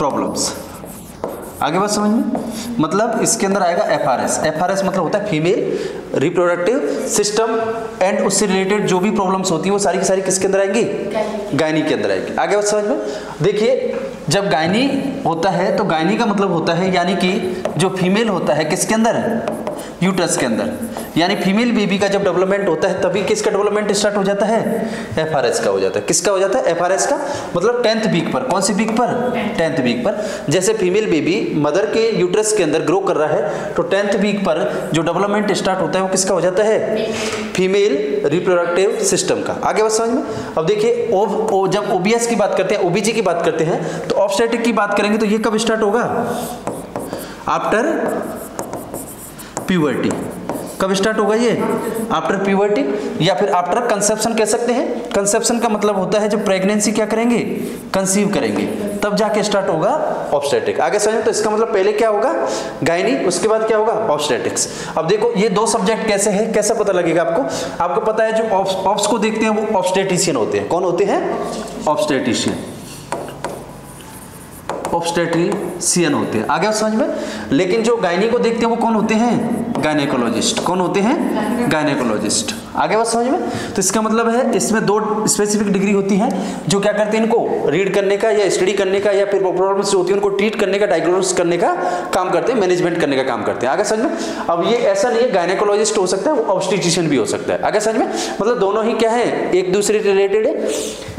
Problems. आगे बात समझ में, मतलब इसके अंदर आएगा एफआरएस। एफआरएस मतलब होता है फीमेल रिप्रोडक्टिव सिस्टम एंड उससे रिलेटेड जो भी प्रॉब्लम्स होती है वो सारी की सारी किसके अंदर आएंगी, गायनी के अंदर आएगी। आगे बात समझ में, देखिए जब गायनी होता है तो गायनी का मतलब होता है यानी कि जो फीमेल होता है किसके अंदर, यूट्रस के अंदर, यानी फीमेल बेबी का जब डेवलपमेंट होता है तभी किसका डेवलपमेंट स्टार्ट हो जाता है, एफआरएस का हो जाता है। किसका हो जाता है, एफआरएस का, मतलब 10th वीक पर। कौन सी वीक पर, 10th वीक पर। जैसे फीमेल बेबी मदर के यूट्रस के अंदर ग्रो कर रहा है तो 10th वीक पर जो डेवलपमेंट स्टार्ट होता है वो किसका हो जाता है, फीमेल रिप्रोडक्टिव सिस्टम का। आगे बात समझ में। अब देखिए जब ओबीएस की बात करते हैं, ओबीजी की बात करते हैं तो ऑब्स्टेट्रिक की बात करेंगे तो ये कब स्टार्ट होगा, आफ्टर प्यूबर्टी। कब स्टार्ट होगा ये, आफ्टर प्यूबर्टी या फिर आफ्टर कंसेप्शन कह सकते हैं। कंसेप्शन का मतलब होता है जब प्रेगनेंसी क्या करेंगे, कंसीव करेंगे, तब जाके स्टार्ट होगा ऑब्स्टेट्रिक। आगे समझो, तो इसका मतलब पहले क्या होगा, गायनी, उसके बाद क्या होगा, ऑब्स्टेट्रिक्स। अब देखो ये दो सब्जेक्ट कैसे हैं, कैसा पता लगेगा आपको। आपको पता है जो ऑब्स को देखते हैं वो ऑब्स्टेट्रिशियन होते हैं। कौन होते हैं, ऑब्स्टेट्रिशियन, ऑब्स्टेट्रिशियन होते हैं। आगे समझ में। लेकिन जो गायनी को देखते हैं वो कौन होते हैं, गायनेकोलॉजिस्ट। कौन होते हैं, गायनेकोलॉजिस्ट। आगे बात समझ में। तो इसका मतलब है इसमें दो स्पेसिफिक डिग्री होती है जो क्या करते हैं, इनको रीड करने का या स्टडी करने का या फिर प्रॉब्लम्स जो होती है उनको ट्रीट करने का, डायग्नोसिस करने का काम करते हैं, मैनेजमेंट करने का काम करते हैं। आगे समझ में। अब ये ऐसा नहीं है गायनेकोलॉजिस्ट हो सकता है, वो ऑब्स्टेट्रिशियन भी हो सकता है। आगे समझ में, मतलब दोनों ही क्या है, एक दूसरे रिलेटेड है।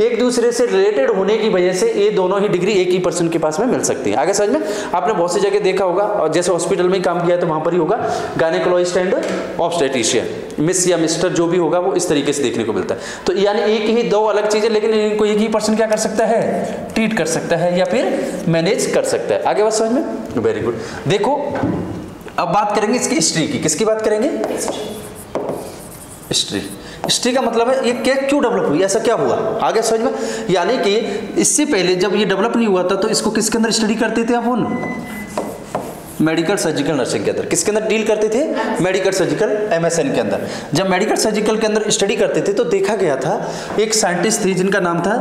एक दूसरे से रिलेटेड होने की वजह से ये दोनों ही डिग्री एक ही पर्सन के पास में मिल सकती है। आगे समझ में। आपने बहुत सी जगह देखा होगा, और जैसे हॉस्पिटल में काम किया तो वहां पर ही होगा गायनेकोलॉजिस्ट एंड ऑब्स्टेट्रिशियन, मिस या मिस्टर जो भी होगा वो इस तरीके से देखने को मिलता है। तो यानी एक ही दो अलग चीजें, लेकिन इनको एक ही पर्सन क्या कर सकता है, ट्रीट कर सकता है या फिर मैनेज कर सकता है। आगे बात समझ में, वेरी गुड। देखो अब बात करेंगे इसकी हिस्ट्री की। किसकी बात करेंगे, हिस्ट्री। हिस्ट्री का मतलब है ये क्या, क्यों डेवलप हुई, ऐसा क्या हुआ। आगे समझ में, यानी कि इससे पहले जब ये डेवलप नहीं हुआ था तो इसको किसके अंदर स्टडी करते थे अपन, मेडिकल सर्जिकल नर्सिंग के अंदर। किसके अंदर डील करते थे, मेडिकल सर्जिकल MSN के अंदर। जब मेडिकल सर्जिकल के अंदर स्टडी करते थे तो देखा गया था एक साइंटिस्ट थी जिनका नाम था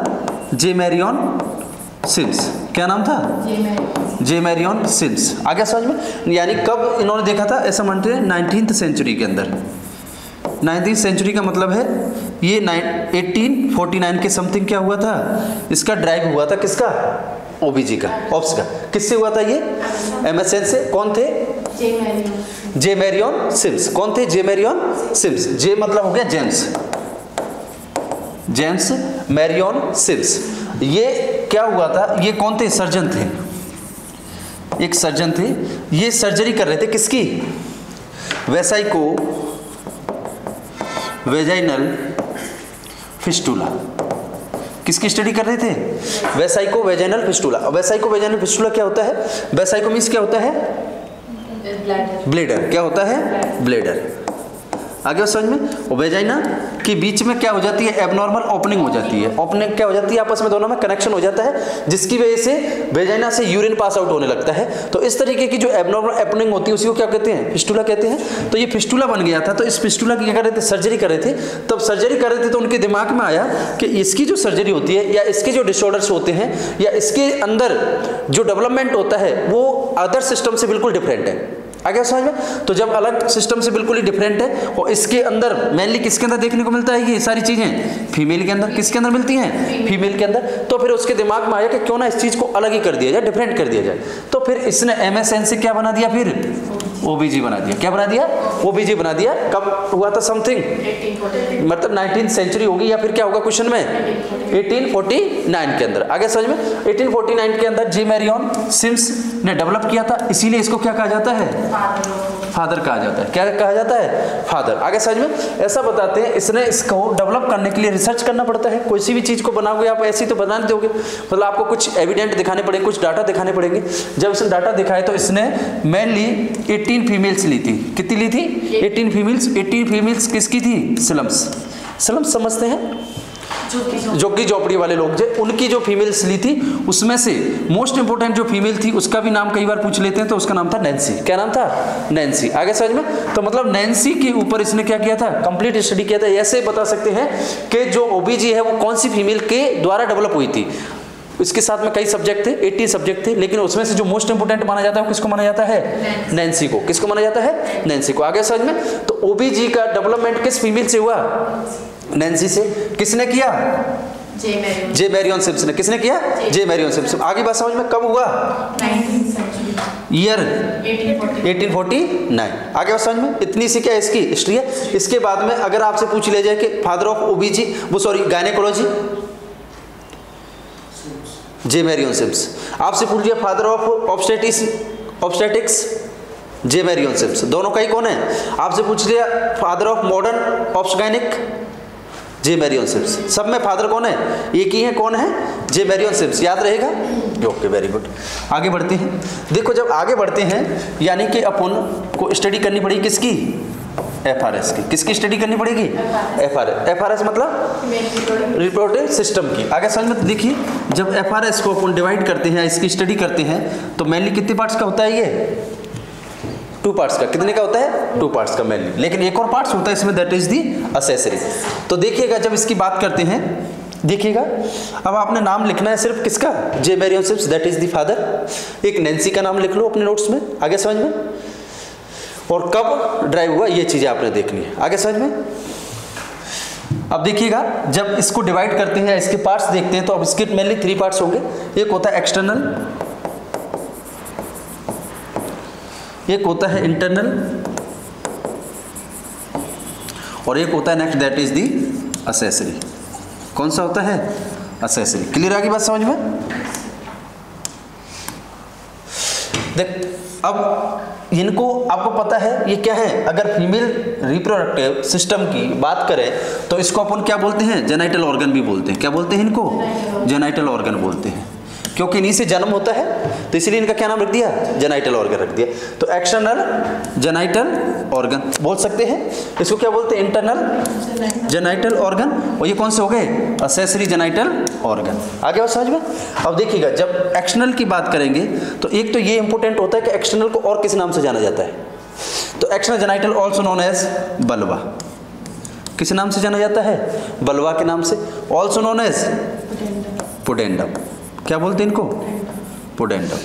जे मैरियन सिम्स। क्या नाम था, जे मैरियन सिम्स। आगे समझ में, यानी कब इन्होंने देखा था, ऐसा मानते हैं 19th सेंचुरी के अंदर। 19th सेंचुरी का मतलब है ये 1849 के समथिंग क्या हुआ था, इसका ड्राइव हुआ था। किसका, ओबीजी का, ऑब्स का। किससे हुआ था ये, MSN से। कौन थे, जे मैरियन सिम्स। कौन थे, जे मैरियन सिम्स। जे मतलब हो गया जेम्स, जेम्स मैरियन सिम्स। ये क्या हुआ था, ये कौन थे, सर्जन थे, एक सर्जन थे। ये सर्जरी कर रहे थे किसकी, वेसाइको वेजाइनल फिस्टुला। किसकी स्टडी कर रहे थे, वेसाइको वेजाइनल फिस्टुला। वेसाइको वेजाइनल फिस्टुला क्या होता है, वेसाइको मींस क्या होता है, ब्लेडर। क्या होता है, ब्लेडर। आगे समझ में। और वेजाइना के बीच में क्या हो जाती है, एबनॉर्मल ओपनिंग हो जाती है। ओपनिंग क्या हो जाती है, आपस में दोनों में कनेक्शन हो जाता है, जिसकी वजह से वेजाइना से यूरिन पास आउट होने लगता है। तो इस तरीके की जो एबनॉर्मल ओपनिंग होती है उसी को क्या कहते हैं, फिस्टुला कहते हैं। तो ये फिस्टुला बन गया था। तो इस फिस्टुला की क्या कर रहे थे, सर्जरी कर रहे थे। तब सर्जरी कर रहे थे तो उनके दिमाग में आया कि इसकी जो सर्जरी होती है या इसके जो डिसऑर्डर्स होते हैं या इसके अंदर जो डेवलपमेंट होता है वो अदर सिस्टम से बिल्कुल डिफरेंट है। आगे समझ में। तो जब अलग सिस्टम से बिल्कुल ही डिफरेंट है और इसके अंदर मेनली किसके अंदर देखने को मिलता है, ये सारी चीजें फीमेल के अंदर। किसके अंदर मिलती हैं, फीमेल के अंदर। तो फिर उसके दिमाग में आया कि क्यों ना इस चीज को अलग ही कर दिया जाए, डिफरेंट कर दिया जाए। तो फिर इसने MSN से क्या बना दिया, फिर OBG बना दिया। क्या बना दिया, OBG बना दिया। कब हुआ था, समथिंग मतलब 19th सेंचुरी होगी या फिर क्या होगा क्वेश्चन में, 1849 के अंदर। आगे समझ में। 1849 के अंदर जे मैरियन सिम्स ने डेवलप किया था, इसीलिए इसको क्या कहा जाता है, फादर कहा जाता है। क्या कहा जाता है, फादर। आगे समझ में। ऐसा बताते हैं इसने इसको डेवलप करने के लिए रिसर्च करना पड़ता है। कोई सी भी चीज को बनाओगे आप ऐसी तो बना नहीं दोगे, मतलब आपको कुछ एविडेंट दिखाने पड़ेंगे, कुछ डाटा दिखाने पड़ेंगे। जब इसने डाटा दिखाए तो इसने मेनली 18 फीमेल्स ली थी। कितनी ली थी, 18 फीमेल्स। 18 फीमेल्स किसकी थी, स्लम्स। स्लम्स समझते हैं, झुग्गी झोपड़ी वाले लोग, जो उनकी जो फीमेल्स ली थी उसमें से मोस्ट इंपोर्टेंट जो फीमेल थी उसका भी नाम कई बार पूछ लेते हैं, तो उसका नाम था नैन्सी। क्या नाम था, नैन्सी। आगे समझ में। तो मतलब नैन्सी के ऊपर इसने क्या किया था, कंप्लीट स्टडी किया था। ऐसे बता सकते हैं कि जो OBG है वो कौन सी फीमेल के द्वारा डेवलप हुई थी। इसके साथ में कई सब्जेक्ट थे, 80 सब्जेक्ट थे, लेकिन उसमें से जो मोस्ट इंपोर्टेंट माना जाता है वो किसको माना जाता है? नैन्सी को। किसको माना जाता है? नैन्सी को। आगे समझ में? तो ओबीजी का डेवलपमेंट किस फीमेल से हुआ? नैन्सी से। किसने किया? जे मैरियन सिम्पसन ने। किसने किया? जे मैरियन सिम्पसन। आगे बात समझ में? कब हुआ? 19th century, year 1849। आगे बात समझ में? इतनी सी क्या इसकी हिस्ट्री है। इसके बाद में अगर आपसे पूछ लिया जाए कि फादर ऑफ ओबीजी, वो sorry gynaecology, J Marion Sims. आपसे पूछ लिया father of obstetrics, J Marion Sims. दोनों का ही कौन है? आपसे पूछ लिया father of modern obgyn, J Marion Sims. सब में फादर कौन है? एक ही है। कौन है? जे मैरियन सिम्स। याद रहेगा? Okay, very good. आगे बढ़ते हैं। देखो जब आगे बढ़ते हैं यानी कि अपन को स्टडी करनी पड़ेगी किसकी? एफआरएस की। किसकी स्टडी करनी पड़ेगी? एफआरएस। एफआरएस मतलब रिप्रोडक्टिव सिस्टम की। आगे समझ में? देखिए जब एफआरएस को अपन डिवाइड करते हैं, इसकी स्टडी करते हैं, तो मेनली कितने पार्ट्स का होता है? ये 2 पार्ट्स का। कितने का होता है? 2 पार्ट्स का मेनली। लेकिन एक और पार्ट्स होता है इसमें, दैट इज दी असेसरी। तो देखिएगा जब इसकी बात करते हैं, देखिएगा अब आपने नाम लिखना है सिर्फ किसका? J Marion Sims, that is the father. एक नैन्सी का नाम लिख लो अपने नोट्स में। आगे समझ में? और कब ड्राइव हुआ ये चीजें आपने देखनी है। आगे समझ में? अब देखिएगा जब इसको डिवाइड करते हैं, इसके पार्ट्स देखते हैं, तो अब इसके मेनली 3 पार्ट्स होंगे। एक होता है एक्सटर्नल, एक होता है इंटरनल, और एक होता है next, that is the accessory. कौन सा होता है? असेसरी। क्लियर आ गई बात समझ में? देख अब इनको आपको पता है ये क्या है? अगर फीमेल रिप्रोडक्टिव सिस्टम की बात करें तो इसको अपन क्या बोलते हैं? जेनाइटल ऑर्गन भी बोलते हैं। क्या बोलते हैं इनको? जेनाइटल ऑर्गन बोलते हैं, क्योंकि इन्हीं से जन्म होता है, तो इसलिए इनका क्या नाम रख दिया? जेनाइटल ऑर्गन रख दिया। तो एक्सटर्नल जेनाइटल ऑर्गन बोल सकते हैं। इसको क्या बोलते हैं? Internal genital organ. और ये कौन से हो गए? Accessory genital organ. आगे और समझ में? अब देखिएगा जब एक्सटर्नल की बात करेंगे तो एक तो ये इंपॉर्टेंट होता है कि एक्सटर्नल को और किस नाम से जाना जाता है? तो external genital also known as vulva. किस नाम से जाना जाता है? बल्वा के नाम से। Also known as pudendum. क्या बोलते हैं इनको? पुडेंडम।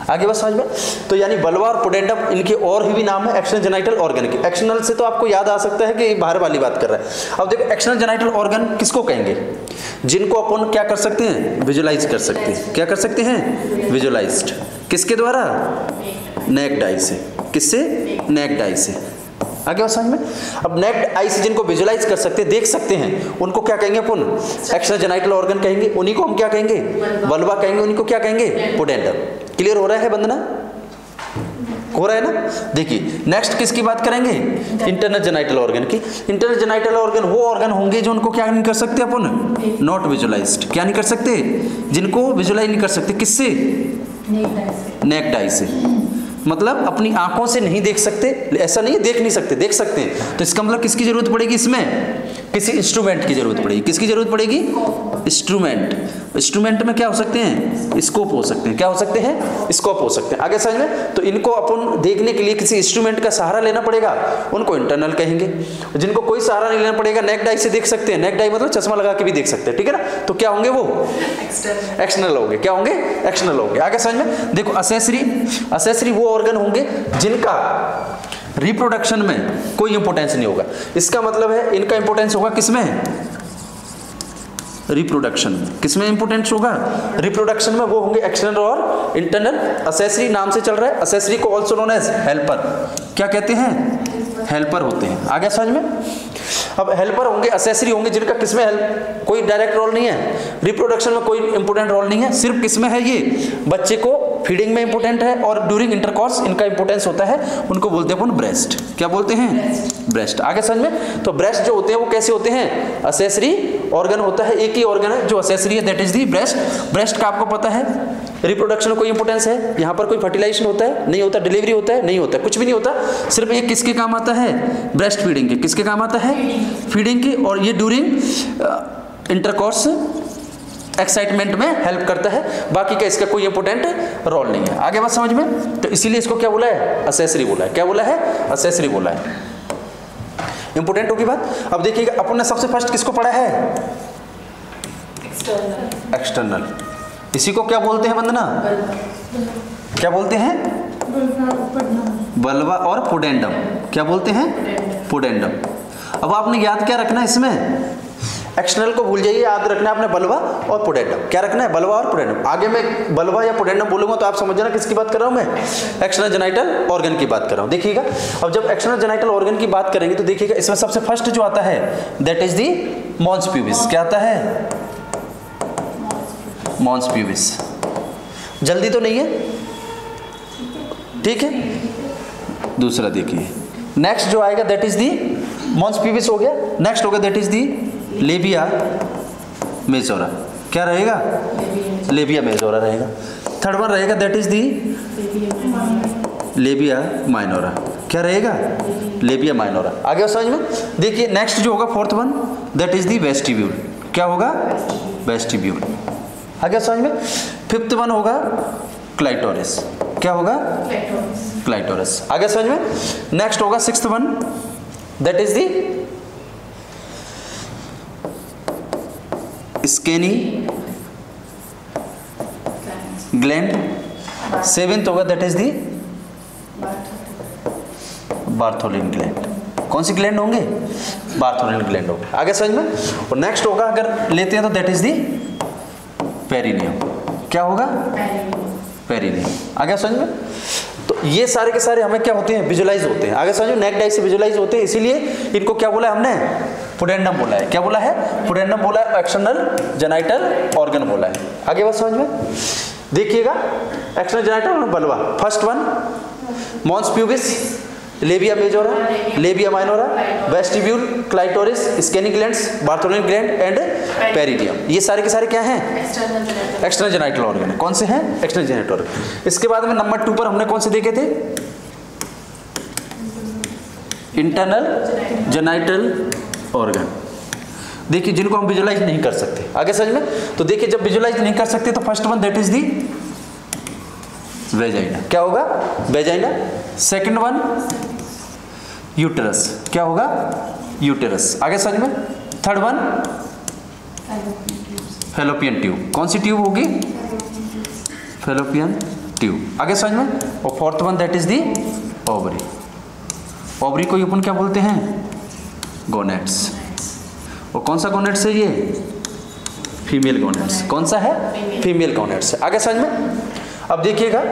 आगे बस समझ में? तो यानी बल्वा और पुडेंडम इनके और भी नाम है एक्सटर्नल जेनाइटल ऑर्गन के। एक्सटर्नल से तो आपको याद आ सकता है कि बाहर वाली बात कर रहा है। अब देखो एक्सटर्नल जेनाइटल ऑर्गन किसको कहेंगे? जिनको अपन क्या कर सकते हैं? विजुलाइज कर सकते हैं। क्या कर सकते हैं? विजुलाइज्ड। किसके द्वारा? नेक्ड आई से। किससे? नेक्ड आई से। आगे बात समझ में? अब नेक्ड आई से जिनको विजुलाइज कर सकते हैं, देख सकते हैं, उनको क्या कहेंगे अपन? एक्सटर्नल जेनाइटल ऑर्गन कहेंगे। उन्हीं को हम क्या कहेंगे? बल्वा कहेंगे। उन्हीं को क्या कहेंगे? पुडेंडम। क्लियर हो रहा है बंदना? हो रहा है ना? देखिए नेक्स्ट किसकी बात करेंगे? इंटरनल जेनाइटल ऑर्गन की। इंटरनल जेनाइटल ऑर्गन वो ऑर्गन होंगे जो उनको क्या नहीं कर सकते अपन? Not visualised. क्या नहीं कर सकते? जिनको विजुलाइज नहीं कर सकते। किससे? नेक्ड आई से। मतलब अपनी आंखों से नहीं देख सकते, ऐसा नहीं है देख नहीं सकते, देख सकते हैं। तो इसका मतलब किसकी जरूरत पड़ेगी इसमें? किसी इंस्ट्रूमेंट की जरूरत पड़ेगी। किसकी जरूरत पड़ेगी? इंस्ट्रूमेंट। इंस्ट्रूमेंट में क्या हो सकते हैं? स्कोप हो सकते हैं। क्या हो सकते हैं? स्कोप हो सकते हैं। आगे समझ में? तो इनको अपन देखने के लिए किसी इंस्ट्रूमेंट का सहारा लेना पड़ेगा, उनको इंटरनल कहेंगे। जिनको कोई सहारा नहीं लेना पड़ेगा, नेक्ड आई से देख सकते हैं। नेक्ड आई मतलब चश्मा लगा के भी देख सकते हैं, ठीक है ना? तो क्या होंगे वो? एक्सटर्नल होंगे। क्या होंगे? एक्सटर्नल होंगे। आगे समझ में? देखो असेसरी, असेसरी वो ऑर्गन होंगे जिनका रिप्रोडक्शन में कोई इंपोर्टेंस नहीं होगा। इसका मतलब है इनका इंपोर्टेंस होगा किसमें? रिप्रोडक्शन में। किसमें इंपोर्टेंस होगा? रिप्रोडक्शन में। वो होंगे एक्सटर्नल और इंटरनल। असेसरी नाम से चल रहा है। असेसरी को ऑल्सो नोन एज हेल्पर। क्या कहते हैं? हेल्पर होते हैं। आगे समझ में? अब हेल्पर होंगे, असेसरी होंगे जिनका किसमें हेल्प कोई डायरेक्ट रोल नहीं है, रिप्रोडक्शन में कोई इंपोर्टेंट रोल नहीं है, सिर्फ किसमें है? ये बच्चे को फीडिंग में इंपोर्टेंट है और ड्यूरिंग इंटरकॉर्स इनका इंपोर्टेंस होता है। उनको बोलते हैं अपन ब्रेस्ट। क्या बोलते हैं? ब्रेस्ट। आगे समझ में? तो ब्रेस्ट जो होते हैं वो कैसे होते हैं? असेसरी ऑर्गन होता है। एक ही ऑर्गन है जो असेसरी है, that is the breast. Breast का आपको पता है रिप्रोडक्शन में कोई इंपोर्टेंस है? यहाँ पर कोई फर्टिलाइजेशन होता है? नहीं होता। डिलीवरी होता है? नहीं होता। कुछ भी नहीं होता। सिर्फ एक किसके काम आता है? ब्रेस्ट फीडिंग के। किसके काम आता है? फीडिंग की। और ये ड्यूरिंग इंटरकॉर्स एक्साइटमेंट में हेल्प करता है। बाकी का इसका कोई इंपोर्टेंट रोल नहीं है। आगे बात समझ में? तो इसीलिए इसको क्या बोला है? असेसरी बोला है। क्या बोला है? असेसरी बोला है। इंपोर्टेंट होगी बात। अब देखिएगा अपन ने सबसे फर्स्ट किसको पढ़ा है? एक्सटर्नल। इसी को क्या बोलते हैं वंदना? क्या बोलते हैं? बल्बा और पुडेंडम। क्या बोलते हैं? पुडेंडम। अब आपने याद क्या रखना है इसमें? एक्सटर्नल को भूल जाइए, याद रखना है आपने बल्बा और पुडेंडम। क्या रखना है? बल्बा और पुडेंडम। आगे मैं बल्बा या पुडेंडम बोलूंगा तो आप समझ जाना किसकी बात कर रहा हूं मैं? एक्सटर्नल जेनाइटल ऑर्गन की बात कर रहा हूं। देखिएगा, अब जब एक्सटर्नल जेनाइटल ऑर्गन की बात करेंगे तो देखिएगा इसमें सबसे फर्स्ट जो आता है that is the mons pubis. क्या आता है? Mons pubis. जल्दी तो नहीं है, ठीक है। दूसरा देखिए, नेक्स्ट जो आएगा that is the mons pubis हो गया। नेक्स्ट होगा that is the labia majora. क्या रहेगा? लेबिया मेजोरा रहेगा। थर्ड वन रहेगा that is the labia minora. क्या रहेगा? Labia minora. आगे समझ में? देखिए नेक्स्ट जो होगा fourth one that is the vestibule. क्या होगा? वेस्टिब्यूल। आगे समझ में? फिफ्थ वन होगा क्लाइटोरिस। क्या होगा? क्लाइटोरिस। आगे समझ में? नेक्स्ट होगा sixth one that is the स्केनी gland. Seventh होगा that is the Bartholin gland. कौन सी ग्लैंड होंगे? बार्थोलिन ग्लैंड होंगे। आगे समझ में? और नेक्स्ट होगा अगर लेते हैं तो दैट इज दी पेरिनियम। क्या होगा? पेरिनियम। आगे समझ में? तो ये सारे के सारे हमें क्या होते हैं? विजुलाइज होते हैं। आगे समझ में? नेक डाइस से विजुलाइज होते हैं, इसीलिए इनको क्या बोला है हमने? पुडेंडम बोला है। क्या बोला है? पुडेंडम बोला है। एक्सटर्नल जेनाइटल ऑर्गन बोला है। आगे बात समझ में? देखिएगा, एक्सटर्नल जेनाइटल और बल्बा। First one mons pubis, labia majora, labia minora, vestibule, clitoris, skene glands, Bartholin gland and perineum. ये सारे के सारे क्या हैं? External genital organ. कौन से हैं? External genital organ. इसके बाद में नंबर 2 पर हमने कौन से देखे थे? Internal genital organ. देखिए जिनको हम विजुलाइज नहीं कर सकते। आगे समझ में? तो देखिए जब विजुलाइज नहीं कर सकते तो first one that is the vagina. क्या होगा? वेजाइना। Second one uterus. क्या होगा? यूटेरस। आगे समझ में? Third one fallopian tube. कौन सी ट्यूब होगी? Fallopian tube. आगे समझ में? और fourth one that is the ovary. Ovary को अपन क्या बोलते हैं? गोनेट्स। और कौन सा गोनेट्स है ये? Female gonads. कौन सा है? Female gonads. आगे समझ में? अब देखिएगा,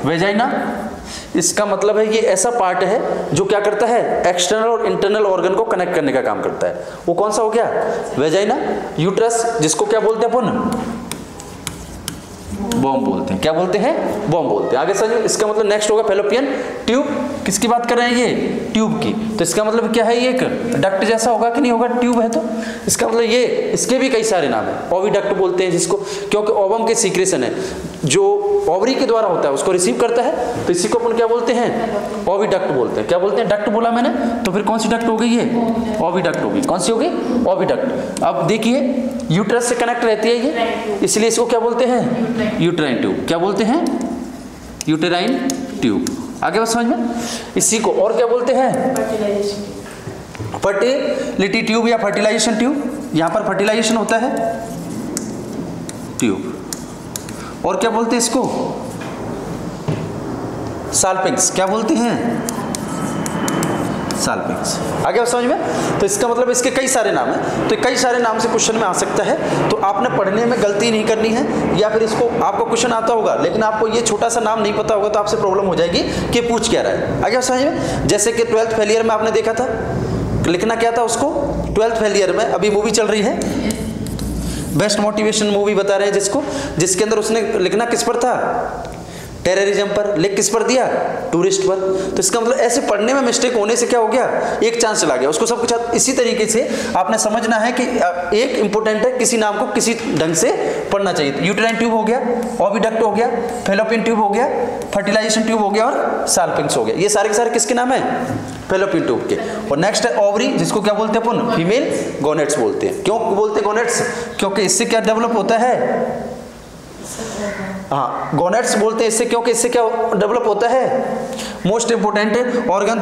वेजाइना इसका मतलब है ये ऐसा पार्ट है जो क्या करता है? एक्सटर्नल और इंटरनल ऑर्गन को कनेक्ट करने का काम करता है। वो कौन सा हो गया? वेजाइना। यूट्रस जिसको क्या बोलते हैं अपन? बॉम्ब बोलते हैं। क्या बोलते हैं? बॉम्ब बोलते हैं। आगे समझिए, इसका मतलब नेक्स्ट होगा फैलोपियन ट्यूब। किसकी बात कर रहे हैं? ये ट्यूब की। तो इसका मतलब क्या है? ये एक डक्ट जैसा होगा कि नहीं होगा? ट्यूब है तो इसका मतलब ये, इसके भी कई सारे नाम है। ओविडक्ट बोलते हैं जिसको, क्योंकि ओवम के सीक्रेशन है जो ओवरी के द्वारा होता है उसको रिसीव करता है, तो इसी को अपन क्या बोलते हैं? ओविडक्ट बोलते हैं। क्या बोलते हैं? डक्ट बोला मैंने, तो फिर कौन सी डक्ट हो गई? ये ओविडक्ट होगी। कौन सी होगी? ओविडक्ट। अब देखिए यूट्रस से कनेक्ट रहती है ये, इसलिए इसको क्या बोलते हैं? Uterine tube. क्या बोलते हैं? Uterine tube. आगे बस समझ में? इसी को और क्या बोलते हैं? फर्टिलिटी ट्यूब या फर्टिलाइजेशन ट्यूब। यहां पर फर्टिलाइजेशन होता है ट्यूब। और क्या बोलते हैं इसको? साल्पिंग्स। क्या बोलते हैं? साल्पिंग्स। आगे समझ में? तो इसका मतलब इसके कई सारे नाम हैं, तो कई सारे नाम से क्वेश्चन में आ सकता है। तो आपने पढ़ने में गलती नहीं करनी है, या फिर इसको आपको क्वेश्चन आता होगा लेकिन आपको ये छोटा सा नाम नहीं पता होगा तो आपसे प्रॉब्लम हो जाएगी कि पूछ क्या रहा है। आगे समझ में? जैसे कि 12th फेलियर में आपने देखा था, लिखना क्या था उसको? 12th फेलियर में अभी मूवी चल रही है, बेस्ट मोटिवेशन मूवी बता रहे हैं जिसको, जिसके अंदर उसने लिखना किस पर था? टेररिज्म पर। लिख किस पर दिया? टूरिस्ट पर। तो इसका मतलब ऐसे पढ़ने में मिस्टेक होने से क्या हो गया? एक चांस चला गया। उसको सब कुछ इसी तरीके से आपने समझना है कि एक इंपॉर्टेंट है, किसी नाम को किसी ढंग से पढ़ना चाहिए। यूटेराइन ट्यूब हो गया, ओविडक्ट हो गया, फैलोपियन ट्यूब हो गया, फर्टिलाइजेशन ट्यूब हो गया और साल्पिंग्स हो गया। ये सारे के सारे किसके नाम है? फैलोपियन ट्यूब के। और नेक्स्ट है ओवरी, जिसको क्या बोलते हैं अपन? फीमेल गोनेट्स बोलते हैं। क्यों बोलते हैं गोनेट्स? क्योंकि इससे क्या डेवलप होता है? हाँ, गोनेट्स बोलते हैं इससे, क्योंकि इससे क्या डेवलप होता है, most important organ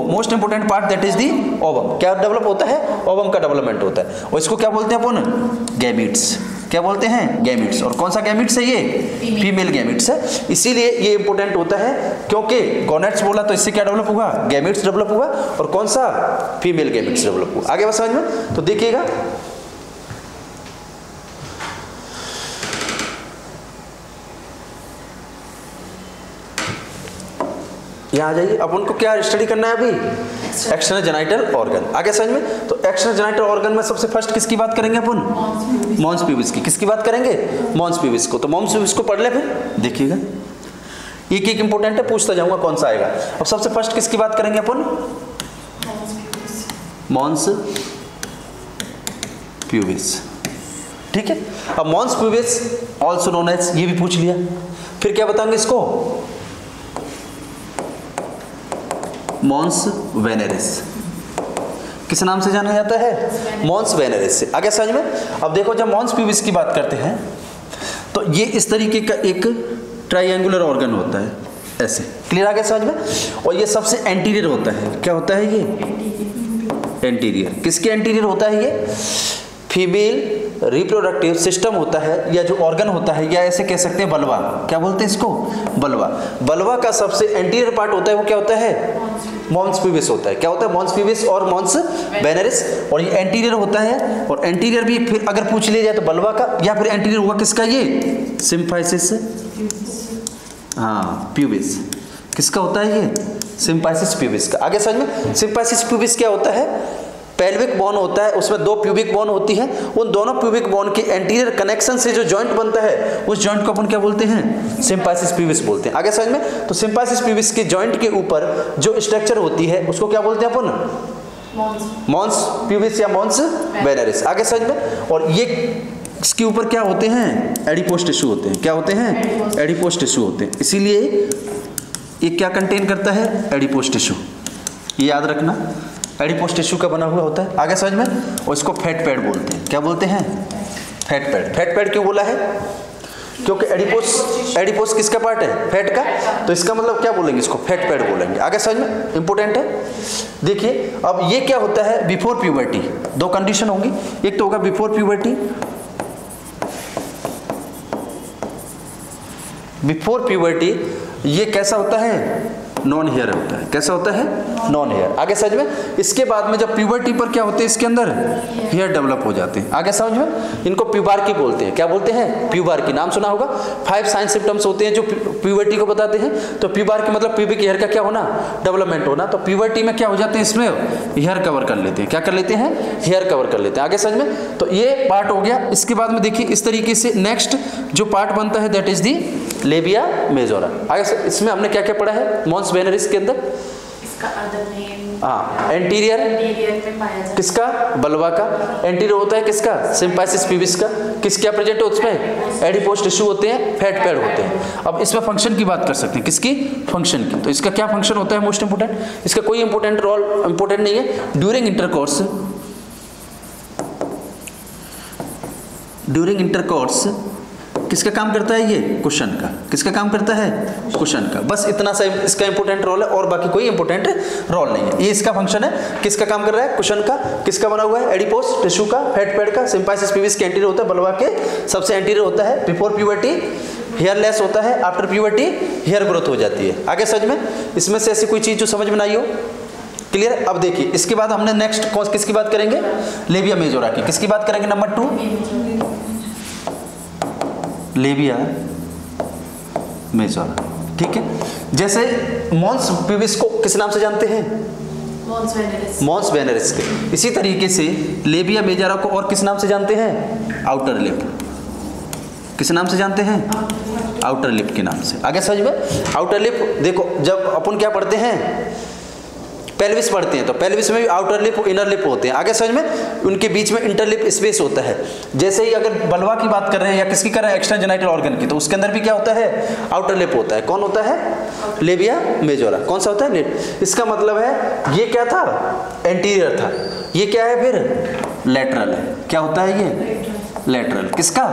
most important part that is the ovum. क्या डेवलप होता है, ओवम का डेवलपमेंट होता है, और इसको क्या बोलते हैं अपन, गैमीट्स। क्या बोलते हैं, गैमीट्स। और कौन सा गैमीट्स है ये, फीमेल गैमीट्स है, इसीलिए ये इंपोर्टेंट होता है, क्योंकि गोनेट्स बोला तो इससे क्या डेवलप होगा, गैमीट्स डेवलप होगा, और कौन सा, फीमेल गैमीट्स डेवलप होगा। आगे बस समझ में, तो देखिएगा यहाँ आ जाइए। अपन को क्या स्टडी करना है अभी, एक्सटर्नल जेनिटल ऑर्गन। आगे समझ में, तो एक्सटर्नल जेनिटल ऑर्गन में सबसे फर्स्ट किसकी बात करेंगे अपन, मॉन्स प्यूबिस की। किसकी बात करेंगे, मॉन्स प्यूबिस को। तो मॉन्स प्यूबिस को पढ़ ले, फिर देखिएगा एक एक इंपोर्टेंट है, पूछता जाऊंगा कौन सा आएगा। अब सबसे फर्स्ट किसकी बात करेंगे अपन, मॉन्स प्यूबिस, ठीक है। अब mons pubis also known as, ये भी पूछ लिया। फिर क्या बताएंगे इसको, मॉन्स वेनेरिस। किस नाम से जाना जाता है, मॉन्स वेनेरिस से। आगे समझ में, अब देखो जब मॉन्स प्यूबिस की बात करते हैं तो ये इस तरीके का एक ट्राइएंगुलर ऑर्गन होता है, ऐसे। क्लियर आगे समझ में, और ये सबसे एंटीरियर होता है। क्या होता है ये, एंटीरियर। किसके एंटीरियर होता है ये, फीमेल रिप्रोडक्टिव सिस्टम होता है, या जो ऑर्गन होता है, या ऐसे कह सकते हैं बलवा। क्या बोलते हैं इसको, बलवा। बलवा का सबसे एंटीरियर पार्ट होता है, वो क्या होता है, मॉन्स प्यूबिस होता है। क्या होता है, मॉन्स प्यूबिस और मॉन्स वेनेरिस, और ये एंटीरियर होता है। और एंटीरियर भी फिर अगर पूछ लिया जाए तो बलवा का, या फिर एंटीरियर हुआ किसका, ये सिम्फाइसिस, हाँ प्यूबिस। किसका होता है ये, सिम्फाइसिस प्यूबिस का। आगे समझ में, सिम्फाइसिस प्यूबिस क्या होता है, पेल्विक बोन होता है, उसमें दो प्यूबिक बोन होती है। उन दोनों प्यूबिक बोन के एंटीरियर कनेक्शन से जो जॉइंट बनता है, उस जॉइंट को अपन क्या बोलते हैं, सिम्फाइसिस प्यूबिस बोलते हैं। आगे समझ में, तो सिम्फाइसिस प्यूबिस के जॉइंट के ऊपर जो स्ट्रक्चर होती है उसको क्या बोलते हैं अपन, मॉन्स प्यूबिस या मॉन्स वेनेरिस। आगे समझ में, और ये इसके ऊपर क्या होते हैं, एडिपोस टिश्यू होते हैं। क्या होते हैं, एडिपोस टिश्यू होते हैं। इसीलिए ये क्या कंटेन करता है, एडिपोस टिश्यू। ये याद रखना, एडिपोस टिश्यू का बना हुआ होता है। आगे समझ में, और इसको फैट पैड बोलते हैं। क्या बोलते हैं, फैट पैड। फैट पैड क्यों बोला है, क्योंकि एडिपोस किसका पार्ट है, फैट का, तो इसका मतलब क्या बोलेंगे, इसको फैट पैड बोलेंगे। आगे समझ में, इंपॉर्टेंट है। देखिए अब ये क्या होता है, बिफोर प्यूबर्टी दो कंडीशन होंगी, एक तो होगा बिफोर प्यूबर्टी, बिफोर प्यूबर्टी ये कैसा होता है, नॉन हेयर होता है। कैसा होता है, नॉन हेयर। आगे समझ में, इसके बाद में जब प्यूबर्टी पर क्या होते हैं, इसके अंदर हेयर डेवलप हो जाते हैं। आगे समझ में, इनको प्यूबार्की बोलते हैं। क्या बोलते हैं, प्यूबार्की। नाम सुना होगा, 5 साइन सिम्टम्स होते हैं जो प्यूबर्टी को बताते हैं। तो प्यूबार्की मतलब प्यूबिक हेयर का क्या होना, डेवलपमेंट होना। तो प्यूबर्टी में क्या हो जाते हैं, इसमें हेयर कवर कर लेते हैं। क्या कर लेते हैं, हेयर कवर कर लेते हैं। आगे समझ में, तो ये पार्ट हो गया। इसके बाद में देखिए इस तरीके से नेक्स्ट जो पार्ट बनता है that is the labia majora. आगे इसमें हमने क्या क्या पढ़ा है, मॉन्स वेनेरिस के अंदर, इसका अदर नेम, हाँ एंटीरियर में पाया जाता है। किसका, बलवा का। एंटीरियर होता है किसका, सिम्फाइसिस प्यूबिस का। किस क्या प्रेजेंट है उसमें, एडिपोस टिश्यू होते हैं, फैट पैड होते हैं। अब इसमें फंक्शन की बात कर सकते हैं, किसकी, फंक्शन की। तो इसका क्या फंक्शन होता है, मोस्ट इंपोर्टेंट, इसका कोई इंपोर्टेंट रोल इंपोर्टेंट नहीं है। ड्यूरिंग इंटरकोर्स किसका काम करता है, ये कुशन का। किसका काम करता है, कुशन का। बस इतना सा इसका इंपोर्टेंट रोल है, और बाकी कोई इंपोर्टेंट रोल नहीं है। ये इसका फंक्शन है, किसका काम कर रहा है, कुशन का। किसका बना हुआ है, एडिपोस टिश्यू का, फैट पैड का। सिम्फाइसिस प्यूबिस के एंटीरियर होता है, बलवा के सबसे एंटीरियर होता है। बिफोर प्यूबर्टी हेयरलेस होता है, आफ्टर प्यूबर्टी हेयर ग्रोथ हो जाती है। आगे समझ में, इसमें से ऐसी कोई चीज जो समझ में ना आई हो, क्लियर। अब देखिए इसके बाद हमने नेक्स्ट किसकी बात करेंगे, लेबिया मेजोरा की। किसकी बात करेंगे, नंबर 2 लेबिया मेजोरा, ठीक है। जैसे मॉन्स प्यूबिस को किस नाम से जानते हैं, मॉन्स वेनेरिस के। इसी तरीके से लेबिया मेजोरा को और किस नाम से जानते हैं, आउटर लिप। किस नाम से जानते हैं, आउटर लिप के नाम से। आगे समझ में, आउटर लिप देखो जब अपन क्या पढ़ते हैं, पेल्विस पढ़ते हैं, तो पेल्विस में भी आउटर लिप इनर लिप होते हैं। आगे समझ में, उनके बीच में इंटर लिप स्पेस होता है। जैसे ही अगर बलवा की बात कर रहे हैं या किसकी कर रहे हैं, एक्सटर्नल जेनिटल ऑर्गन की, तो उसके अंदर भी क्या होता है, आउटर लिप होता है। कौन होता है, लेबिया मेजोरा। कौन सा होता है, लिप। इसका मतलब है ये क्या था, एंटीरियर था, ये क्या है फिर, लेटरल है। क्या होता है ये, लेटरल। किसका,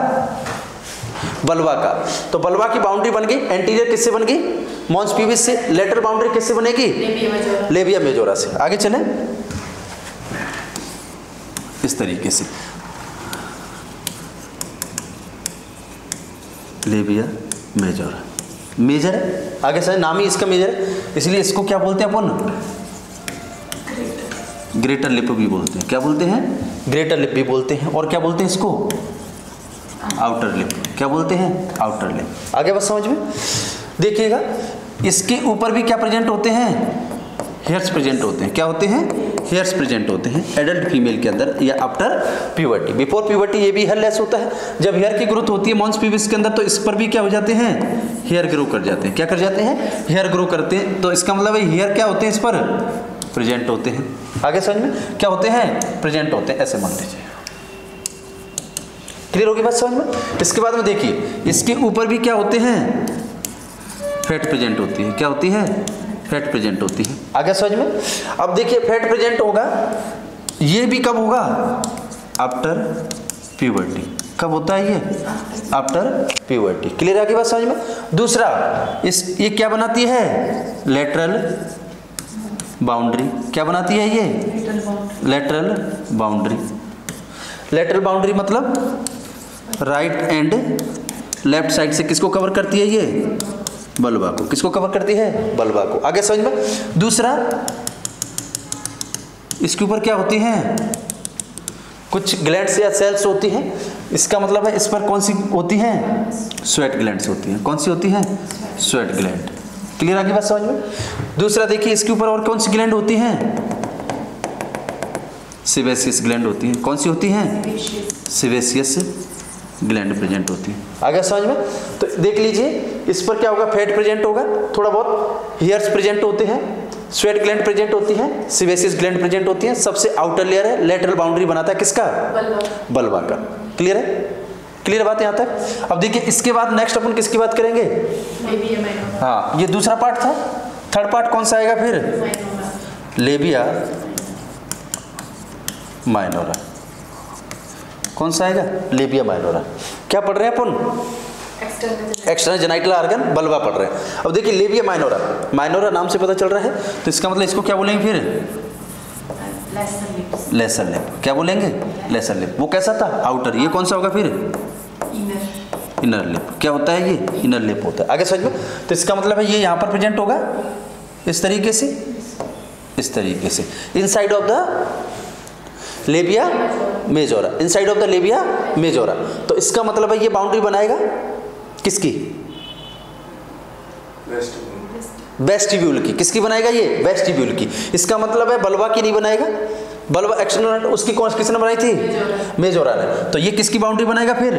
बल्बा का। तो बल्बा की बाउंड्री बन गई, एंटीरियर किससे बन गई? मॉन्स पीविस से। लेटरल बाउंड्री किससे बनेगी? लेबिया मेजोरा से। आगे चलें इस तरीके से, लेबिया मेजोरा, मेजर है आगे से, नाम ही इसका मेजर है, इसलिए इसको क्या बोलते हैं अपन? ग्रेटर लिप भी बोलते हैं। क्या बोलते हैं? ग्रेटर लिप भी बोलते हैं। और क्या बोलते हैं इसको? Outer lip. क्या बोलते हैं? Outer lip. आगे बस समझ में देखिएगा, इसके ऊपर भी क्या प्रेजेंट होते हैं? हेयर्स प्रेजेंट होते हैं। क्या होते हैं? हेयर्स प्रेजेंट होते हैं एडल्ट फीमेल के अंदर या आफ्टर प्यूबर्टी। बिफोर प्यूबर्टी ये भी हेयर लेस होता है। जब हेयर की ग्रोथ होती है मॉन्स पीविस के अंदर, तो इस पर भी क्या हो जाते हैं? हेयर ग्रो कर जाते हैं। क्या कर जाते हैं? हेयर ग्रो करते हैं। तो इसका मतलब हेयर क्या होते हैं? इस पर प्रेजेंट होते हैं। आगे समझ में क्या होते हैं? प्रेजेंट होते हैं, ऐसे मान लीजिए। क्लियर होगी बात समझ में? इसके बाद में देखिए, इसके ऊपर भी क्या होते हैं? फैट प्रेजेंट होती है। क्या होती है? फैट प्रेजेंट होती है। आगे समझ में? अब देखिए, फैट प्रेजेंट होगा, ये भी कब होगा? After puberty. कब होता है ये? After puberty. क्लियर है? आगे बात समझ में? दूसरा, ये क्या बनाती है? Lateral boundary. क्या बनाती है ये? Lateral boundary. लेटरल बाउंड्री मतलब राइट एंड लेफ्ट साइड से किसको कवर करती है? ये बल्बा को। किसको कवर करती है? बल्बा को। आगे समझ में? दूसरा, इसके ऊपर क्या होती हैं? कुछ ग्लैंड्स या सेल्स होती हैं। इसका मतलब है इस पर कौन सी होती हैं? स्वेट ग्लैंड्स होती हैं। कौन सी होती हैं? Sweat gland. क्लियर आगे बात समझ में? दूसरा देखिए, इसके ऊपर और कौन सी ग्लैंड होती हैं? सेबेसियस ग्लैंड होती हैं। कौन सी होती हैं? सेबेसियस ग्लैंड प्रेजेंट होती है। आगे समझ में? तो देख लीजिए, इस पर क्या होगा? फैट प्रेजेंट होगा, थोड़ा बहुत हेयर्स प्रेजेंट होते हैं, स्वेट ग्लैंड प्रेजेंट होती है, सेबेसियस ग्लैंड प्रेजेंट होती है। सबसे आउटर लेयर है, लेटरल बाउंड्री बनाता है किसका? बल्बा का। क्लियर है? क्लियर बात यहाँ तक? अब देखिए, इसके बाद नेक्स्ट अपन किसकी बात करेंगे? हाँ, ये दूसरा पार्ट था। थर्ड पार्ट कौन सा आएगा फिर? Labia minora. कौन सा आएगा? लेबिया माइनोरा। क्या पढ़ रहे हैं अपन? एक्सटर्नल जेनाइटल ऑर्गन, बल्बा पढ़ रहे हैं। अब देखिए, लेबिया माइनोरा, माइनोरा नाम से पता चल रहा है, तो इसका मतलब इसको क्या बोलेंगे फिर? Lesser lip. क्या बोलेंगे? Lesser lip. वो कैसा था? आउटर। ये कौन सा होगा फिर? Inner lip. क्या होता है ये? इनर लिप होता है। आगे समझ में? तो इसका मतलब है ये यहाँ पर प्रेजेंट होगा इस तरीके से, इस तरीके से, inside of the labia majora, inside of the labia majora. तो इसका मतलब है ये बाउंड्री बनाएगा किसकी? वेस्टिब्यूल की। किसकी बनाएगा ये? वेस्टिब्यूल की। इसका मतलब है बल्बा की नहीं बनाएगा। बल्बा एक्सटर्नल, उसकी कौन किसने बनाई थी? मेजोरा ने। तो ये किसकी बाउंड्री बनाएगा फिर?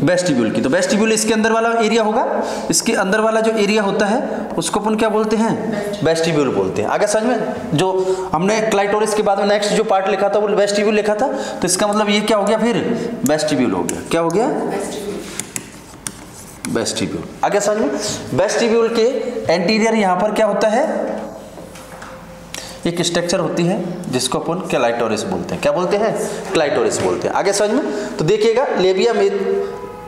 वेस्टिब्यूल की। तो वेस्टिब्यूल इसके अंदर वाला एरिया होगा। इसके अंदर वाला जो एरिया होता है उसको अपन क्या बोलते हैं? वेस्टिब्यूल बोलते हैं। आगे समझ में? जो हमने क्लाइटोरिस के बाद में नेक्स्ट जो पार्ट लिखा था वो वेस्टिब्यूल लिखा था। तो इसका मतलब ये क्या हो गया फिर? वेस्टिब्यूल हो गया। क्या हो गया? वेस्टिब्यूल। आगे समझ में? वेस्टिब्यूल के एंटीरियर यहाँ पर क्या होता है? एक स्ट्रक्चर होती है जिसको अपन क्लाइटोरिस बोलते हैं। क्या बोलते हैं? क्लाइटोरिस बोलते हैं। आगे समझ में? तो देखिएगा,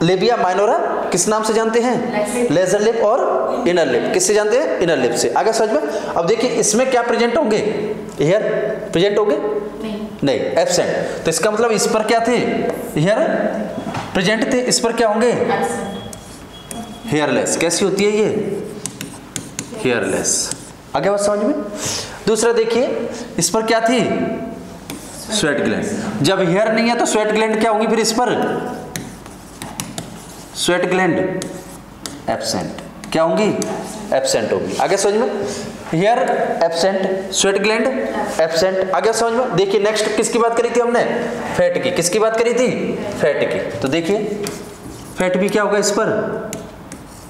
लेबिया माइनोरा किस नाम से जानते हैं? लेजर लिप और इनर लिप। किससे जानते हैं? इनर लिप से। आगे समझ में? अब देखिए, इसमें क्या प्रेजेंट होंगे? हेयर प्रेजेंट होंगे? नहीं, एब्सेंट। तो इसका मतलब इस पर क्या थे? हेयर प्रेजेंट थे, इस पर क्या होंगे? हेयरलेस। कैसी होती है ये? हेयरलेस। आगे बात समझ में? दूसरा देखिए, इस पर क्या थी? Sweat gland. जब हेयर नहीं है तो स्वेट ग्लैंड क्या होंगी फिर इस पर? Sweat gland absent. क्या होंगी? एब्सेंट होगी। आगे समझ में? Hair absent, sweat gland absent. आगे समझ में? देखिए, नेक्स्ट किसकी बात करी थी हमने? फैट की। किसकी बात करी थी? फैट की। तो देखिए, फैट भी क्या होगा इस पर?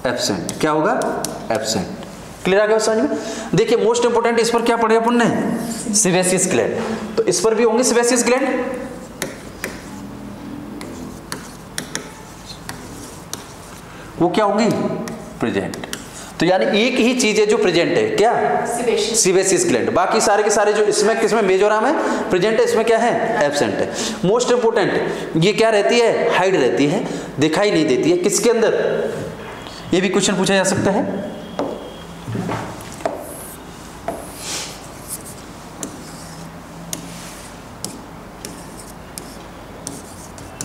एब्सेंट। क्या होगा? एब्सेंट। क्लियर आ गया समझ में? देखिए, मोस्ट इंपोर्टेंट इस पर क्या पढ़े अपन ने? Sebaceous gland. तो इस पर भी होंगे सेबेसियस ग्लैंड। वो क्या होंगी? प्रेजेंट। तो यानी एक ही चीज है जो प्रेजेंट है, क्या? Sebaceous gland. बाकी सारे के सारे जो इसमें किसमें मेजोरा में प्रेजेंट है, इसमें क्या है? एब्सेंट है। मोस्ट इंपोर्टेंट ये क्या रहती है? हाइड रहती है, दिखाई नहीं देती है। किसके अंदर? ये भी क्वेश्चन पूछा जा सकता है।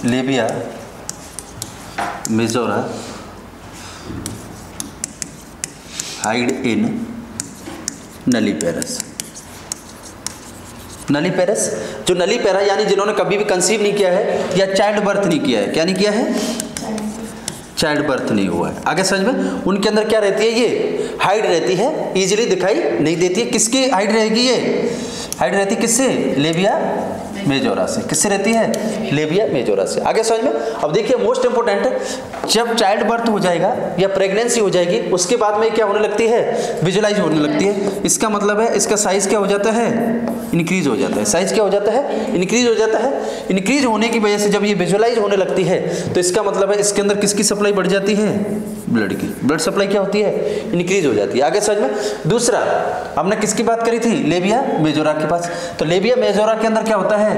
लेबिया मेजोरा हाइड इन नलीपेरस। नलीपेरस, जो नलीपेरा यानी जिन्होंने कभी भी कंसीव नहीं किया है या चाइल्ड बर्थ नहीं किया है, क्या नहीं किया है? चाइल्ड बर्थ नहीं हुआ है। आगे समझ में, उनके अंदर क्या रहती है? ये हाइड रहती है, इजीली दिखाई नहीं देती है। किसकी हाइड रहेगी? ये हाइड रहती है किससे? लेबिया मेजोरा से। किससे रहती है? लेबिया मेजोरा से। आगे समझ में। अब देखिए मोस्ट इंपोर्टेंट, जब चाइल्ड बर्थ हो जाएगा या प्रेगनेंसी हो जाएगी उसके बाद में क्या होने लगती है? विजुअलाइज होने लगती है। इसका मतलब है इसका साइज क्या हो जाता है? इंक्रीज हो जाता है। साइज क्या हो जाता है? इंक्रीज हो जाता है। इंक्रीज होने की वजह से जब ये विजुअलाइज होने लगती है तो इसका मतलब है इसके अंदर किसकी सप्लाई बढ़ जाती है? ब्लड की। ब्लड सप्लाई क्या होती है? इंक्रीज हो जाती है। आगे समझ में। दूसरा हमने किसकी बात करी थी? लेबिया मेजोरा के पास। तो लेबिया मेजोरा के अंदर क्या होता है?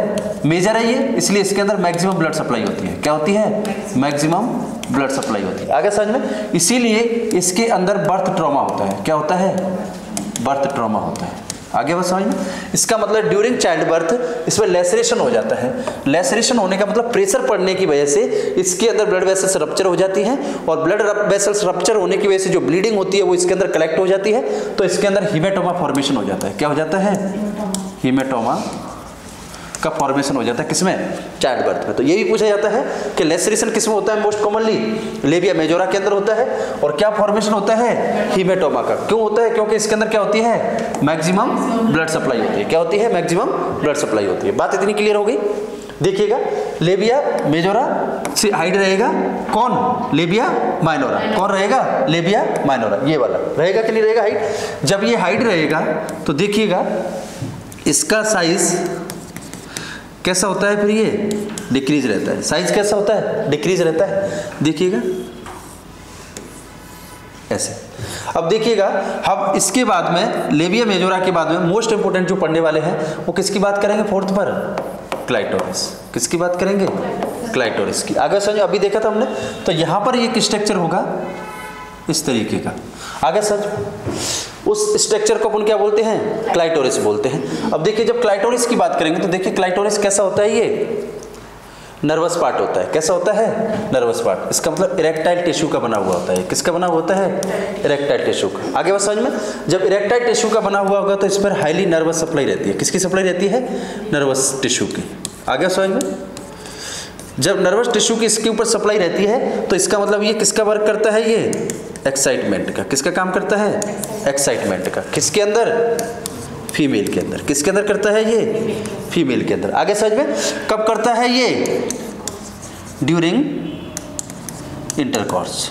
मेजर है ये, इसलिए इसके अंदर मैक्सिमम ब्लड सप्लाई होती है। क्या होती है? मैक्सिमम ब्लड सप्लाई होती है। आगे समझ में। इसीलिए इसके अंदर बर्थ ट्रॉमा होता है। क्या होता है? बर्थ ट्रॉमा होता है। आगे बस समझ में। इसका मतलब ड्यूरिंग चाइल्ड बर्थ इसमें लेसरेशन हो जाता है। लेसरेशन होने का मतलब प्रेशर पड़ने की वजह से इसके अंदर ब्लड वेसल्स रप्चर हो जाती हैं और ब्लड वेसल्स रप्चर होने की वजह से जो ब्लीडिंग होती है वो इसके अंदर कलेक्ट हो जाती है। तो इसके अंदर हीमेटोमा फॉर्मेशन हो जाता है। क्या हो जाता है? हीमेटोमा का फॉर्मेशन हो जाता है। किसमें? चाइल्ड बर्थ में। तो ये भी पूछा जाता है कि लेसरेशन किसमें होता है? मोस्ट कॉमनली लेबिया मेजोरा के अंदर होता है। और क्या फॉर्मेशन होता है? हीमेटोमा का। क्यों होता है? क्योंकि इसके अंदर क्या होती है? मैक्सिमम ब्लड सप्लाई होती है। क्या होती है? मैक्सिमम ब्लड सप्लाई होती है। बात इतनी क्लियर हो गई। देखिएगा लेबिया मेजोरा से हाइड रहेगा कौन? Labia minora. कौन रहेगा? Labia minora. ये वाला रहेगा कि नहीं रहेगा हाइड? जब ये हाइड रहेगा तो देखिएगा इसका साइज कैसा होता है? फिर ये डिक्रीज रहता है। साइज कैसा होता है? डिक्रीज रहता है। देखिएगा ऐसे। अब देखिएगा हम इसके बाद में लेबिया मेजोरा के बाद में मोस्ट इंपोर्टेंट जो पढ़ने वाले हैं वो किसकी बात करेंगे? फोर्थ पर क्लाइटोरिस। किसकी बात करेंगे? क्लाइटोरिस की। आगे समझ, अभी देखा था हमने। तो यहां पर एक स्ट्रक्चर होगा इस तरीके का। आगे समझ, उस स्ट्रक्चर को अपन क्या बोलते हैं? क्लाइटोरिस बोलते हैं। अब देखिए जब क्लाइटोरिस की बात करेंगे तो देखिए क्लाइटोरिस कैसा होता है? ये नर्वस पार्ट होता है। कैसा होता है? Nervous part. इसका मतलब इरेक्टाइल टिश्यू का बना हुआ होता है। किसका बना हुआ होता है? इरेक्टाइल टिश्यू का। आगे बस समझ में। जब इरेक्टाइल टिश्यू का बना हुआ होगा तो इस पर हाईली नर्वस सप्लाई रहती है। किसकी सप्लाई रहती है? नर्वस टिश्यू की। आगे समझ में। जब नर्वस टिश्यू की इसके ऊपर सप्लाई रहती है तो इसका मतलब ये किसका वर्क करता है? ये एक्साइटमेंट का। किसका काम करता है? एक्साइटमेंट का। किसके अंदर? फीमेल के अंदर। किसके अंदर करता है? ये फीमेल के अंदर। आगे समझ में। कब करता है ये? During intercourse.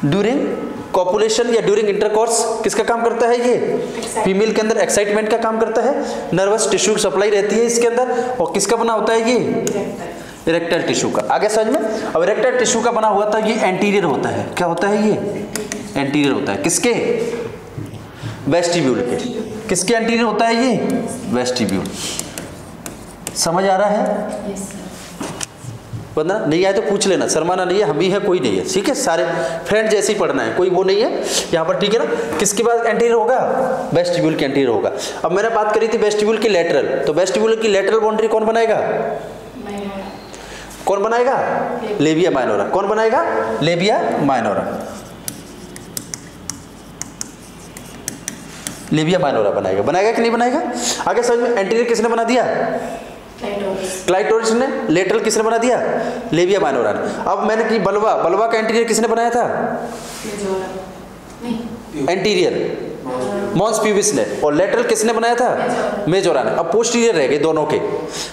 ड्यूरिंग कॉपुलेशन या ड्यूरिंग इंटरकॉर्स किसका काम करता है? ये फीमेल के अंदर एक्साइटमेंट का काम करता है। नर्वस टिश्यू सप्लाई रहती है इसके अंदर। और किसका बना होता है? ये इरेक्टाइल टिश्यू का। आगे समझ में। अब इरेक्टाइल टिश्यू का बना हुआ था ये एंटीरियर होता है। क्या होता है? ये एंटीरियर होता है। किसके? वेस्टिब्यूल के। किसके एंटीरियर होता है? ये वेस्टिब्यूल। समझ आ रहा है? वरना नहीं आए तो पूछ लेना, शर्माना नहीं है। हम ही है, कोई नहीं है। ठीक है, सारे फ्रेंड जैसे ही पढ़ना है, कोई वो नहीं है यहाँ पर। ठीक है ना। किसके बाद एंटीरियर होगा? वेस्टिब्यूल के एंटीरियर होगा। अब मैंने बात करी थी वेस्टिब्यूल की लेटरल। तो वेस्टिब्यूल की लेटरल बाउंड्री कौन बनाएगा? कौन बनाएगा? Labia minora. कौन बनाएगा? Labia minora. लेबिया माइनोरा बनाएगा। बनाएगा कि नहीं बनाएगा? आगे समझ में। एंटीरियर किसने बना दिया? क्लाइटोरिस ने। लेटरल किसने बना दिया? लेबिया माइनोरा ने। अब मैंने की बलवा। बलवा का एंटीरियर किसने बनाया था? एंटीरियर मॉन्स प्यूबिस ने। और लेटरल किसने बनाया था? मेजोरा ने। अब पोस्टीरियर रह गए दोनों के।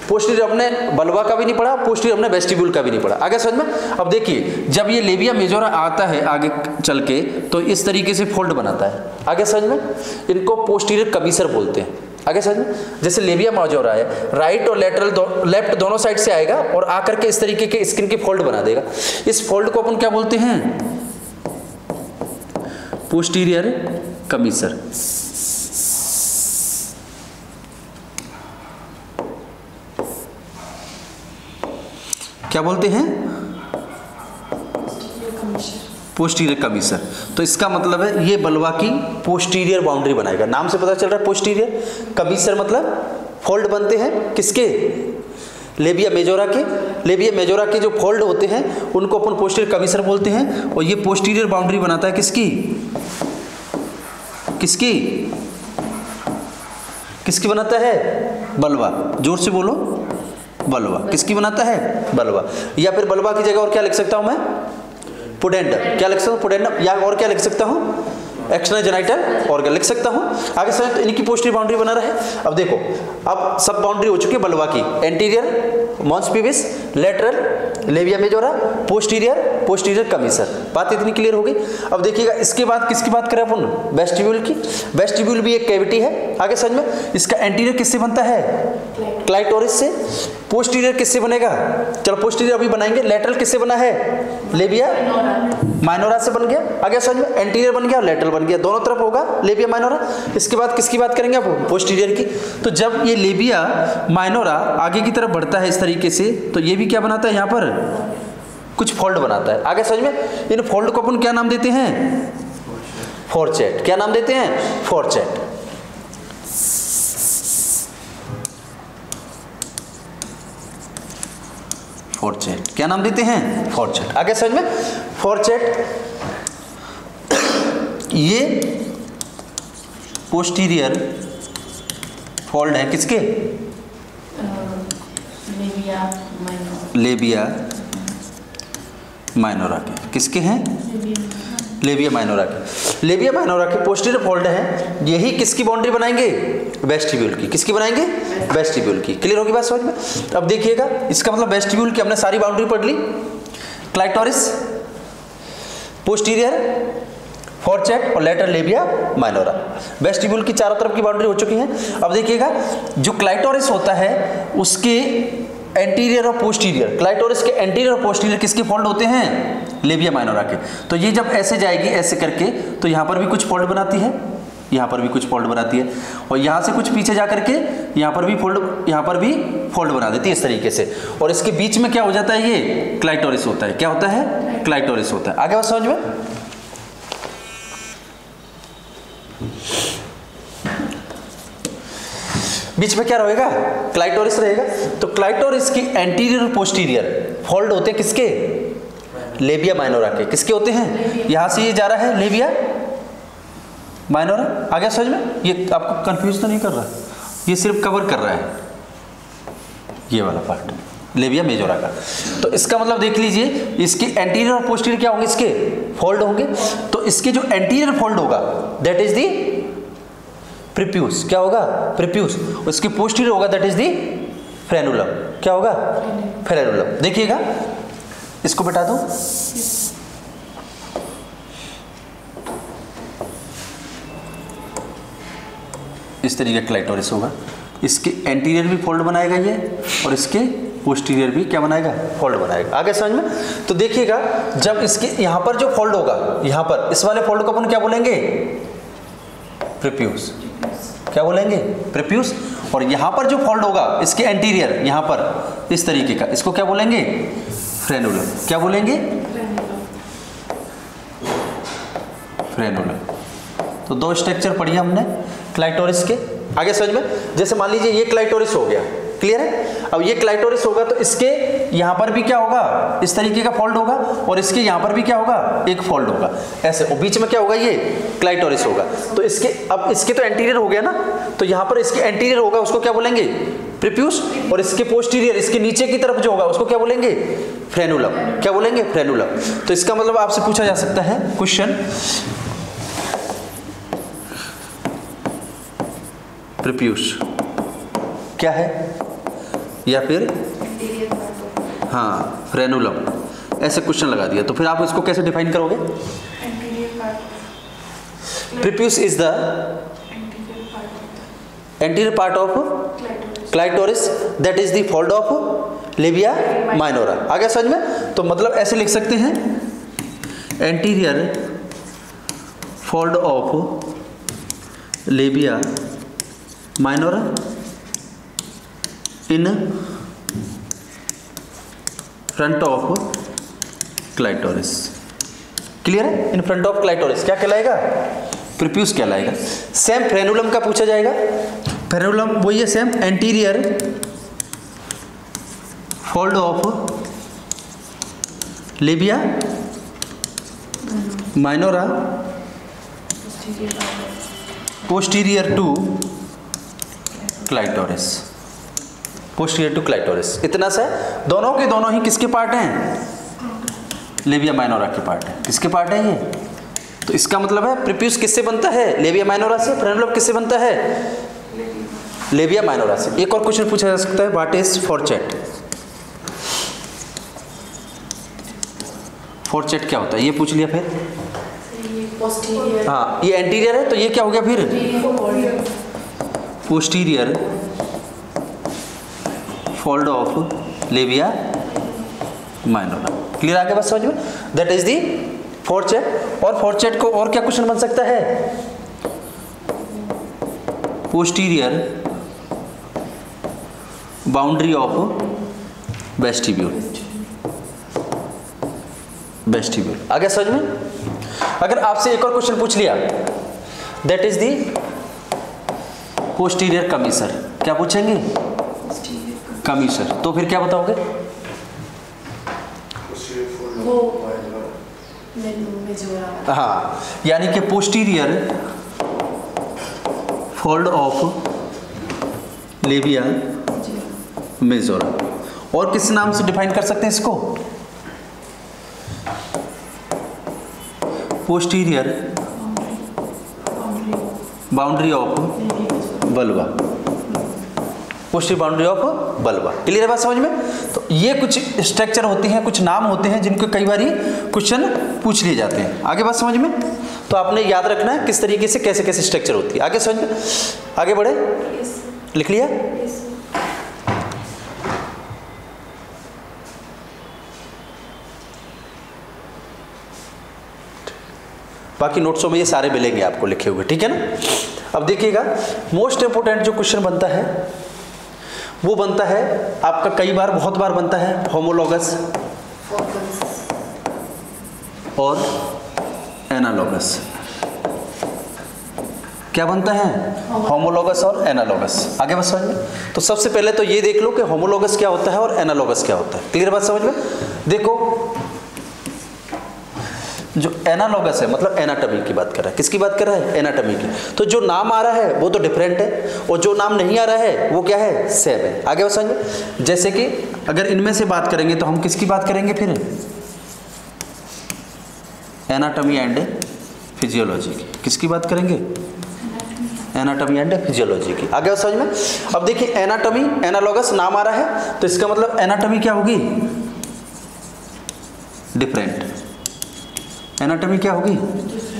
पोस्टीरियर हमने बलवा का भी नहीं पढ़ा, पोस्टीरियर हमने वेस्टिब्यूल का भी नहीं पढ़ा। आगे समझ में। अब देखिए जब ये लेबिया मेजोरा आता है आगे चल के तो इस तरीके से फोल्ड बनाता है। आगे समझ में। इनको पोस्टीरियर कमीसर बोलते हैं। आगे समझ में, जैसे लेबिया मेजोरा है, राइट और लेटरल लेफ्ट दोनों साइड से आएगा और आकर के इस तरीके के स्किन की फोल्ड बना देगा। इस फोल्ड को अपन क्या बोलते हैं? पोस्टीरियर कमीसर। क्या बोलते हैं? पोस्टीरियर कमीसर। तो इसका मतलब है ये बलवा की पोस्टीरियर बाउंड्री बनाएगा। नाम से पता चल रहा है पोस्टीरियर कमीसर मतलब फोल्ड बनते हैं किसके? लेबिया मेजोरा के। लेबिया मेजोरा के जो फोल्ड होते हैं उनको अपन पोस्टीरियर कमीसर बोलते हैं। और ये पोस्टीरियर बाउंड्री बनाता है किसकी? किसकी? किसकी बनाता है? बलवा। जोर से बोलो, बलवा। किसकी बनाता है? बलवा। या फिर बलवा की जगह और क्या लिख सकता हूं मैं? पुडेंडम। क्या लिख सकता हूँ? पुडेंडम। या और क्या लिख सकता हूँ? एक्सटर्नल जेनिटल ऑर्गन लिख सकता हूँ। आगे समझ, तो इनकी पोस्टीरियर बाउंड्री बना रहा है। अब देखो, अब सब बाउंड्री हो चुकी है बलवा की। Anterior mons pubis, lateral labia majora, posterior commissure. बात इतनी क्लियर हो गई। अब देखिएगा इसके बाद किसकी बात करें अपन? वेस्टिब्यूल की। वेस्टिब्यूल भी एक कैविटी है। आगे समझ में, इसका एंटीरियर किससे बनता है? क्लाइटोरिस से। पोस्टीरियर किससे बनेगा? चलो पोस्टीरियर अभी बनाएंगे। लेटरल किससे बना है? लेबिया माइनोरा से बन गया। आगे समझ में, एंटीरियर बन गया और लेटरल बन गया, दोनों तरफ होगा लेबिया माइनोरा। इसके बाद किसकी बात करेंगे आप? पोस्टीरियर की। तो जब ये लेबिया माइनोरा आगे की तरफ बढ़ता है इस तरीके से, तो ये भी क्या बनाता है? यहाँ पर कुछ फोल्ड बनाता है। आगे समझ में, इन फोल्ड को अपन क्या नाम देते हैं? फोरचेट। क्या नाम देते हैं? फोरचेट। फोरचेट। क्या नाम देते हैं? फोरचेट। आगे समझ में, फोरचेट ये पोस्टीरियर फोल्ड है किसके? लेबिया माइनोरा के। किसके हैं? लेबिया माइनोरा के। लेबिया माइनोरा के पोस्टीरियर फोल्ड है। यही किसकी बाउंड्री बनाएंगे? वेस्टिब्यूल की। किसकी बनाएंगे? वेस्टिब्यूल की। क्लियर होगी बात समझ में? अब देखिएगा, इसका मतलब वेस्टिब्यूल की हमने सारी बाउंड्री पढ़ ली। क्लाइटोरिस, पोस्टीरियर, फोरचेट और लेटरल लेबिया माइनोरा। वेस्टिब्यूल की चारों तरफ की बाउंड्री हो चुकी है। अब देखिएगा, जो क्लाइटोरिस होता है उसके एंटीरियर और पोस्टीरियर, क्लाइटोरिस के एंटीरियर और पोस्टीरियर किसके फोल्ड होते हैं? लेबिया माइनोरा के। तो ये जब ऐसे जाएगी ऐसे करके, तो यहाँ पर भी कुछ फोल्ड बनाती है, यहाँ पर भी कुछ फोल्ड बनाती है, और यहाँ से कुछ पीछे जा करके यहाँ पर भी फोल्ड बना देती है इस तरीके से। और इसके बीच में क्या हो जाता है? ये क्लाइटोरिस होता है। क्या होता है? क्लाइटोरिस होता है। आगे बात समझ में? बीच में क्या रहेगा? क्लाइटोरिस रहेगा। तो क्लाइटोरिस की एंटीरियर और पोस्टीरियर फोल्ड होते हैं किसके? लेबिया माइनोरा के। किसके होते हैं? यहां से ये जा रहा है लेबिया माइनोरा। आगे समझ में? ये आपको कंफ्यूज तो नहीं कर रहा? ये सिर्फ कवर कर रहा है ये वाला पार्ट लेबिया मेजोरा का। तो इसका मतलब देख लीजिए, इसके एंटीरियर और पोस्टीरियर क्या होंगे? इसके फोल्ड होंगे। तो इसके जो एंटीरियर फोल्ड होगा दैट इज दी प्रीप्यूस। क्या होगा? प्रीप्यूस। उसके पोस्टीरियर होगा दैट इज दी फ्रेनुलम। क्या होगा? फ्रेनुलम। देखिएगा, इसको बैठा दो। इस तरीके का क्लाइटोरिस होगा। इसके एंटीरियर भी फोल्ड बनाएगा ये, और इसके पोस्टीरियर भी क्या बनाएगा? फोल्ड बनाएगा। आगे समझ में? तो देखिएगा, जब इसके यहां पर जो फोल्ड होगा, यहां पर इस वाले फोल्ड को अपन क्या बोलेंगे? प्रीप्यूस। क्या बोलेंगे? प्रीप्यूस। और यहां पर जो फोल्ड होगा इसके एंटीरियर, यहां पर इस तरीके का, इसको क्या बोलेंगे? फ्रेनुलम। क्या बोलेंगे? फ्रेनुलम। तो दो स्ट्रक्चर पढ़िए हमने क्लाइटोरिस के। आगे समझ में? जैसे मान लीजिए ये क्लाइटोरिस हो गया, क्लियर है? अब ये क्लाइटोरिस होगा तो इसके यहां पर भी क्या होगा? इस तरीके का फोल्ड होगा, और इसके यहां पर भी क्या होगा? एक फोल्ड होगा ऐसे, और बीच में क्या होगा? ये क्लाइटोरिस होगा। तो इसके, अब इसके तो एंटीरियर हो गया ना, तो यहां पर इसके एंटीरियर होगा, उसको क्या बोलेंगे? प्रीप्यूस। और इसके पोस्टीरियर, इसके नीचे की तरफ जो होगा उसको क्या बोलेंगे? फ्रेनुलम। क्या बोलेंगे? फ्रेनुलम। तो इसका मतलब आपसे पूछा जा सकता है क्वेश्चन, प्रीप्यूस क्या है, या फिर हाँ फ्रेनुलम, ऐसे क्वेश्चन लगा दिया, तो फिर आप इसको कैसे डिफाइन करोगे? Prepuce is the anterior part of clitoris, that is the fold of labia minora. आ गया समझ में? तो मतलब ऐसे लिख सकते हैं, anterior fold of labia minora in front of clitoris. Clear है? इन फ्रंट ऑफ क्लाइटोरिस क्या कहलाएगा? प्रीप्यूस कहलाएगा। सेम फ्रेनुलम का पूछा जाएगा। फ्रेनुलम वही है same, anterior fold of labia minora posterior to clitoris. Posterior to clitoris, इतना सा दोनों के दोनों ही किसके पार्ट हैं? लेबिया माइनोरा के पार्ट है। किसके पार्ट है ये? तो इसका मतलब है प्रीप्यूस किससे बनता है? लेबिया माइनोरा से। फ्रेनुलम किससे बनता है? लेबिया माइनोरा से। एक और क्वेश्चन पूछा जा सकता है, व्हाट इज फोर्चेट? फोर्चेट क्या होता है ये पूछ लिया। फिर हाँ, ये एंटीरियर है तो ये क्या हो गया फिर? Posterior fold of labia minora. Clear आगे बस समझ में? That is the fourchette. और फोर्चेट को और क्या क्वेश्चन बन सकता है? Posterior boundary of vestibule. Vestibule आ गया समझ में? अगर आपसे एक और क्वेश्चन पूछ लिया, दैट इज दी पोस्टीरियर कमीसर, क्या पूछेंगे? कमीसर, तो फिर क्या बताओगे? हाँ, यानी कि posterior fold of labia majora. और किस नाम से डिफाइन कर सकते हैं इसको? पोस्टीरियर बाउंड्री ऑफ बल्बा। पोस्टीरियर बाउंड्री ऑफ बल्बा। क्लियर है बात समझ में? तो ये कुछ स्ट्रक्चर होती हैं, कुछ नाम होते हैं जिनको कई बार क्वेश्चन पूछ लिए जाते हैं। आगे बात समझ में? तो आपने याद रखना है किस तरीके से कैसे कैसे स्ट्रक्चर होती है। आगे समझ में? आगे बढ़े? लिख लिया? बाकी नोट्सों में ये सारे मिलेंगे आपको लिखे हुए, ठीक है ना? अब देखिएगा, मोस्ट इंपोर्टेंट जो क्वेश्चन बनता है वो बनता है आपका, कई बार बहुत बार बनता है, होमोलॉगस और एनालॉगस। क्या बनता है? होमोलॉगस और एनालॉगस। आगे बात समझ में? तो सबसे पहले तो ये देख लो कि होमोलॉगस क्या होता है और एनालॉगस क्या होता है। क्लियर बात समझ में? देखो, जो एनालॉगस है मतलब एनाटॉमी की बात कर रहा है। किसकी बात कर रहा है? एनाटॉमी की। तो जो नाम आ रहा है वो तो डिफरेंट है, और जो नाम नहीं आ रहा है वो क्या है? सेम है। आगे बात समझ में? जैसे कि अगर इनमें से बात करेंगे तो हम किसकी बात करेंगे फिर? एनाटॉमी एंड फिजियोलॉजी की। किसकी बात करेंगे? एनाटॉमी एंड फिजियोलॉजी की। आगे बात समझ में? अब देखिए, एनाटॉमी एनालॉगस नाम आ रहा है तो इसका मतलब एनाटॉमी क्या होगी? डिफरेंट। एनाटॉमी क्या होगी?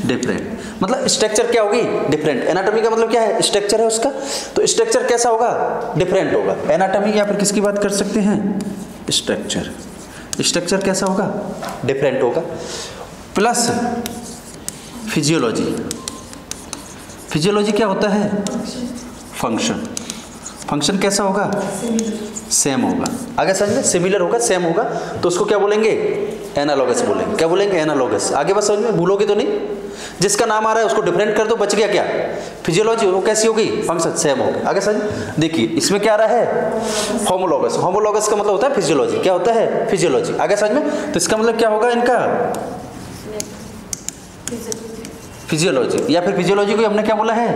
डिफरेंट। मतलब स्ट्रक्चर क्या होगी? डिफरेंट। एनाटॉमी का मतलब क्या है? स्ट्रक्चर है उसका, तो स्ट्रक्चर कैसा होगा? डिफरेंट होगा। एनाटॉमी या फिर किसकी बात कर सकते हैं? स्ट्रक्चर। स्ट्रक्चर कैसा होगा? डिफरेंट होगा। Plus physiology. फिजियोलॉजी क्या होता है? फंक्शन। फंक्शन कैसा होगा? सेम होगा। आगे समझ में? सिमिलर होगा, सेम होगा, तो उसको क्या बोलेंगे? एनालॉगस बोलेंगे। क्या बोलेंगे? एनालॉगस। आगे बस समझ में? भूलोगे तो नहीं। जिसका नाम आ रहा है उसको डिफरेंट कर दो, बच गया क्या? फिजियोलॉजी। वो कैसी होगी? फंक्शन सेम होगा। आगे समझ? देखिए, इसमें क्या आ रहा है? होमोलॉगस। होमोलॉगस का मतलब होता है फिजियोलॉजी। क्या होता है? फिजियोलॉजी। आगे समझ में? तो इसका मतलब क्या होगा इनका? फिजियोलॉजी। या फिर फिजियोलॉजी को हमने क्या बोला है?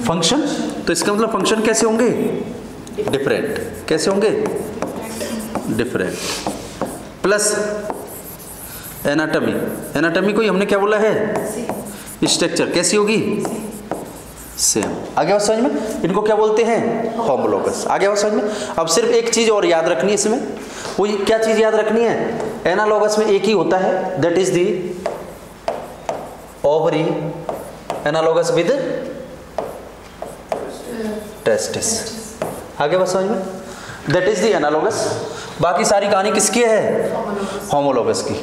फंक्शन। तो इसका मतलब फंक्शन कैसे होंगे? डिफरेंट। कैसे होंगे? डिफरेंट। Plus anatomy. एनाटॉमी को हमने क्या बोला है? स्ट्रक्चर। कैसी होगी? सेम। आगे बात समझ में? इनको क्या बोलते हैं? होमोलॉगस। आगे बात समझ में? अब सिर्फ एक चीज और याद रखनी है इसमें। वो क्या चीज याद रखनी है? एनालॉगस में एक ही होता है, that is the ovary. Analogous with testis. आगे बस समझ में, दैट इज द एनालॉगस। बाकी सारी कहानी किसकी है? होमोलॉगस की।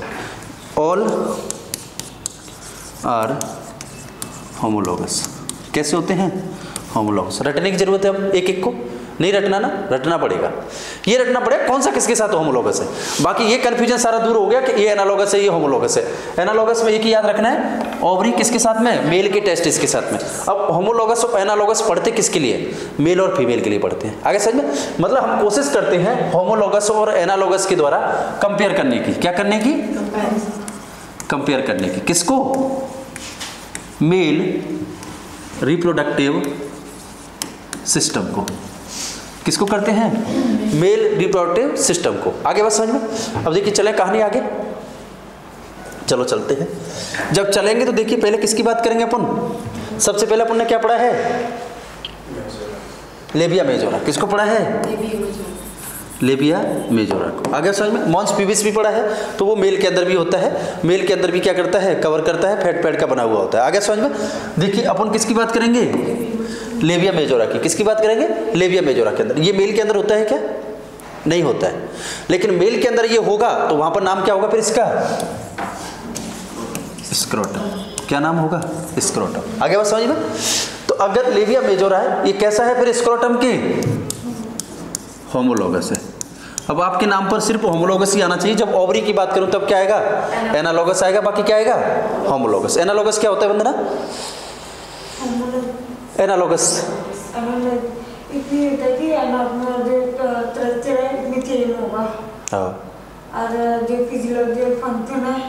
All are homologous. कैसे होते हैं? होमोलॉगस। रटने की जरूरत है अब एक एक को? नहीं रटना ना, रटना पड़ेगा। ये रटना पड़ेगा कौन सा किसके साथ होमोलॉगस है। बाकी ये कंफ्यूजन सारा दूर हो गया कि ये एनालॉगस है, ये होमोलॉगस है। एनालॉगस में एक ही याद रखना है, ओवरी किसके साथ में? मेल के टेस्टिस के साथ में। अब होमोलॉगस और एनालॉगस पढ़ते किसके लिए? मेल और फीमेल के लिए पढ़ते हैं। आगे समझ में, मतलब हम कोशिश करते हैं होमोलॉगस और एनालॉगस के द्वारा कंपेयर करने की। क्या करने की? कंपेयर करने की। किसको? मेल रिप्रोडक्टिव सिस्टम को। किसको करते हैं? मेल रिप्रोडक्टिव सिस्टम को। आगे बस समझ में। अब देखिए चले कहानी आगे, चलो चलते हैं। जब चलेंगे तो देखिए पहले किसकी बात करेंगे अपन? सबसे पहले अपन ने क्या पढ़ा है? Labia majora. किसको पढ़ा है? लेबिया मेजोरा को। आगे समझ में, मॉन्स पीविस भी पढ़ा है, तो वो मेल के अंदर भी होता है। मेल के अंदर भी क्या करता है? कवर करता है, फैट पैड का बना हुआ होता है। आगे समझ में, देखिए अपन किसकी बात करेंगे? लेबिया मेजोरा की। किसकी बात करेंगे? लेबिया मेजोरा के अंदर। ये मेल के अंदर होता है क्या? नहीं होता है, लेकिन मेल के अंदर ये होगा तो वहां पर नाम क्या होगा फिर इसका? स्क्रोटम। क्या नाम होगा? स्क्रोटम। आगे बात समझ में। तो अगर लेबिया मेजोरा है, ये कैसा है फिर? स्क्रोटम के होमोलॉगस है। अब आपके नाम पर सिर्फ होमोलॉगस ही आना चाहिए। जब ओवरी की बात करूं तब क्या आएगा? एनालॉगस आएगा। बाकी क्या आएगा? होमोलॉगस। एनालॉगस क्या होता है वंदना? एनालॉगस और जो फिजियोलॉजिकल फंक्शन है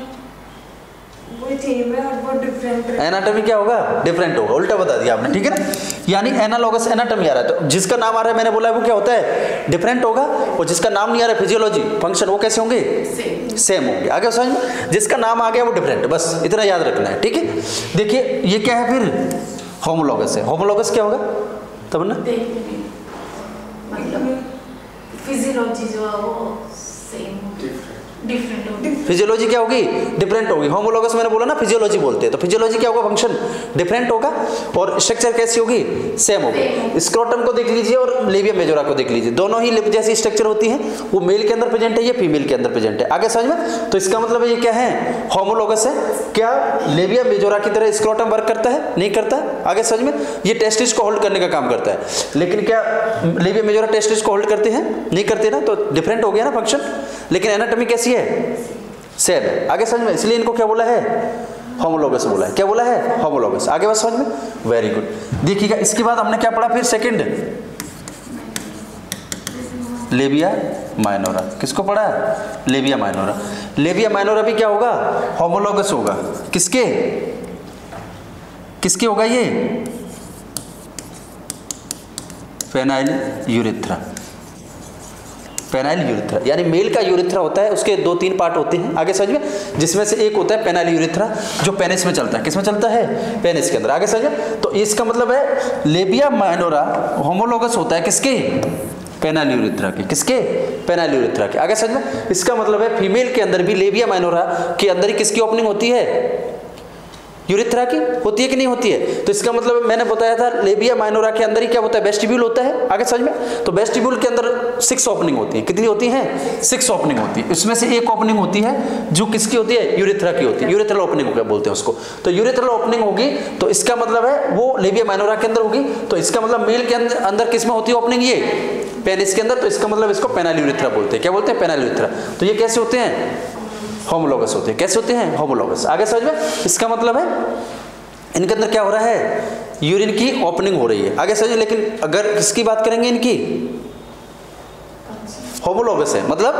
वो सेम है और वो डिफरेंट है। एनाटॉमी क्या होगा? डिफरेंट होगा। उल्टा बता दिया आपने, ठीक है ना। यानी एनालॉगस एनाटॉमी आ रहा है, तो जिसका नाम आ रहा है मैंने बोला है वो क्या होता है? डिफरेंट होगा। और जिसका नाम नहीं आ रहा है फिजियोलॉजी फंक्शन, वो कैसे होंगे? सेम होंगे। आगे समझ में, जिसका नाम आ गया वो डिफरेंट, बस इतना याद रखना है, ठीक है। देखिए ये क्या है फिर? होमोलॉगस है। होमोलॉगस क्या होगा तब ना? मतलब फिजियोलॉजी जो है वो सेम डिफरेंट होगी। फिजियोलॉजी क्या होगी? डिफरेंट होगी। होमोलॉगस मैंने बोला ना फिजियोलॉजी बोलते हैं, तो फिजियोलॉजी क्या होगा? फंक्शन डिफरेंट होगा। और स्ट्रक्चर कैसी होगी? सेम होगी। स्क्रोटम को देख लीजिए और लेबिया मेजोरा को देख लीजिए, दोनों ही लिप जैसी स्ट्रक्चर होती है। वो मेल के अंदर प्रेजेंट है, ये फीमेल के अंदर प्रेजेंट है। आगे समझ में, तो इसका मतलब ये क्या है? होमोलॉगस है। क्या लेबिया मेजोरा की तरह स्क्रोटम वर्क करता है? नहीं करता। आगे समझ में, ये टेस्टिस को होल्ड करने का काम करता है, लेकिन क्या लेबिया मेजोरा टेस्टिस को होल्ड करते हैं? नहीं करते ना, तो डिफरेंट हो गया ना फंक्शन। लेकिन एनाटॉमी कैसी है? सेम है। आगे समझ में, इसलिए इनको क्या बोला है? होमोलॉगस बोला है। क्या बोला है? होमोलॉगस। आगे बात समझ में, वेरी गुड। देखिएगा इसके बाद हमने क्या पढ़ा फिर? Second labia minora. किसको पढ़ा? Labia minora. लेबिया माइनोरा भी क्या होगा? होमोलॉगस होगा। किसके? किसके होगा ये? Penile urethra. पेनाइल यूरेथ्रा, यानी मेल का यूरेथ्रा होता है, उसके 2-3 पार्ट होते हैं। आगे समझ में, जिसमें से एक होता है पेनाइल यूरेथ्रा जो पेनिस में चलता है। किस में चलता है? पेनिस के अंदर। आगे समझ में, तो इसका मतलब है लेबिया माइनोरा होमोलॉगस होता है किसके? पेनाइल यूरेथ्रा के। किसके? पेनाइल यूरेथ्रा के। आगे समझ में, इसका मतलब है फीमेल के अंदर भी लेबिया माइनोरा के अंदर ही किसकी ओपनिंग होती है? यूरेथ्रा की होती है कि नहीं होती है? तो इसका मतलब मैंने बताया था लेबिया माइनोरा के अंदर ही क्या होता है? वेस्टिब्यूल होता है। आगे समझ में, तो वेस्टिब्यूल के अंदर 6 ओपनिंग होती है। कितनी होती है? 6 ओपनिंग होती है। इसमें से एक ओपनिंग होती है जो किसकी होती है? यूरेथ्रा की होती है। यूरेथ्रल ओपनिंग क्या बोलते हैं उसको। तो यूरेथ्रल ओपनिंग होगी तो इसका मतलब है वो लेबिया माइनोरा के अंदर होगी। तो इसका मतलब मेल के अंदर किस में होती है ओपनिंग? ये पेनिस के अंदर। तो इसका मतलब इसको पेनाइल यूरेथ्रा बोलते हैं। क्या बोलते हैं? Penile urethra. तो ये कैसे होते हैं? होमोलॉगस होते हैं। कैसे होते हैं? होमोलॉगस। आगे समझ में, इसका मतलब है इनके अंदर क्या हो रहा है? यूरिन की ओपनिंग हो रही है। आगे समझिए, लेकिन अगर किसकी बात करेंगे इनकी? होमोलॉगस है, मतलब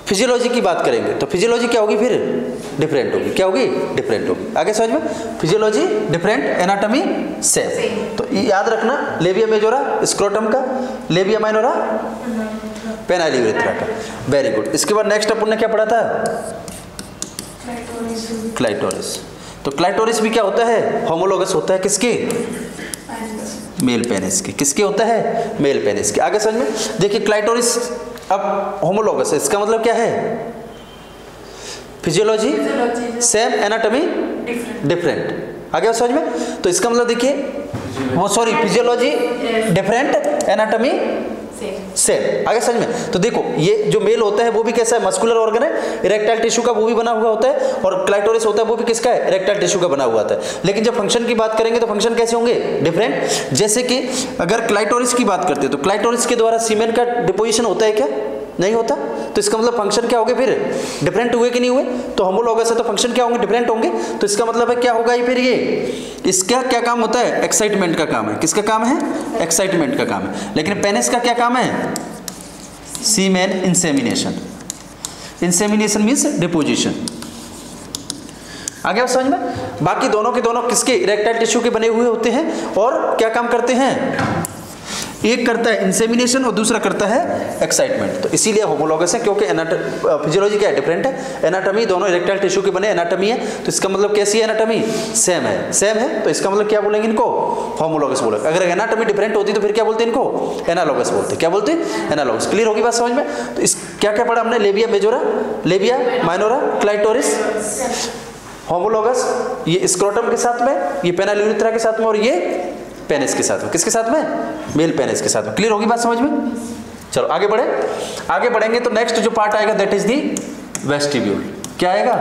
फिजियोलॉजी की बात करेंगे तो फिजियोलॉजी क्या होगी फिर? डिफरेंट होगी। क्या होगी? डिफरेंट होगी। आगे समझ में, फिजियोलॉजी डिफरेंट, एनाटॉमी सेम। तो याद रखना, लेबिया मेजोरा स्क्रोटम का, लेबिया माइनोरा पेनाइल यूरेथ्रा का। Very good. इसके बाद नेक्स्ट अपन ने क्या पढ़ा था? क्लाइटोरिस। तो क्लाइटोरिस भी क्या होता है? होमोलॉगस होता है। किसके? मेल पेनिस के। किसके होता है? मेल पेनिस के। आगे समझ में, देखिए क्लाइटोरिस अब होमोलॉगस है, इसका मतलब क्या है? Physiology same, anatomy different. आगे समझ में, तो इसका मतलब देखिए वो sorry physiology different, anatomy same. आगे समझ में? तो देखो ये जो मेल होता है वो भी कैसा है, मस्कुलर ऑर्गन है, इरेक्टाइल टिश्यू का वो भी बना हुआ होता है, और क्लाइटोरिस होता है वो भी किसका है, इरेक्टाइल टिश्यू का बना हुआ होता है। लेकिन जब फंक्शन की बात करेंगे तो फंक्शन कैसे होंगे, डिफरेंट। जैसे कि अगर क्लाइटोरिस की बात करते हैं तो क्लाइटोरिस के द्वारा सीमेन का डिपोजिशन होता है क्या, नहीं होता। तो इसका मतलब फंक्शन क्या हो गए, फिर डिफरेंट हुए कि नहीं हुए। तो होमोलॉगस है तो फंक्शन क्या होंगे, डिफरेंट होंगे। तो इसका मतलब है क्या होगा ये, फिर ये इसका क्या काम होता है, एक्साइटमेंट का काम है। किसका काम है, एक्साइटमेंट का काम है। लेकिन पेनिस का क्या काम है, सीमेन इंसेमिनेशन। Insemination means deposition. आगे आप समझ में? बाकी दोनों के दोनों किसके, इरेक्टाइल टिश्यू के बने हुए होते हैं, और क्या काम करते हैं, एक करता है इंसेमिनेशन और दूसरा करता है एक्साइटमेंट। तो इसीलिए होमोलॉगस है, क्योंकि फिजियोलॉजी क्या है, डिफरेंट है। एनाटॉमी दोनों इरेक्टाइल टिश्यू के बने एनाटॉमी है, तो इसका मतलब कैसी है एनाटॉमी, सेम है। सेम है तो इसका मतलब क्या बोलेंगे इनको, होमोलॉगस बोलेंगे। अगर एनाटॉमी डिफरेंट होती तो फिर क्या बोलते हैं इनको, एनालॉगस बोलते। क्या बोलते हैं, एनालॉगस। क्लियर होगी बात समझ में? तो इस क्या क्या पढ़ा हमने, लेबिया majora, labia minora, clitoris, homologous ये स्क्रोटम के साथ में, ये पेनाल यूरेथ्रा के साथ में, और ये पेनिस के साथ में। किसके साथ में, मेल पेनिस के साथ में। क्लियर होगी बात समझ में? चलो आगे बढ़े। आगे बढ़ेंगे तो नेक्स्ट जो पार्ट आएगा दैट इज दी वेस्टिब्यूल। क्या आएगा,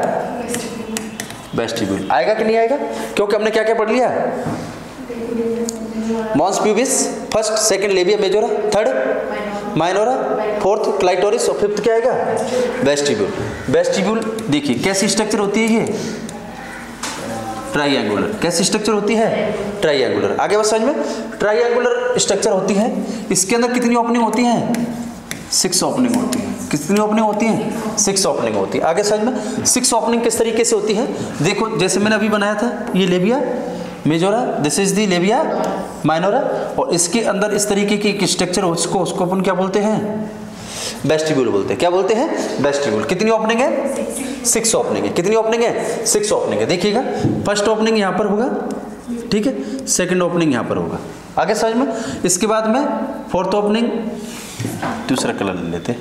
वेस्टिब्यूल आएगा कि नहीं आएगा, क्योंकि हमने क्या क्या पढ़ लिया, mons pubis first, second labia majora, third minora, fourth clitoris, और फिफ्थ क्या आएगा, वेस्टिब्यूल। वेस्टिब्यूल देखिए कैसी स्ट्रक्चर होती है, ये ट्राइएंगुलर। कैसी स्ट्रक्चर होती है, ट्राइएंगुलर। आगे बस समझ में, ट्राइएंगुलर स्ट्रक्चर होती है। इसके अंदर कितनी ओपनिंग होती हैं, 6 ओपनिंग होती है। कितनी ओपनिंग होती हैं, 6 ओपनिंग होती है। आगे समझ में, 6 ओपनिंग किस तरीके से होती है, देखो जैसे मैंने अभी बनाया था, ये labia majora, this is the labia minora, और इसके अंदर इस तरीके की एक स्ट्रक्चर उसको अपन क्या बोलते हैं, वेस्टिब्यूल बोलते हैं। क्या बोलते हैं, वेस्टिब्यूल। कितनी ओपनिंग है, 6 ओपनिंग है। कितनी ओपनिंग है, 6 ओपनिंग है। देखिएगा फर्स्ट ओपनिंग यहाँ पर होगा, ठीक है, सेकंड ओपनिंग यहाँ पर होगा। आगे समझ में, इसके बाद में फोर्थ ओपनिंग, दूसरा कलर ले लेते,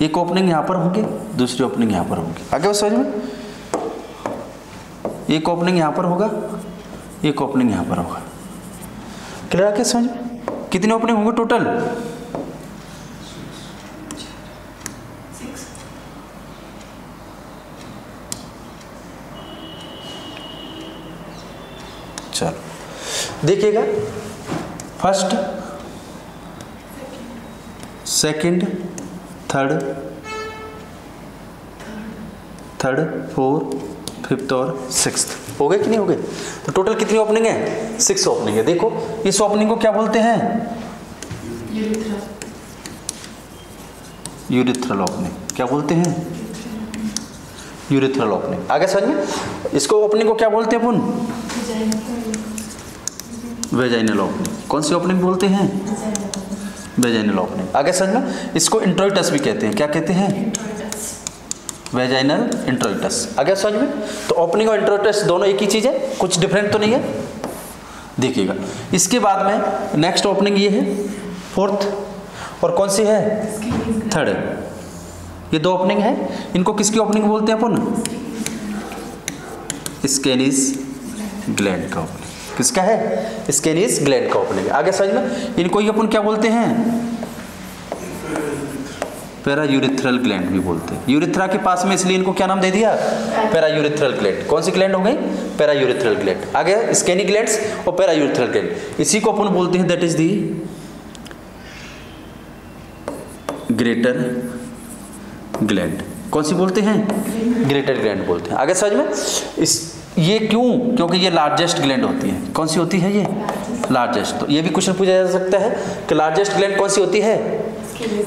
एक ओपनिंग यहाँ पर होगी, दूसरी ओपनिंग यहाँ पर होगी। आगे बस समझ में, एक ओपनिंग यहाँ पर होगा, एक ओपनिंग यहाँ पर होगा। क्लियर आगे समझ में? कितने ओपनिंग होंगे टोटल, 6। चलो देखिएगा, first, second, third, fourth, fifth और सिक्स्थ। हो गए कि नहीं हो गए? तो टोटल कितनी ओपनिंग है, 6 ओपनिंग है। देखो इस ओपनिंग को क्या बोलते हैं, यूरिथ्रल ओपनिंग। क्या बोलते हैं, यूरिथ्रल ओपनिंग। आगे समझ में, इसको ओपनिंग को क्या बोलते हैं अपन, वेजाइनल ओपनिंग। कौन सी ओपनिंग बोलते हैं, वेजाइनल ओपनिंग। आगे समझ में, इसको इंट्रोइटस भी कहते हैं। क्या कहते हैं, वेजाइनल इंट्रोइटस। आगे समझ में, तो ओपनिंग और इंट्रोइटस दोनों एक ही चीज़ है, कुछ डिफरेंट तो नहीं है। देखिएगा इसके बाद में नेक्स्ट ओपनिंग ये है, फोर्थ, और कौन सी है, थर्ड। ये 2 ओपनिंग है, इनको किसकी ओपनिंग बोलते हैं अपन, स्केनिस ग्लैंड का ओपनिंग। किसका है, स्केनिस ग्लैंड का ओपनिंग। आगे समझ में, इनको ही अपन क्या बोलते हैं, पैरायूरिथ्रल ग्लैंड भी बोलते हैं। यूरिथ्रा के पास में, इसलिए इनको क्या नाम दे दिया, पैरायूरिथ्रल ग्लैंड। कौन सी ग्लैंड हो गई, पैरायूरिथ्रल ग्लैंड। आगे स्केनी ग्लैंड्स और पैरायूरिथ्रल ग्लैंड, इसी को अपन बोलते हैं that is the greater gland. कौन सी बोलते हैं, ग्रेटर ग्लैंड बोलते हैं। आगे समझ में, इस ये क्यों, क्योंकि ये लार्जेस्ट ग्लैंड होती है। कौन सी होती है, ये लार्जेस्ट। तो ये भी क्वेश्चन पूछा जा सकता है कि लार्जेस्ट ग्लैंड कौन सी होती है,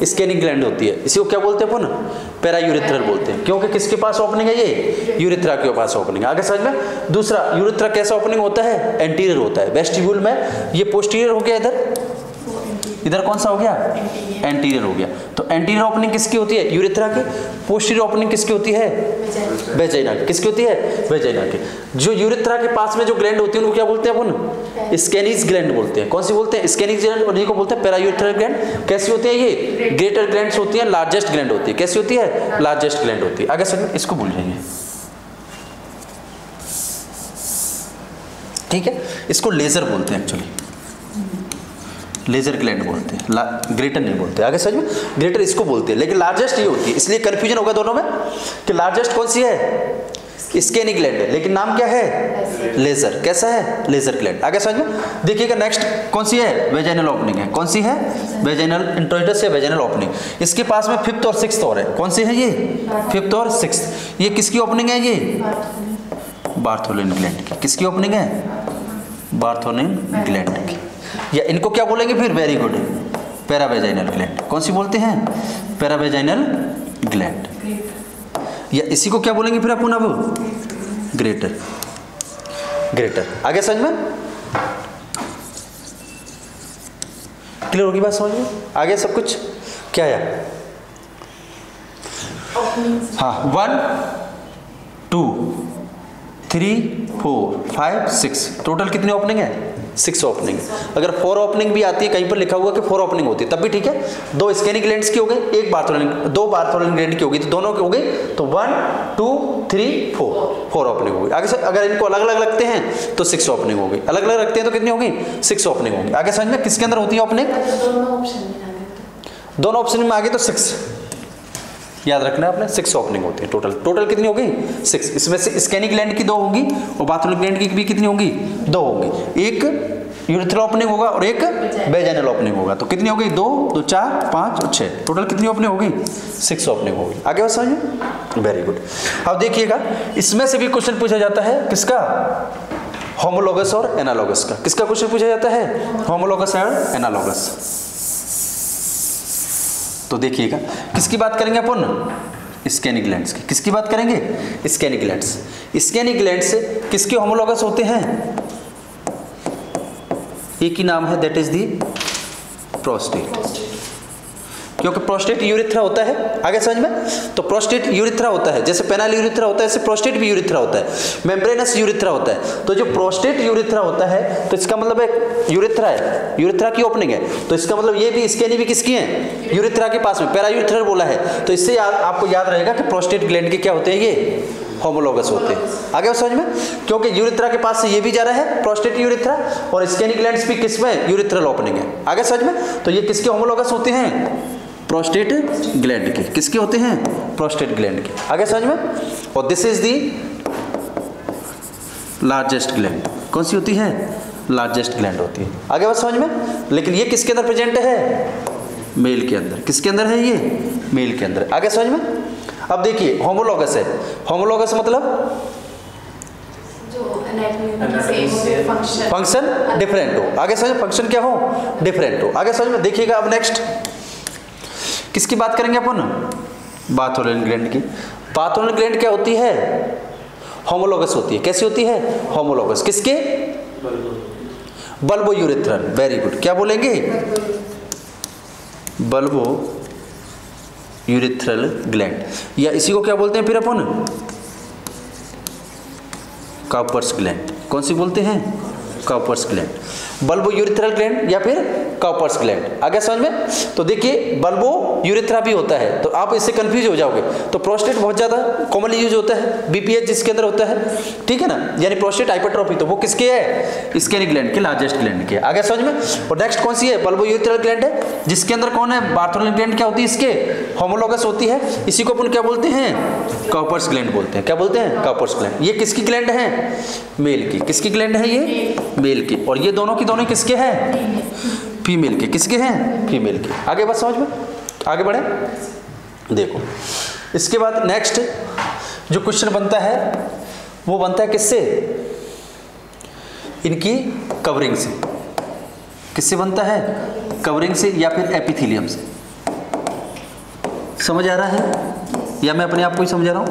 स्केनिंग ग्लैंड होती है। इसी को क्या बोलते हैं अपन, पैरायूरिथ्रल बोलते हैं, क्योंकि किसके पास ओपनिंग है, ये यूरिथ्रा के पास ओपनिंग है। आगे समझ में, दूसरा यूरिथ्रा कैसा ओपनिंग होता है, एंटीरियर होता है। वेस्टिब्यूल में ये पोस्टीरियर हो गया, इधर कौन सा हो गया, एंटीरियर हो गया। तो एंटीरियर ओपनिंग किसकी होती है, यूरिथ्रा की। पोस्टीरियर ओपनिंग किसकी होती है, वेजाइना की। किसकी होती है, वेजाइना की। जो यूरिथ्रा के पास में जो ग्लैंड होती है उनको क्या बोलते हैं अपन, स्केनिस ग्लैंड बोलते हैं। कौन सी बोलते हैं, स्केनिस ग्लैंड, और इनको बोलते हैं पैरायूरिथ्रल ग्लैंड। कैसी होती है, ये ग्रेटर ग्लैंड्स होती है, लार्जेस्ट ग्लैंड होती है। कैसी होती है, लार्जेस्ट ग्लैंड होती है। आगे समझ, इसको भूल जाइए। ठीक है, इसको लेजर बोलते हैं एक्चुअली, लेजर ग्लैंड बोलते हैं, ग्रेटर नहीं बोलते। आगे समझ में, ग्रेटर इसको बोलते हैं, लेकिन लार्जेस्ट ये होती है, इसलिए कंफ्यूजन होगा दोनों में कि लार्जेस्ट कौन सी है, स्केनी ग्लैंड है, लेकिन नाम क्या है, लेजर। कैसा है, लेजर ग्लैंड। आगे समझ में देखिएगा, नेक्स्ट कौन सी है, वेजाइनल ओपनिंग है। कौन सी है, वेजाइनल इंट्रोइटस या वेजाइनल ओपनिंग। इसके पास में 5th और 6th और है, कौन सी है ये, 5th और 6th। ये किसकी ओपनिंग है, ये बार्थोलिन ग्लैंड की। किसकी ओपनिंग है, बार्थोलिन ग्लैंड की। या इनको क्या बोलेंगे फिर, वेरी गुड, पैरावेजाइनल ग्लैंड। कौन सी बोलते हैं, पैरावेजाइनल ग्लैंड। या इसी को क्या बोलेंगे फिर अपन अब, ग्रेटर, ग्रेटर। आगे समझ में क्लियर होगी बात, समझ में आगे सब कुछ क्या है। हाँ, 1 2 3 4 5 6 टोटल कितनी ओपनिंग है, 6 ओपनिंग। अगर 4 ओपनिंग भी आती है, कहीं पर लिखा हुआ कि 4 ओपनिंग होती है, तब भी ठीक है। 2 स्केनी ग्लैंड्स की हो गई, 2 बार्थोलिन ग्लैंड की होगी, तो दोनों की हो गई, तो 1 2 3 4 ओपनिंग होगी। आगे से अगर इनको अलग अलग रखते हैं तो 6 ओपनिंग होगी, अलग अलग रखते हैं तो कितनी होगी, 6 ओपनिंग होगी। आगे समझ में किसके अंदर होती है ओपनिंग, दोनों ऑप्शन में आगे तो 6 याद रखना है आपने, 6 ओपनिंग होती है टोटल। टोटल कितनी होगी, 6। इसमें से स्केनी ग्लैंड की 2 होंगी और बार्थोलिन ग्लैंड की भी कितनी होंगी, 2 होंगी। एक यूरिथ्रल ओपनिंग होगा और एक वेजाइनल ओपनिंग होगा, तो कितनी होगी, 2 2 4 5 और 6 टोटल कितनी ओपनिंग होगी, 6 ओपनिंग होगी। आगे बस समझिए, वेरी गुड। अब देखिएगा, इसमें से भी क्वेश्चन पूछा जाता है किसका, होमोलोगस और एनालोगस का। किसका क्वेश्चन पूछा जाता है, होमोलोगस और एनालोगस। तो देखिएगा, किसकी बात करेंगे अपन, स्केनी ग्लैंड्स की। किसकी बात करेंगे, स्केनी ग्लैंड्स। स्केनी ग्लैंड्स किसके होमोलोगस होते हैं, एक ही नाम है, दैट इज दी प्रोस्टेट। क्योंकि प्रोस्टेट यूरिथ्रा होता है, आगे समझ में, तो प्रोस्टेट यूरिथ्रा होता है, जैसे पेनाइल यूरिथ्रा होता है ऐसे प्रोस्टेट भी यूरिथ्रा होता है, मेम्ब्रेनस यूरिथ्रा होता है। तो जो प्रोस्टेट यूरिथ्रा होता है, तो इसका मतलब एक यूरिथ्रा है, यूरिथ्रा की ओपनिंग है, तो इसका मतलब ये भी स्केनी भी किसकी है, यूरिथ्रा के पास में, पैरा यूरिथ्रा बोला है। तो इससे आपको याद रहेगा कि प्रोस्टेट ग्लैंड के क्या होते हैं, ये होमोलोगस होते हैं। आगे समझ में, क्योंकि यूरिथ्रा के पास से ये भी जा रहा है प्रोस्टेट यूरिथ्रा, और स्केनी ग्लैंड्स भी किसमें, यूरिथ्रल ओपनिंग है। आगे समझ में, तो ये किसके होमोलोगस होते हैं, प्रोस्टेट ग्लैंड के। किसके होते हैं, प्रोस्टेट ग्लैंड के। आगे समझ में, और this is the largest gland. कौन सी होती है, लार्जेस्ट ग्लैंड होती है। आगे बात समझ में, लेकिन ये किसके अंदर प्रेजेंट है, मेल के अंदर। किसके अंदर है, ये मेल के अंदर। आगे समझ में, अब देखिए होमोलोगस है, होमोलोगस मतलब फंक्शन डिफरेंट हो। आगे समझ, फंक्शन क्या हो, डिफरेंट हो। आगे समझ में, देखिएगा अब नेक्स्ट किसकी बात करेंगे अपन, बार्थोलिन ग्लैंड की। बार्थोलिन ग्लैंड क्या होती है, होमोलोगस होती है। कैसी होती है, होमोलोगस। किसके, बल्बो यूरिथ्रल। वेरी गुड, क्या बोलेंगे, बल्बो यूरिथ्रल ग्लैंड, या इसी को क्या बोलते हैं फिर अपन, काउपर्स ग्लैंड। कौन सी बोलते हैं, Cowper's gland, bulbo urethral gland या फिर काउपर्स ग्लैंड। आगे समझ में, तो देखिए बल्बो यूरिथ्रा भी होता है, तो आप इससे कंफ्यूज हो जाओगे। तो प्रोस्टेट बहुत ज़्यादा कॉमनली यूज होता है, बीपीएच जिसके अंदर होता है, ठीक है ना, यानी प्रोस्टेट हाइपरट्रॉफी, तो वो किसके है, स्केनी ग्लैंड के, लार्जेस्ट ग्लैंड के। आगे समझ में, और नेक्स्ट कौन सी है, बल्बो यूरिथ्रल ग्लैंड है, जिसके अंदर कौन है, बार्थोलिन ग्लैंड क्या होती है, इसके होमोलोगस होती है। इसी को अपन क्या बोलते हैं, काउपर्स ग्लैंड बोलते हैं। क्या बोलते हैं, काउपर्स ग्लैंड। ये किसकी ग्लैंड है, मेल की। किसकी ग्लैंड है, ये मेल की। और ये दोनों की दोनों किसके हैं, फीमेल के। किसके हैं, फीमेल के। आगे बात समझ में, आगे बढ़े। देखो इसके बाद नेक्स्ट जो क्वेश्चन बनता है वो बनता है किससे, इनकी कवरिंग से। किससे बनता है, कवरिंग से या फिर एपिथेलियम से। समझ आ रहा है या मैं अपने आप को ही समझा रहा हूँ,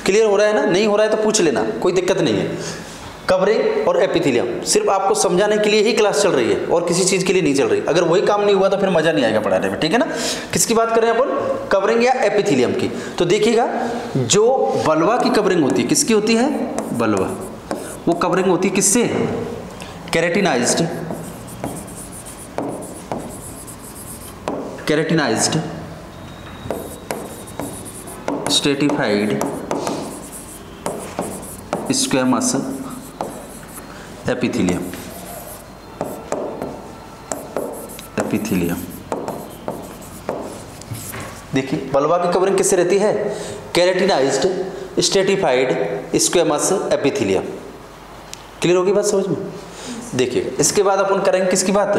क्लियर हो रहा है ना, नहीं हो रहा है तो पूछ लेना, कोई दिक्कत नहीं है। कवरिंग और एपिथेलियम सिर्फ आपको समझाने के लिए ही क्लास चल रही है और किसी चीज़ के लिए नहीं चल रही। अगर वही काम नहीं हुआ तो फिर मज़ा नहीं आएगा पढ़ाने में, ठीक है ना। किसकी बात कर रहे हैं अपन, कवरिंग या एपिथेलियम की। तो देखिएगा जो बल्वा की कवरिंग होती है, किसकी होती है, बल्वा, वो कवरिंग होती है किससे, keratinized, keratinized stratified squamous epithelium, epithelium. देखिए बल्बा की कवरिंग किससे रहती है? Keratinized stratified squamous epithelium. Clear होगी बात समझ में? देखिएगा इसके बाद अपन करेंगे किसकी बात?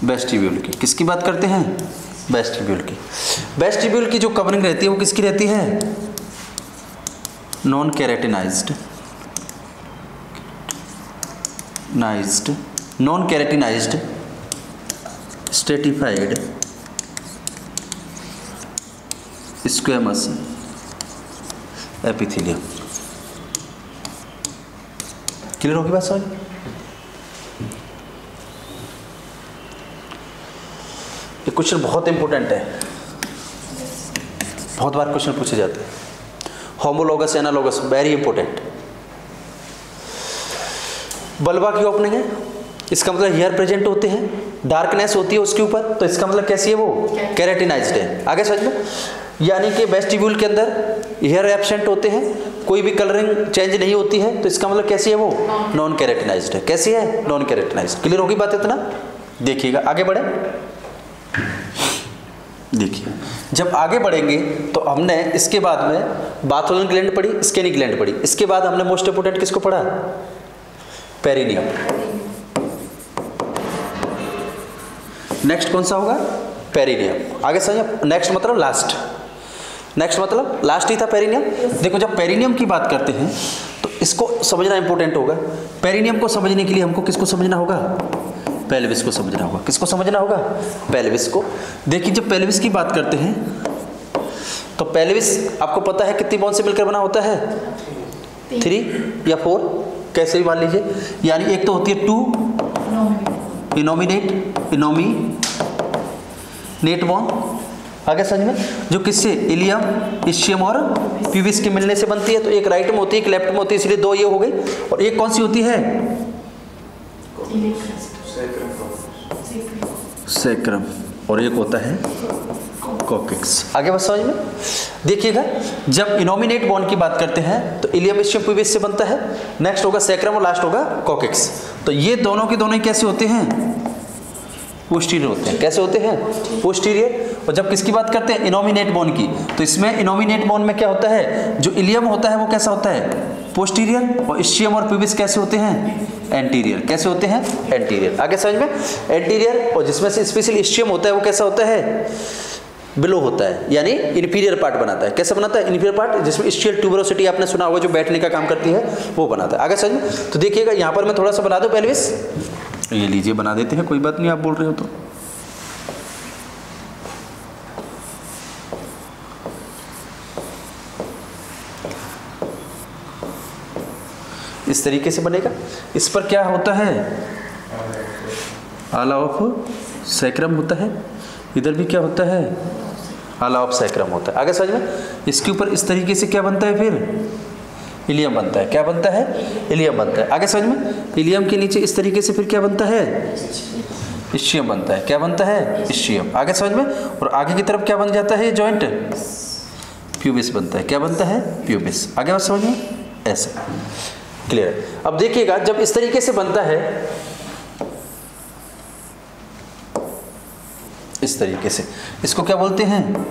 वेस्टिब्यूल की। किसकी बात करते हैं? वेस्टिब्यूल की। वेस्टिब्यूल की जो कवरिंग रहती है वो किसकी रहती है? Non keratinized, non keratinized stratified squamous epithelium. Clear होगी बात समझ? ये क्वेश्चन बहुत इंपॉर्टेंट है, बहुत बार क्वेश्चन पूछे जाते हैं। Homologous analogous very important. बल्बा की ओपनिंग है, इसका मतलब हेयर प्रेजेंट होते हैं, डार्कनेस होती है उसके ऊपर, तो इसका मतलब कैसी है वो? केराटिनाइज्ड है। आगे समझ में? यानी कि वेस्टिब्यूल के अंदर हेयर एब्सेंट होते हैं, कोई भी कलरिंग चेंज नहीं होती है, तो इसका मतलब कैसी है वो? नॉन केराटिनाइज्ड है। कैसी है? Non keratinised. क्लियर होगी बात इतना? देखिएगा आगे बढ़े। देखिए जब आगे बढ़ेंगे तो हमने इसके बाद में बाथोलन ग्लैंड पढ़ी, स्केनी ग्लैंड पढ़ी, इसके बाद हमने मोस्ट इंपोर्टेंट किसको पढ़ा? पेरिनियम। नेक्स्ट कौन सा होगा? पेरिनियम। आगे समझ? नेक्स्ट मतलब लास्ट, नेक्स्ट मतलब लास्ट ही था पेरिनियम। देखो जब पेरिनियम की बात करते हैं तो इसको समझना इंपॉर्टेंट होगा। पेरिनियम को समझने के लिए हमको किसको समझना होगा? पेल्विस को समझना होगा। किसको समझना होगा? पेल्विस को। देखिए जब पेल्विस की बात करते हैं तो पेल्विस आपको पता है कितनी बोन से मिलकर बना होता है? 3 या 4, कैसे भी मान लीजिए। यानी एक तो होती है 2 इनोमिनेट बोन। आगे समझ में? जो किससे? इलियम, इस्चियम और प्यूबिस के मिलने से बनती है। तो एक राइट में होती है, एक लेफ्ट में होती है, इसलिए 2 ये हो गई। और एक कौन सी होती है? सैक्रम। और एक होता है कॉकेक्स। आगे बस समझ में? देखिएगा जब इनोमिनेट बोन की बात करते हैं तो इलियम, इस्चियम, प्यूबिस से बनता है, नेक्स्ट होगा सैक्रम और लास्ट होगा कॉकेक्स। तो ये दोनों के दोनों कैसे होते हैं? पोस्टीरियर होते हैं। कैसे होते हैं? पोस्टीरियर। और जब किसकी बात करते हैं? इनोमिनेट बोन की, तो इसमें इनोमिनेट बोन में क्या होता है? जो इलियम होता है वो कैसा होता है? पोस्टीरियर। और इस्चियम और प्यूबिस कैसे होते हैं? एंटीरियर। कैसे होते हैं? एंटीरियर। आगे समझ में? एंटीरियर। और जिसमें से स्पेशली इस्चियम होता है वो कैसा होता है? बिलो होता है, यानी इन्फीरियर पार्ट बनाता है। कैसे बनाता है? इन्फीरियर पार्ट, जिसमें इस्चियल ट्यूबरोसिटी आपने सुना होगा जो बैठने का काम करती है, वो बनाता है। आगे समझ में? तो देखिएगा यहाँ पर मैं थोड़ा सा बना दूं पेल्विस। ये लीजिए बना देते हैं, कोई बात नहीं, आप बोल रहे हो तो। इस तरीके से बनेगा। इस पर क्या होता है? आला ऑफ सैक्रम होता है। इधर भी क्या होता है? आला ऑफ सैक्रम होता है। आगे समझ में? इसके ऊपर इस तरीके से क्या बनता है? फिर इलियम बनता है। क्या बनता है? इलियम बनता है। आगे समझ में? इलियम के नीचे इस तरीके से फिर क्या बनता है? इस्चियम बनता है। क्या बनता है? इस्चियम। आगे समझ में? और आगे की तरफ क्या बन जाता है? ये जॉइंट प्यूबिस बनता है। क्या बनता है? प्यूबिस। आगे बात समझ में? ऐसा क्लियर। अब देखिएगा जब इस तरीके से बनता है, इस तरीके से, इसको क्या बोलते हैं?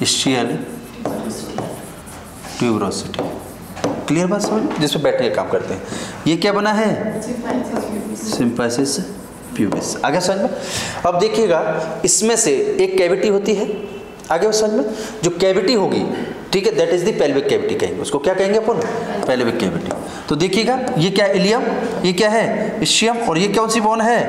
Ischial tuberosity. क्लियर बात समझ? जिसमें बैठने का काम करते हैं। ये क्या बना है? Symphysis pubis. आगे समझ में? अब देखिएगा इसमें से एक कैविटी होती है। आगे समझ में? जो कैविटी होगी, ठीक है, that is the pelvic cavity कहेंगे उसको। क्या कहेंगे अपन? Pelvic cavity. तो देखिएगा ये क्या? इलियम, ये क्या है? इस्चियम, और ये कौन सी बोन है?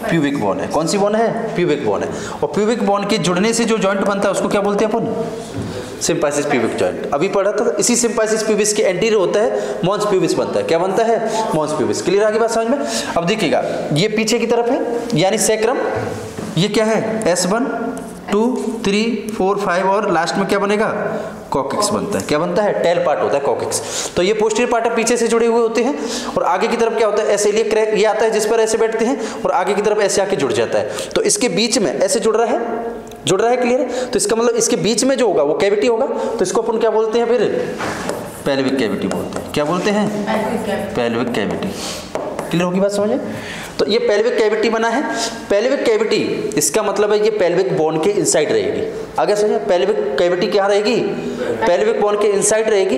प्यूबिक बोन है। कौन सी बोन है? प्यूबिक बोन है। और प्यूबिक बोन के जुड़ने से जो जॉइंट बनता है उसको क्या बोलते हैं अपन? Symphysis pubic joint. अभी पढ़ा था, इसी सिम्फाइसिस प्यूबिस के एंटीरियर होता है मॉन्स प्यूबिस बनता है। क्या बनता है? Mons pubis. क्लियर आगे बात समझ में? अब देखिएगा ये पीछे की तरफ है, यानी सैक्रम। ये क्या है? S1 2 3 4 5 और लास्ट में क्या बनेगा? कॉकेक्स बनता है। क्या बनता है? टेल पार्ट होता है कॉकेक्स। तो ये पोस्टीरियर पार्ट पीछे से जुड़े हुए होते हैं, और आगे की तरफ क्या होता है? ऐसे लिए क्रैक ये आता है जिस पर ऐसे बैठते हैं, और आगे की तरफ ऐसे आके जुड़ जाता है। तो इसके बीच में ऐसे जुड़ रहा है, जुड़ रहा है, क्लियर है? तो इसका मतलब इसके बीच में जो होगा वो कैविटी होगा, तो इसको अपन क्या बोलते हैं फिर? पेल्विक कैविटी बोलते हैं। क्या बोलते हैं? Pelvic cavity. क्लियर होगी बात, समझे? तो ये पेल्विक कैविटी बना है। पेल्विक कैविटी इसका मतलब है ये पेल्विक बोन के इनसाइड रहेगी। आगे समझे? पेल्विक कैविटी क्या रहेगी? पेल्विक बोन के इनसाइड रहेगी।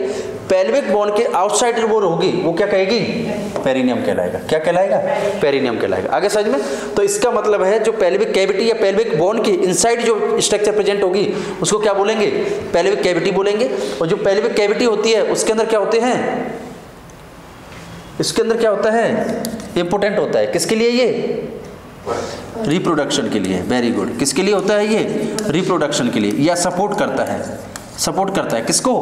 पेल्विक बोन के आउटसाइड वो होगी, वो क्या कहेगी? पेरिनियम कहलाएगा। क्या कहलाएगा? पेरिनियम कहलाएगा। आगे समझ में? तो इसका मतलब है जो पेल्विक कैविटी या पेल्विक बोन के इनसाइड जो स्ट्रक्चर प्रेजेंट होगी उसको क्या बोलेंगे? पेल्विक कैविटी बोलेंगे। और जो पेल्विक कैविटी होती है उसके अंदर क्या होते हैं? इसके अंदर क्या होता है? इंपोर्टेंट होता है। किसके लिए? ये रिप्रोडक्शन के लिए। Very good. किसके लिए होता है ये? रिप्रोडक्शन के लिए, या सपोर्ट करता है। सपोर्ट करता है किसको?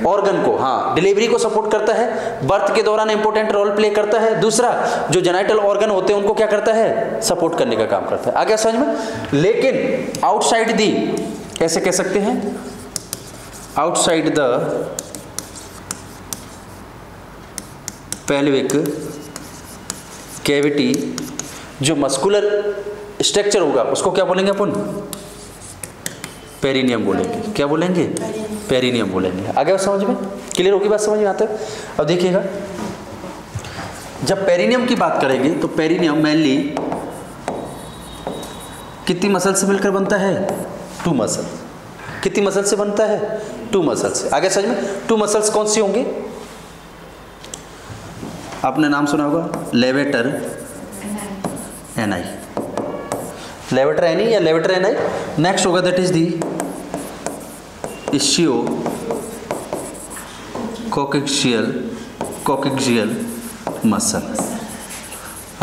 ऑर्गन को। हाँ, डिलीवरी को सपोर्ट करता है, बर्थ के दौरान इंपॉर्टेंट रोल प्ले करता है। दूसरा, जो जेनाइटल ऑर्गन होते हैं उनको क्या करता है? सपोर्ट करने का काम करता है। आ गया समझ में? लेकिन आउटसाइड दी, कैसे कह सकते हैं? आउटसाइड द पेल्विक कैविटी जो मस्कुलर स्ट्रक्चर होगा उसको क्या बोलेंगे अपन? पेरिनियम बोलेंगे। क्या बोलेंगे? पेरिनियम बोलेंगे। आगे समझ में? क्लियर होगी बात, समझ में आता है? अब देखिएगा, जब पेरिनियम की बात करेंगे तो पेरिनियम मेनली कितनी मसल से मिलकर बनता है? 2 मसल। कितनी मसल से बनता है? 2 मसल से। आगे समझ में? 2 मसल्स कौन सी होंगी? आपने नाम सुना होगा, लेवेटर एनाई। लेवेटर एनी या लेवेटर एनाई। नेक्स्ट होगा दैट इज दी इशियो कोकिक्सियल मसल।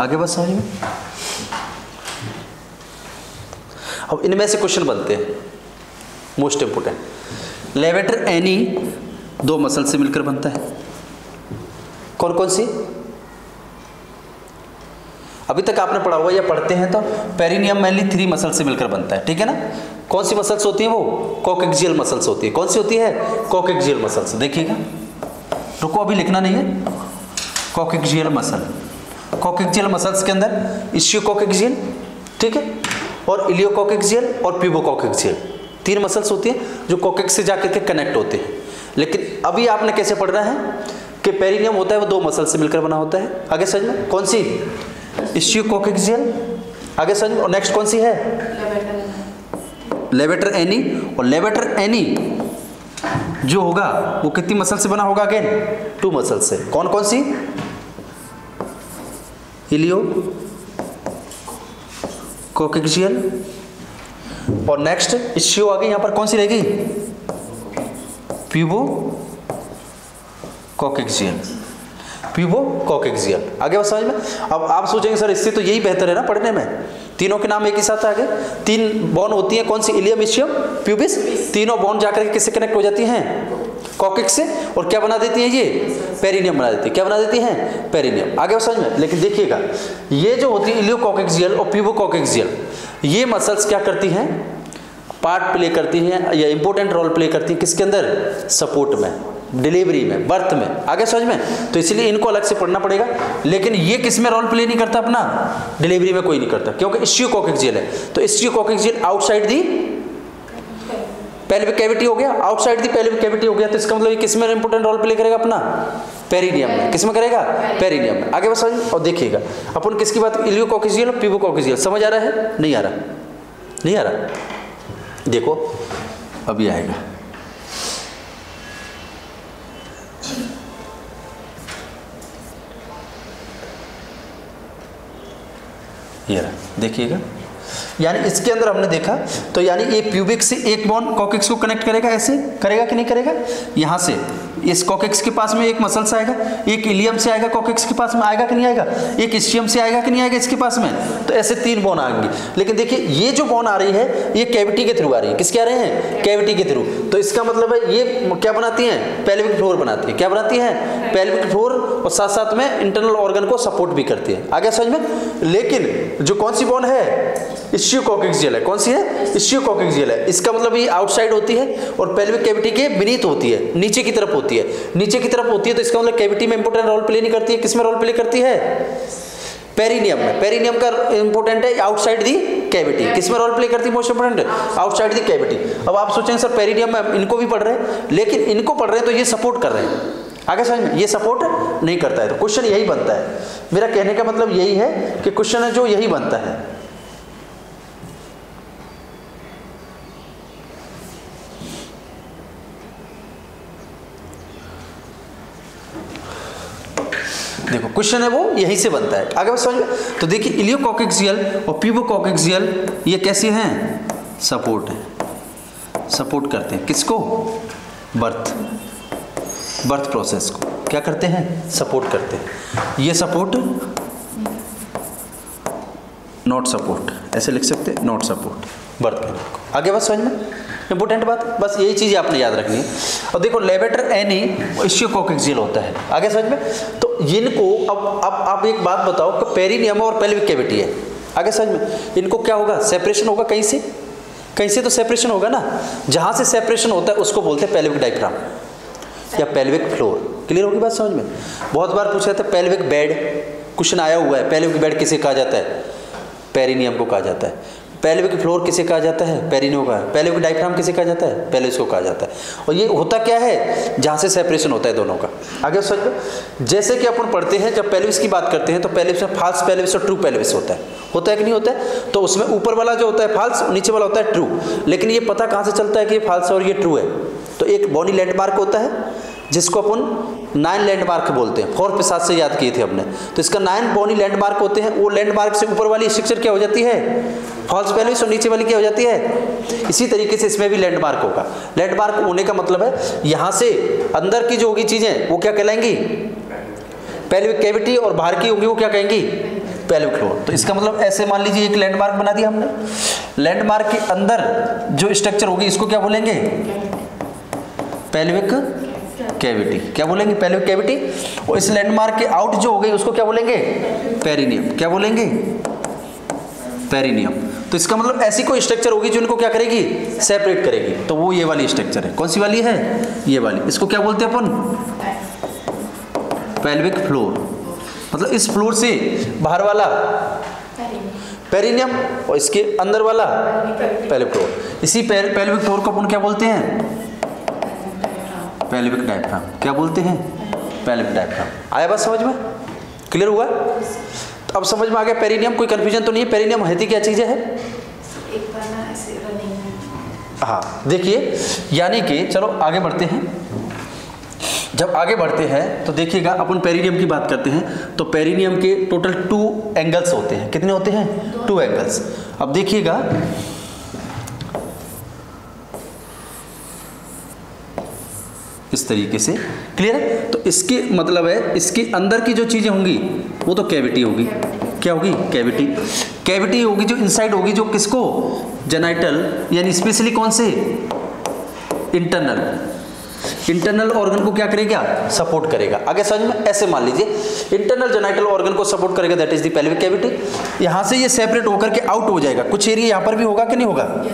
आगे बस समझ में? अब इनमें से क्वेश्चन बनते हैं most important. Levator ani 2 muscle से मिलकर बनता है। कौन कौन सी? अभी तक आपने पढ़ा हुआ या पढ़ते हैं तो पेरिनियम मेनली 3 मसल से मिलकर बनता है, ठीक है ना? कौन सी मसल्स होती है? वो कोकिक्सियल मसल्स होती है। कौन सी होती है? कोकिक्सियल मसल्स। देखिएगा, रुको अभी लिखना नहीं है। कोकिक्सियल मसल। कोकिक्सियल मसल्स के अंदर इशियोकोकिक्सियल, ठीक है, और इलियोकोकिक्सियल और प्यूबोकोकिक्सियल 3 मसल्स होती हैं जो कोकिक्स से जाकर के कनेक्ट होते हैं। लेकिन अभी आपने कैसे पढ़ना है कि पेरिनियम होता है वो 2 मसल से मिलकर बना होता है। आगे समझ में? कौन सी? इशियोकोकिक्सियल। आगे समझ में? और नेक्स्ट कौन सी है? Levator ani. और लेवेटर एनी जो होगा वो कितनी मसल से बना होगा? अगेन 2 मसल से। कौन कौन सी? इलियो कोकिक्सियल और नेक्स्ट इशियो आगे यहाँ पर कौन सी रहेगी? प्यूबो कोकिक्सियल। प्यूबो कोकिक्सियल। आगे बात समझ में? अब आप सोचेंगे सर इससे तो यही बेहतर है ना पढ़ने में, तीनों के नाम एक ही साथ आ गए। 3 बॉन होती हैं, कौन सी? Ilium, ischium, pubis. तीनों बॉन जाकर के किससे कनेक्ट हो जाती हैं? कोकिक्स से। और क्या बना देती हैं? ये पेरिनियम बना देती है। क्या बना देती हैं? पेरिनियम। आगे समझ में? लेकिन देखिएगा, ये जो होती है इलियोकोकिक्सियल और प्यूबोकोकिक्सियल, ये मसल्स क्या करती हैं? पार्ट प्ले करती हैं या इंपॉर्टेंट रोल प्ले करती हैं किसके अंदर? सपोर्ट में, डिलीवरी में, बर्थ में। आगे समझ में? तो इसलिए इनको अलग से पढ़ना पड़ेगा। लेकिन ये किस में रोल प्ले नहीं करता अपना? डिलीवरी में कोई नहीं करता, क्योंकि इशियोकोकिक्सियल है। तो इशियोकोकिक्सियल आउटसाइड दी पेल्विक कैविटी हो गया, आउटसाइड दी पेल्विक कैविटी हो गया। तो इसका मतलब ये किस में इंपॉर्टेंट रोल प्ले करेगा अपना? पेरिनियम में। किस में करेगा? पेरिनियम में। आगे बस समझ। और देखिएगा अपन किसकी बात? इलियोकोकिक्सियल और प्यूबोकोकिक्सियल। समझ आ रहा है? नहीं आ रहा? नहीं आ रहा? देखो अभी आएगा। ये रहा, देखिएगा, यानी इसके अंदर हमने देखा तो यानी ये प्यूबिक से एक बॉन कोकिक्स को कनेक्ट करेगा। ऐसे करेगा कि नहीं करेगा? यहाँ से इस कोकिक्स के पास में एक मसल से आएगा, एक इलियम से आएगा, कोकिक्स के पास में आएगा कि नहीं आएगा? एक इशियम से आएगा कि नहीं आएगा इसके पास में? तो ऐसे 3 बॉन आएंगे। लेकिन देखिए ये जो बॉन आ रही है ये कैविटी के थ्रू आ रही है। किसके आ रहे हैं? कैविटी के थ्रू। तो इसका मतलब है ये क्या बनाती हैं? पेल्विक फ्लोर बनाती है। क्या बनाती है? Pelvic floor. और साथ साथ में इंटरनल ऑर्गन को सपोर्ट भी करती है। आगे समझ में? लेकिन जो कौन सी बॉन है? इशियोकोकिक्सियल है। कौन सी है? इशियोकोकिक्सियल है। इसका मतलब ये आउटसाइड होती है और पेल्विक कैविटी के बीनीथ होती है, नीचे की तरफ होती है। नीचे की तरफ होती है तो इसका मतलब कैविटी में इंपॉर्टेंट रोल प्ले नहीं करती है। किस में रोल प्ले करती है? पेरिनियम में। पेरिनियम का इंपॉर्टेंट है आउटसाइड दी कैविटी। किस में रोल प्ले करती है most important? Outside the cavity. अब आप सोचेंगे सर पेरिनियम में इनको भी पढ़ रहे हैं, लेकिन इनको पढ़ रहे हैं तो ये सपोर्ट कर रहे हैं, आगे समझ में, ये सपोर्ट नहीं करता है। तो क्वेश्चन यही बनता है, मेरा कहने का मतलब यही है कि क्वेश्चन है जो यही बनता है। देखो क्वेश्चन है वो यहीं से बनता है, आगे बस समझ में। तो देखिए इलियोकॉकेक्सियल और प्यूबोकॉकेक्सियल ये कैसे हैं? सपोर्ट है, सपोर्ट करते हैं किसको? बर्थ प्रोसेस को क्या करते हैं? सपोर्ट करते हैं। ये सपोर्ट नॉट सपोर्ट, ऐसे लिख सकते हैं, नॉट सपोर्ट बर्थ करने को। आगे बस समझ में, इंपॉर्टेंट बात, बस यही चीज़ आपने याद रखनी है। और देखो लेवेटर एनी इलियोकॉकेक्सियल होता है, आगे समझ में। तो इनको अब आप एक बात बताओ कि पेरिनियम और पेल्विक कैविटी है, आगे समझ में, इनको क्या होगा? सेपरेशन होगा कहीं से, कहीं से तो सेपरेशन होगा ना। जहाँ से सेपरेशन होता है उसको बोलते हैं पेल्विक डायफ्राम या पेल्विक फ्लोर। क्लियर होगी बात समझ में? बहुत बार पूछा था पेल्विक बेड, क्वेश्चन आया हुआ है, पेल्विक बेड किसे कहा जाता है? पेरिनियम को कहा जाता है। पेल्विक फ्लोर किसे कहा जाता है? पेरिनियम का। पेल्विक डायफ्राम किसे कहा जाता है? पेल्विस को कहा जाता है। और ये होता क्या है? जहाँ से सेपरेशन होता है दोनों का। आगे समझो, जैसे कि अपन पढ़ते हैं जब पेल्विस की बात करते हैं तो पेल्विस में फाल्स पेल्विस और ट्रू पेल्विस होता है कि नहीं होता है? तो उसमें ऊपर वाला जो होता है फाल्स, नीचे वाला होता है ट्रू। लेकिन ये पता कहाँ से चलता है कि ये फाल्स और ये ट्रू है? तो एक बॉडी लैंडमार्क होता है जिसको अपन 9 लैंडमार्क बोलते हैं, 4 5 से याद किए थे हमने। तो इसका 9 बॉडी लैंडमार्क होते हैं। वो लैंडमार्क से ऊपर वाली स्ट्रक्चर क्या हो जाती है? फॉल्स पेल्विस, और नीचे वाली क्या हो जाती है? इसी तरीके से इसमें भी लैंडमार्क होगा। लैंडमार्क होने का मतलब है यहाँ से अंदर की जो होगी चीज़ें वो क्या कहलाएंगी? पेल्विक कैविटी, और बाहर की होंगी वो क्या कहेंगी? Pelvic floor. तो इसका मतलब ऐसे मान लीजिए एक लैंडमार्क बना दिया हमने। लैंडमार्क के अंदर जो स्ट्रक्चर होगी इसको क्या बोलेंगे? Pelvic cavity. क्या बोलेंगे? Pelvic cavity. और इस लैंडमार्क के आउट जो हो गई उसको क्या बोलेंगे? पेरिनियम। क्या बोलेंगे? पेरिनियम। तो इसका मतलब ऐसी कोई स्ट्रक्चर होगी जो इनको क्या करेगी? सेपरेट करेगी। तो वो ये वाली स्ट्रक्चर है। कौन सी वाली है? ये वाली। इसको क्या बोलते हैं अपन? Pelvic floor. मतलब इस फ्लोर से बाहर वाला पेरिनियम और इसके अंदर वाला पेल्विक फ्लोर। इसी पेल्विक फ्लोर को अपन क्या बोलते हैं? Pelvic diaphragm. क्या बोलते हैं? Pelvic diaphragm. आया बात समझ में? क्लियर हुआ? तो अब समझ में आ गया पेरिनियम, कोई कंफ्यूजन तो नहीं है? पेरिनियम है क्या चीज़ है? एक बार ना ऐसे रनिंग। हाँ देखिए, यानी कि चलो आगे बढ़ते हैं। जब आगे बढ़ते हैं तो देखिएगा अपन पेरिनियम की बात करते हैं तो पेरिनियम के टोटल 2 एंगल्स होते हैं। कितने होते हैं? 2 एंगल्स। अब देखिएगा इस तरीके से, क्लियर है? तो इसके मतलब है इसके अंदर की जो चीज़ें होंगी वो तो कैविटी होगी। क्या होगी? कैविटी। कैविटी होगी जो इनसाइड होगी, जो किसको? जेनाइटल, यानी स्पेशली कौन से? इंटरनल ऑर्गन को क्या करेगा? सपोर्ट करेगा। आगे समझ में? ऐसे मान लीजिए इंटरनल जेनाइटल ऑर्गन को सपोर्ट करेगा, that is the pelvic cavity. यहाँ से ये सेपरेट होकर के आउट हो जाएगा। कुछ एरिया यहाँ पर भी होगा कि नहीं होगा?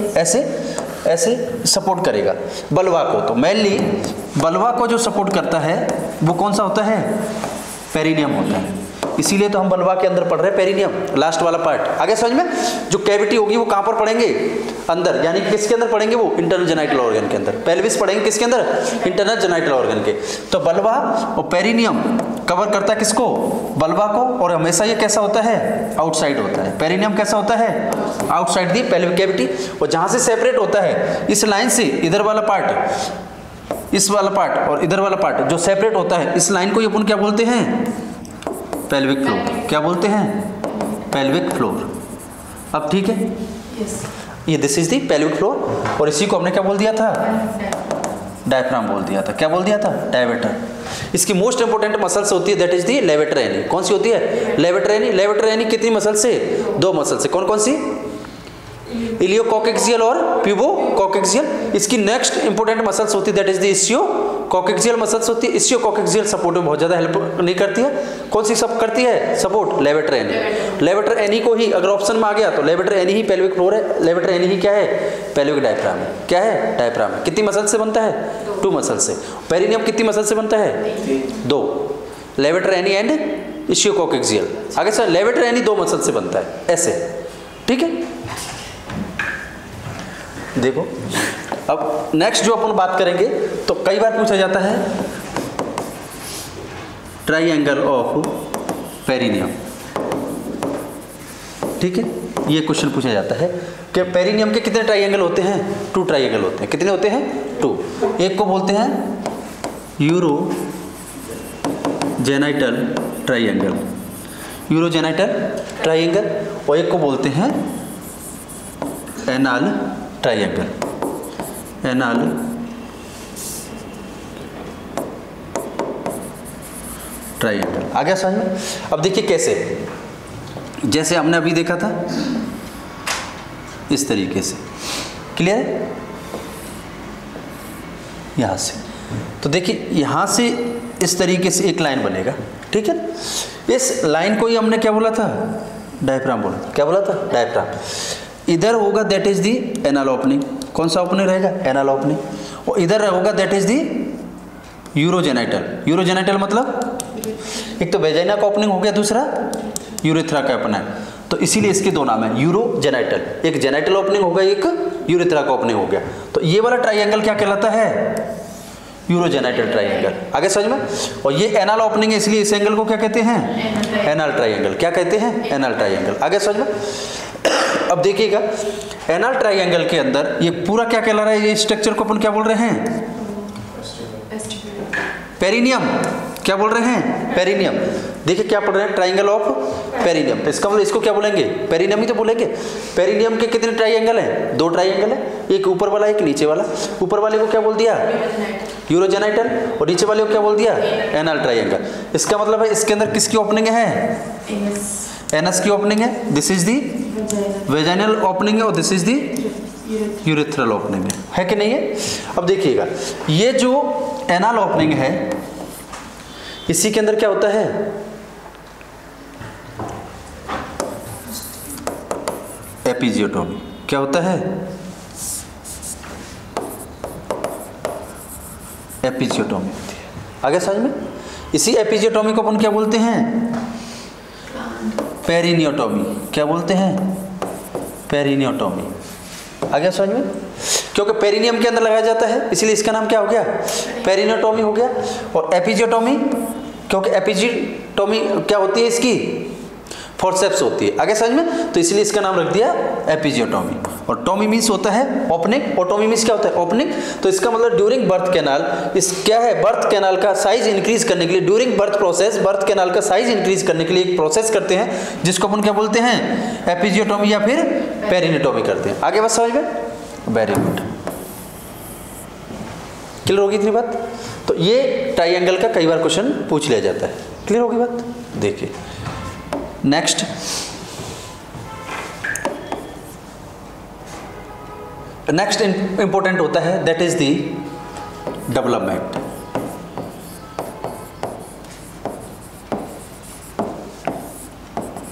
ऐसे सपोर्ट करेगा बल्वा को। तो मेनली बल्वा को जो सपोर्ट करता है वो कौन सा होता है? पेरिनियम होता है। इसीलिए तो हम बल्वा के अंदर पढ़ रहे हैं पेरिनियम, लास्ट वाला पार्ट। आगे समझ में? जो कैविटी होगी वो कहाँ पर पढ़ेंगे? अंदर, यानी किसके अंदर पढ़ेंगे? वो इंटरनल जेनाइटल ऑर्गन के अंदर। पेल्विस पढ़ेंगे किसके अंदर? इंटरनल जेनाइटल ऑर्गन के। तो बल्वा और पेरिनियम कवर करता है किसको? बल्वा को। और हमेशा ये कैसा होता है? आउटसाइड होता है। पेरिनियम कैसा होता है? Outside the pelvic cavity. और जहाँ से सेपरेट होता है इस लाइन से, इधर वाला पार्ट, इस वाला पार्ट और इधर वाला पार्ट जो सेपरेट होता है, इस लाइन को अपन क्या बोलते हैं? Pelvic floor. क्या बोलते हैं? Pelvic floor. अब ठीक है? ये this is the pelvic floor. और इसी को हमने क्या बोल दिया था? डायफ्राम बोल दिया था। क्या बोल दिया था? डायवेटर। इसकी मोस्ट इंपोर्टेंट मसल्स होती है, that is the levator ani. कौन सी होती है? Levator ani. लेवेटर एनी कितनी मसल से? 2 मसल से। कौन कौन सी? इलियोकॉकेक्सियल और प्यूबोकॉकेक्सियल। इसकी नेक्स्ट इंपोर्टेंट मसल्स होती है, दैट इज द इस्चियोकॉकेक्सियल मसल्स होती है। इस्चियोकॉकेक्सियल सपोर्ट में बहुत ज़्यादा हेल्प नहीं करती है। कौन सी सब करती है support? Levator ani. Levator ani को ही अगर ऑप्शन में आ गया तो लेवेटर एनी ही पेल्विक फ्लोर है। लेवेटर एनी ही क्या है? पेल्विक डायफ्राम है। क्या है? डायफ्राम है। कितनी मसल से बनता है? 2 मसल से। पेरिनियम कितनी मसल से बनता है? 2। Levator ani and ischiococcygeal. आगे सर लेवेटर एनी 2 मसल से बनता है। ऐसे, ठीक है? देखो अब नेक्स्ट जो अपन बात करेंगे तो कई बार पूछा जाता है ट्राइंगल ऑफ पेरिनियम। ठीक है, ये क्वेश्चन पूछा जाता है कि पेरिनियम के कितने ट्राइंगल होते हैं? 2 ट्राइंगल होते हैं। कितने होते हैं? 2। एक को बोलते हैं यूरोजेनाइटल ट्राइंगल, यूरोजेनाइटल ट्राइंगल, और एक को बोलते हैं एनाल ट्राइंगल, एनाल ट्राइंगल। आ गया समझ में? अब देखिए कैसे, जैसे हमने अभी देखा था इस तरीके से, क्लियर है? यहाँ से तो देखिए यहाँ से इस तरीके से एक लाइन बनेगा, ठीक है। इस लाइन को ही हमने क्या बोला था? डायफ्राम बोला था। क्या बोला था? डायफ्राम। इधर होगा that is the anal opening. कौन सा ओपनिंग रहेगा? Anal opening. और इधर होगा that is the urogenital. Urogenital मतलब एक तो वेजाइना का ओपनिंग हो गया, दूसरा यूरेथ्रा का ओपनिंग, तो इसीलिए इसके 2 नाम है यूरोजेनाइटल। एक जेनाइटल ओपनिंग होगा, एक यूरेथ्रा का ओपनिंग हो गया। तो ये वाला ट्राइंगल क्या कहलाता है? Urogenital triangle. आगे समझ में? और ये एनाल ओपनिंग है, इसलिए इस एंगल को क्या कहते हैं? Anal triangle. क्या कहते हैं? Anal triangle. आगे समझ में? अब देखिएगा एनाल ट्राइंगल के अंदर ये पूरा क्या कहला रहा है? ये स्ट्रक्चर को अपन क्या बोल रहे हैं? पेरिनियम। क्या बोल रहे हैं? पेरिनियम। देखिए क्या पढ़ रहे हैं? Triangle of perineum. इसका मतलब इसको क्या बोलेंगे? पेरिनियम ही तो बोलेंगे। पेरिनियम के कितने ट्राइंगल हैं? 2 ट्राइंगल है, एक ऊपर वाला एक नीचे वाला। ऊपर वाले को क्या बोल दिया? यूरोजेनाइटल, और नीचे वाले को क्या बोल दिया? Anal triangle. इसका मतलब है इसके अंदर किसकी ओपनिंग है? एनस की ओपनिंग है। This is the vaginal opening है, और this is the urethral opening है कि नहीं है? अब देखिएगा ये जो एनाल ओपनिंग है इसी के अंदर क्या होता है? एपिजियोटोमी। क्या होता है? एपिजियोटोमी होती है। आगे समझ में? इसी एपिजियोटोमी को अपन क्या बोलते हैं? पेरिनियोटोमी। क्या बोलते हैं? पेरिनियोटोमी। आगे समझ में? क्योंकि पेरिनियम के अंदर लगाया जाता है इसलिए इसका नाम क्या हो गया? पेरिनियोटोमी हो गया। और एपिजियोटोमी, क्योंकि एपिजियोटोमी क्या होती है? इसकी फोर्सेप्स होती है। आगे समझ में? तो इसलिए इसका नाम रख दिया एपिजियोटोमी। और टोमी मीन्स होता है ओपनिंग, और टोमी मीन्स क्या होता है? ओपनिंग। तो इसका मतलब ड्यूरिंग बर्थ कैनाल, इस क्या है? बर्थ कैनाल का साइज इंक्रीज करने के लिए, during birth process birth canal का साइज इंक्रीज करने के लिए एक प्रोसेस करते हैं जिसको अपन क्या बोलते हैं? एपिजियोटोमी या फिर पेरिनियोटोमी करते हैं। आगे बात समझ में? वेरी गुड, क्लियर होगी इतनी बात? तो ये ट्राइंगल का कई बार क्वेश्चन पूछ लिया जाता है। क्लियर होगी बात? देखिए नेक्स्ट, नेक्स्ट इंपॉर्टेंट होता है that is the development.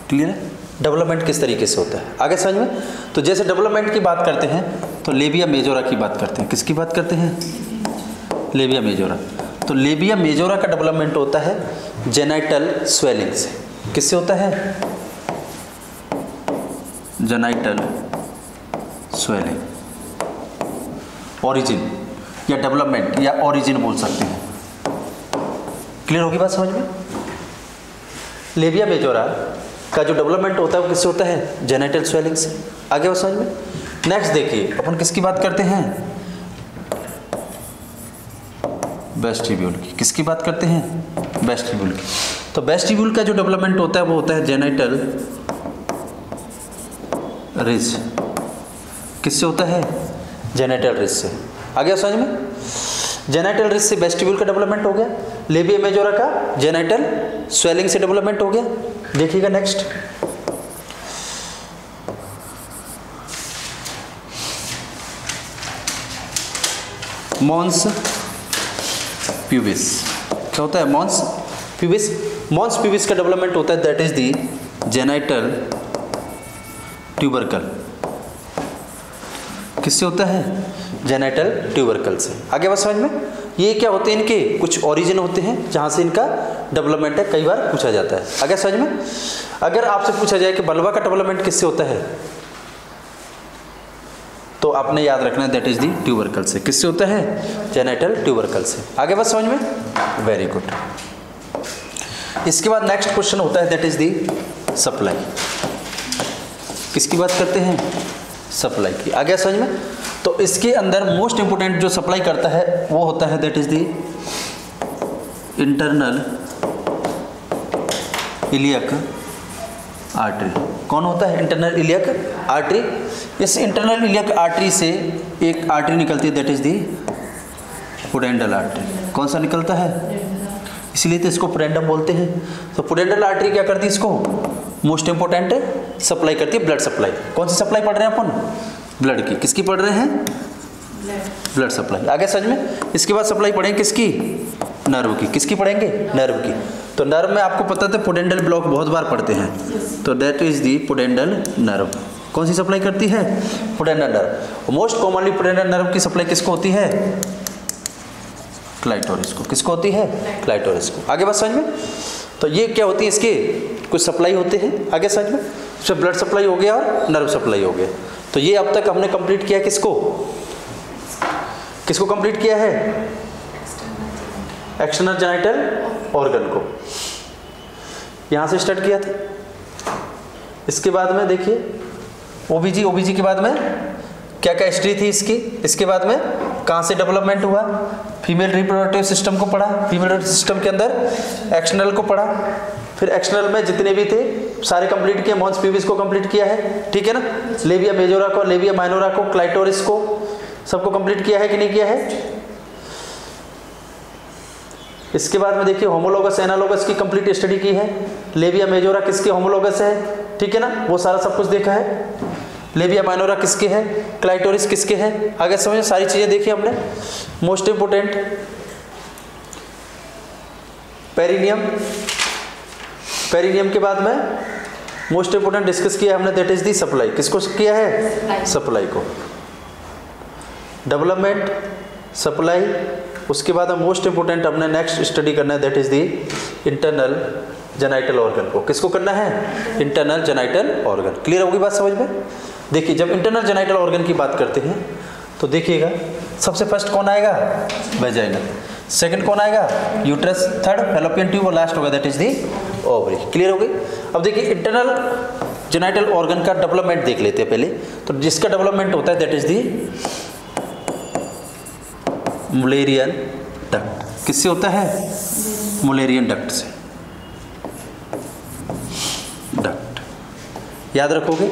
Clear है? डेवलपमेंट किस तरीके से होता है? आगे समझ में? तो जैसे डेवलपमेंट की बात करते हैं तो लेबिया मेजोरा की बात करते हैं। किसकी बात करते हैं? Labia majora. तो लेबिया मेजोरा का डेवलपमेंट होता है जेनाइटल स्वेलिंग से। किससे होता है? Genital swelling. ओरिजिन या डेवलपमेंट या ओरिजिन बोल सकते हैं। क्लियर होगी बात समझ में? लेबिया मेजोरा का जो डेवलपमेंट होता है वो किससे होता है? जेनाइटल स्वेलिंग से। आगे बात समझ में? नेक्स्ट देखिए अपन किसकी बात करते हैं? वेस्टिब्यूल की। किसकी बात करते हैं? वेस्टिब्यूल की। तो वेस्टिब्यूल का जो डेवलपमेंट होता है वो होता है जेनाइटल रिज। किससे होता है? जेनाइटल रिज से। आ गया समझ में? जेनाइटल रिज से वेस्टिब्यूल का डेवलपमेंट हो गया। लेबिया मेजोरा का जेनाइटल स्वेलिंग से डेवलपमेंट हो गया। देखिएगा नेक्स्ट, मॉन्स प्यूबिस। क्या होता है? Mons pubis. मॉन्स प्यूबिस का डेवलपमेंट होता है that is the genital tubercle. किससे होता है? जेनाइटल ट्यूबरकल से। आगे बात समझ में? ये क्या होते हैं? इनके कुछ ओरिजिन होते हैं जहाँ से इनका डेवलपमेंट है, कई बार पूछा जाता है। आगे समझ में? अगर आपसे पूछा जाए कि बल्वा का डेवलपमेंट किससे होता है तो आपने याद रखना है दैट इज दी ट्यूबरकल से। किससे होता है? जेनाइटल ट्यूबरकल से। आगे बात समझ में? Very good. इसके बाद नेक्स्ट क्वेश्चन होता है दैट इज दी सप्लाई। किसकी बात करते हैं? सप्लाई की। आ गया समझ में? तो इसके अंदर मोस्ट इंपोर्टेंट जो सप्लाई करता है वो होता है that is the internal iliac artery. कौन होता है? Internal iliac artery. इस इंटरनल इलियक आर्टरी से एक आर्टरी निकलती है that is the pudendal artery. कौन सा निकलता है? इसलिए तो इसको पुडेंडम बोलते हैं। तो पुडेंडल आर्टरी क्या करती है? इसको मोस्ट इंपोर्टेंट सप्लाई करती है, ब्लड सप्लाई। कौन सी सप्लाई पढ़ रहे हैं अपन? ब्लड की। किसकी पढ़ रहे हैं? Blood supply. आगे समझ में? इसके बाद सप्लाई पढ़ेंगे किसकी? नर्व की। किसकी पढ़ेंगे? नर्व की। तो नर्व में आपको पता था पुडेंडल ब्लॉक बहुत बार पढ़ते हैं, तो that is the pudendal nerve. कौन सी सप्लाई करती है? Pudendal nerve. Most commonly pudendal nerve की सप्लाई किसको होती है? क्लाइटोरिस को। किसको होती है? क्लाइटोरिस को। आगे बात समझ में? तो ये क्या होती है? इसके कुछ सप्लाई होते हैं। आगे समझ में? इसमें ब्लड सप्लाई हो गया और नर्व सप्लाई हो गया। तो ये अब तक हमने कंप्लीट किया किसको? किसको कंप्लीट किया है? एक्सटर्नल जेनाइटल ऑर्गन को। यहां से स्टार्ट किया था। इसके बाद में देखिए ओबीजी। ओबीजी के बाद में क्या क्या हिस्ट्री थी इसकी। इसके बाद में कहां से डेवलपमेंट हुआ, फीमेल रिप्रोडक्टिव सिस्टम को पढ़ा, फीमेल रिप्रोडक्टिव सिस्टम के अंदर एक्सटर्नल को पढ़ा, फिर एक्सटर्नल में जितने भी थे सारे कंप्लीट किए, मॉन्स पीविस को कंप्लीट किया है, ठीक है ना, लेबिया मेजोरा को, लेबिया माइनोरा को, क्लाइटोरिस को, सबको कंप्लीट किया है कि नहीं किया है। इसके बाद में देखिए होमोलोगस एनालोगस की कंप्लीट स्टडी की है। लेबिया मेजोरा किसके होमोलोगस है, ठीक है ना, वो सारा सब कुछ देखा है। लेबिया माइनोरा किसके है, क्लाइटोरिस किसके है, आगे समझे सारी चीजें देखी हमने। मोस्ट इंपोर्टेंट पेरिनियम, पेरिनियम के बाद में मोस्ट इंपोर्टेंट डिस्कस किया हमने दैट इज दी सप्लाई। किसको किया है, सप्लाई को, डेवलपमेंट, सप्लाई। उसके बाद हम मोस्ट इंपोर्टेंट हमने नेक्स्ट स्टडी करना है that is the internal genital organ को। किसको करना है, इंटरनल जेनाइटल ऑर्गन। क्लियर होगी बात समझ में। देखिए जब इंटरनल जेनाइटल ऑर्गन की बात करते हैं तो देखिएगा सबसे फर्स्ट कौन आएगा, वेजाइना, सेकंड कौन आएगा, यूट्रस, थर्ड फैलोपियन ट्यूब और लास्ट होगा that is the ovary. Clear हो गई। अब देखिए इंटरनल जेनाइटल ऑर्गन का डेवलपमेंट देख लेते हैं पहले। तो जिसका डेवलपमेंट होता है that is the Mullerian duct. किससे होता है, मुलेरियन डक्ट से। डक्ट याद रखोगे,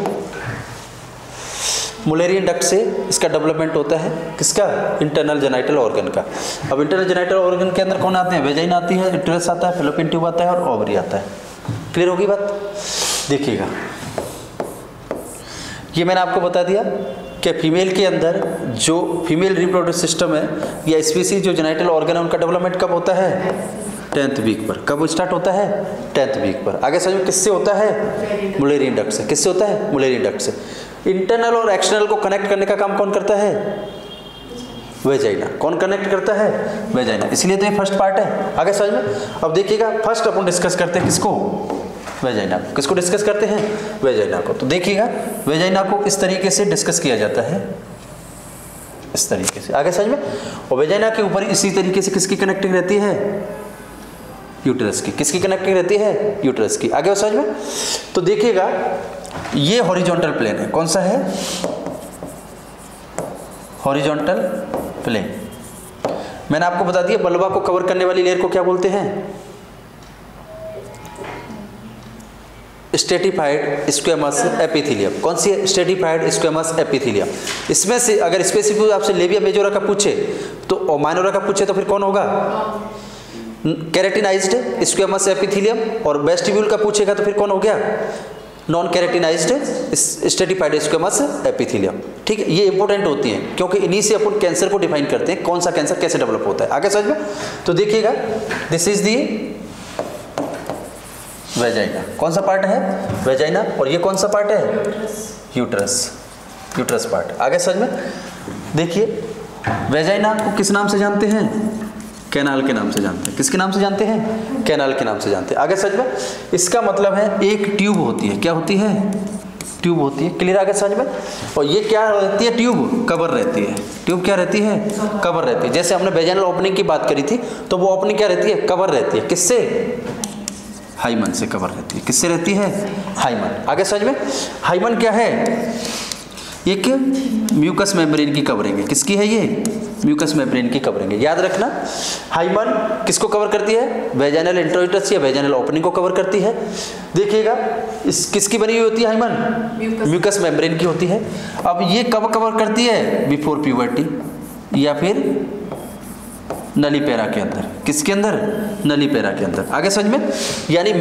मुलेरियन डक्ट से इसका डेवलपमेंट होता है। किसका, इंटरनल जेनाइटल ऑर्गन का। अब इंटरनल जेनाइटल ऑर्गन के अंदर कौन आते हैं, वेजाइन आती है, यूट्रस आता है, फैलोपियन ट्यूब आता है और ओवरी आता है। क्लियर होगी बात। देखिएगा ये मैंने आपको बता दिया कि फीमेल के अंदर जो फीमेल रिप्रोडक्टिव सिस्टम है या स्पीसीज जो जेनाइटल ऑर्गन है उनका डेवलपमेंट कब होता है, 10th वीक पर। कब स्टार्ट होता है, 10th वीक पर। आगे समझो किससे होता है, मुलेरियन डक्ट से। किससे होता है, मुलेरियन डक्ट से। इंटरनल और एक्सटर्नल को कनेक्ट करने का काम कौन करता है, वेजाइना। कौन कनेक्ट करता है, वेजाइना। इसलिए तो ये फर्स्ट पार्ट है। आगे समझ में। अब देखिएगा फर्स्ट अपन डिस्कस करते हैं किसको, वेजाइना। किसको डिस्कस करते हैं, वेजाइना को। तो देखिएगा वेजाइना को इस तरीके से डिस्कस किया जाता है, इस तरीके से। आगे समझ में। और वेजाइना के ऊपर इसी तरीके से किसकी कनेक्टिंग रहती है, यूट्रस की। किसकी कनेक्टिंग रहती है, यूट्रस की। आगे समझ में। तो देखिएगा ये हॉरिजॉन्टल प्लेन है। कौन सा है, हॉरिजॉन्टल प्लेन। मैंने आपको बता दिया बल्बा को कवर करने वाली लेयर को क्या बोलते हैं, स्ट्रेटिफाइड स्क्वेमस एपिथेलियम। कौन सी है, स्ट्रेटिफाइड स्क्वेमस एपिथेलियम। इसमें से अगर स्पेसिफिक आपसे लेबिया मेजोरा का पूछे तो माइनोरा का पूछे तो फिर कौन होगा, कैरेटिनाइज्ड स्क्वेमस एपिथेलियम। और वेस्टिब्यूल का पूछेगा तो फिर कौन हो गया, non keratinised stratified squamous epithelium. ठीक है, ये इंपॉर्टेंट होती हैं क्योंकि इन्हीं से अपन कैंसर को डिफाइन करते हैं, कौन सा कैंसर कैसे डेवलप होता है। आगे समझ में। तो देखिएगा दिस इज दी वेजाइना। कौन सा पार्ट है, वेजाइना। और ये कौन सा पार्ट है, यूट्रस, यूट्रस पार्ट। आगे समझ में। देखिए वेजाइना को किस नाम से जानते हैं, कैनाल के नाम से जानते हैं। किसके नाम से जानते हैं, कैनाल के नाम से जानते हैं। आगे समझ में। इसका मतलब है एक ट्यूब होती है, क्या होती है, ट्यूब होती है। क्लियर आगे समझ में। और ये क्या रहती है, ट्यूब कवर रहती है। ट्यूब क्या रहती है, कवर रहती है। जैसे हमने वेजाइनल ओपनिंग की बात करी थी, तो वो ओपनिंग क्या रहती है, कवर रहती है। किससे, हाइमन से कवर रहती है। किससे रहती है, हाइमन। आगे समझ में। हाइमन क्या है, एक म्यूकस मेम्ब्रेन की कवरिंग है। किसकी है ये, म्यूकस मेम्ब्रेन की कवरिंग है। याद रखना, हाइमन किसको कवर करती है, वेजाइनल इंट्रोइटस या वेजाइनल ओपनिंग को कवर करती है। देखिएगा इस किसकी बनी हुई होती है हाइमन, म्यूकस मेम्ब्रेन की होती है। अब ये कब कवर करती है, बिफोर प्यूबर्टी या फिर नलीपेरा के अंदर। किसके अंदर, नलीपेरा के अंदर। आगे समझ में। यानी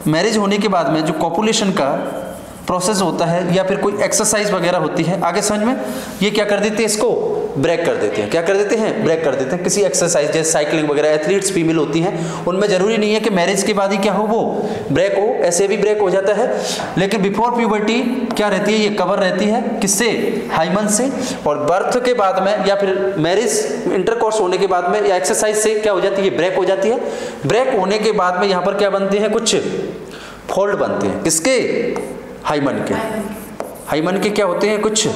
मैरिज होने के बाद में जो कॉपुलेशन का प्रोसेस होता है या फिर कोई एक्सरसाइज वगैरह होती है, आगे समझ में, ये क्या कर देते हैं, इसको ब्रेक कर देते हैं। क्या कर देते हैं, ब्रेक कर देते हैं। किसी एक्सरसाइज जैसे साइकिलिंग वगैरह, एथलीट्स फीमेल होती हैं, उनमें जरूरी नहीं है कि मैरिज के बाद ही क्या हो, वो ब्रेक हो, ऐसे भी ब्रेक हो जाता है। लेकिन बिफोर प्यूबर्टी क्या रहती है, ये कवर रहती है। किससे, हाइमन से। और बर्थ के बाद में या फिर मैरिज इंटरकोर्स होने के बाद में या एक्सरसाइज से क्या हो जाती है, ब्रेक हो जाती है। ब्रेक होने के बाद में यहाँ पर क्या बनते हैं, कुछ फोल्ड बनते हैं। किसके, हाइमन के। हाइमन के क्या होते हैं, कुछ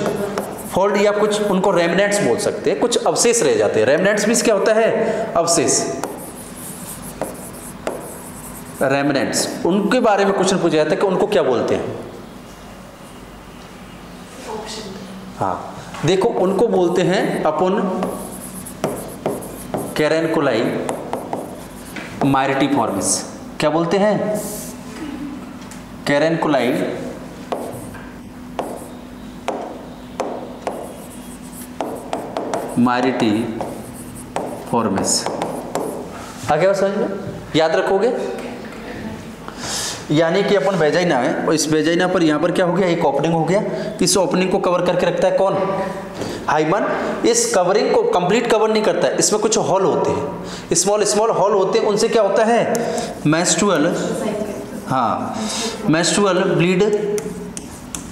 फोल्ड या कुछ उनको रेमिनेंट्स बोल सकते हैं, कुछ अवशेष रह जाते हैं। रेमिनेंट्स मींस क्या होता है, अवशेष, रेमिनेंट्स। उनके बारे में क्वेश्चन पूछा जाता है कि उनको क्या बोलते हैं। हाँ देखो, उनको बोलते हैं अपन कैरेनकुलाई माइरिटिफॉर्मिस। क्या बोलते हैं, कैरेनकुलाई माइरिटिफॉर्मिस। आगे बात समझ में, याद रखोगे। यानी कि अपन वेजाइना है और इस वेजाइना पर यहाँ पर क्या हो गया, एक ओपनिंग हो गया। इस ओपनिंग को कवर करके रखता है कौन, हाइमन। इस कवरिंग को कंप्लीट कवर नहीं करता है, इसमें कुछ हॉल होते हैं, स्मॉल स्मॉल हॉल होते हैं। उनसे क्या होता है, मेंस्ट्रुअल, हाँ मेंस्ट्रुअल ब्लीड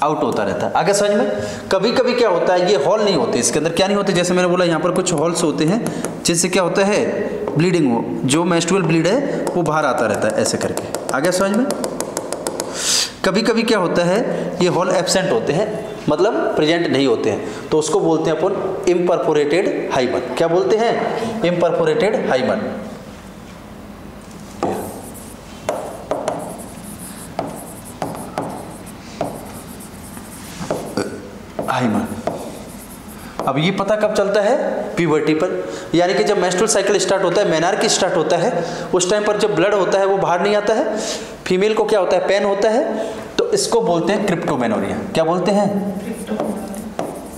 आउट होता रहता है। आगे समझ में। कभी कभी क्या होता है, ये हॉल नहीं होते इसके अंदर, क्या नहीं होते, जैसे मैंने बोला यहाँ पर कुछ हॉल्स होते हैं जिससे क्या होता है, ब्लीडिंग हो, जो मेंस्ट्रुअल ब्लीड है वो बाहर आता रहता है ऐसे करके। आगे समझ में। कभी कभी क्या होता है, ये हॉल एब्सेंट होते हैं, मतलब प्रेजेंट नहीं होते हैं, तो उसको बोलते हैं अपन इम्परफोरेटेड हाइमन। क्या बोलते हैं, इम्परफोरेटेड हाइमन। हाइमन। अब ये पता कब चलता है, प्यूबर्टी पर। यानी कि जब मेंस्ट्रुअल साइकिल स्टार्ट होता है, मेनार्की स्टार्ट होता है, उस टाइम पर जब ब्लड होता है वो बाहर नहीं आता है, फीमेल को क्या होता है, पेन होता है, तो इसको बोलते हैं क्रिप्टोमेनोरिया। क्या बोलते हैं,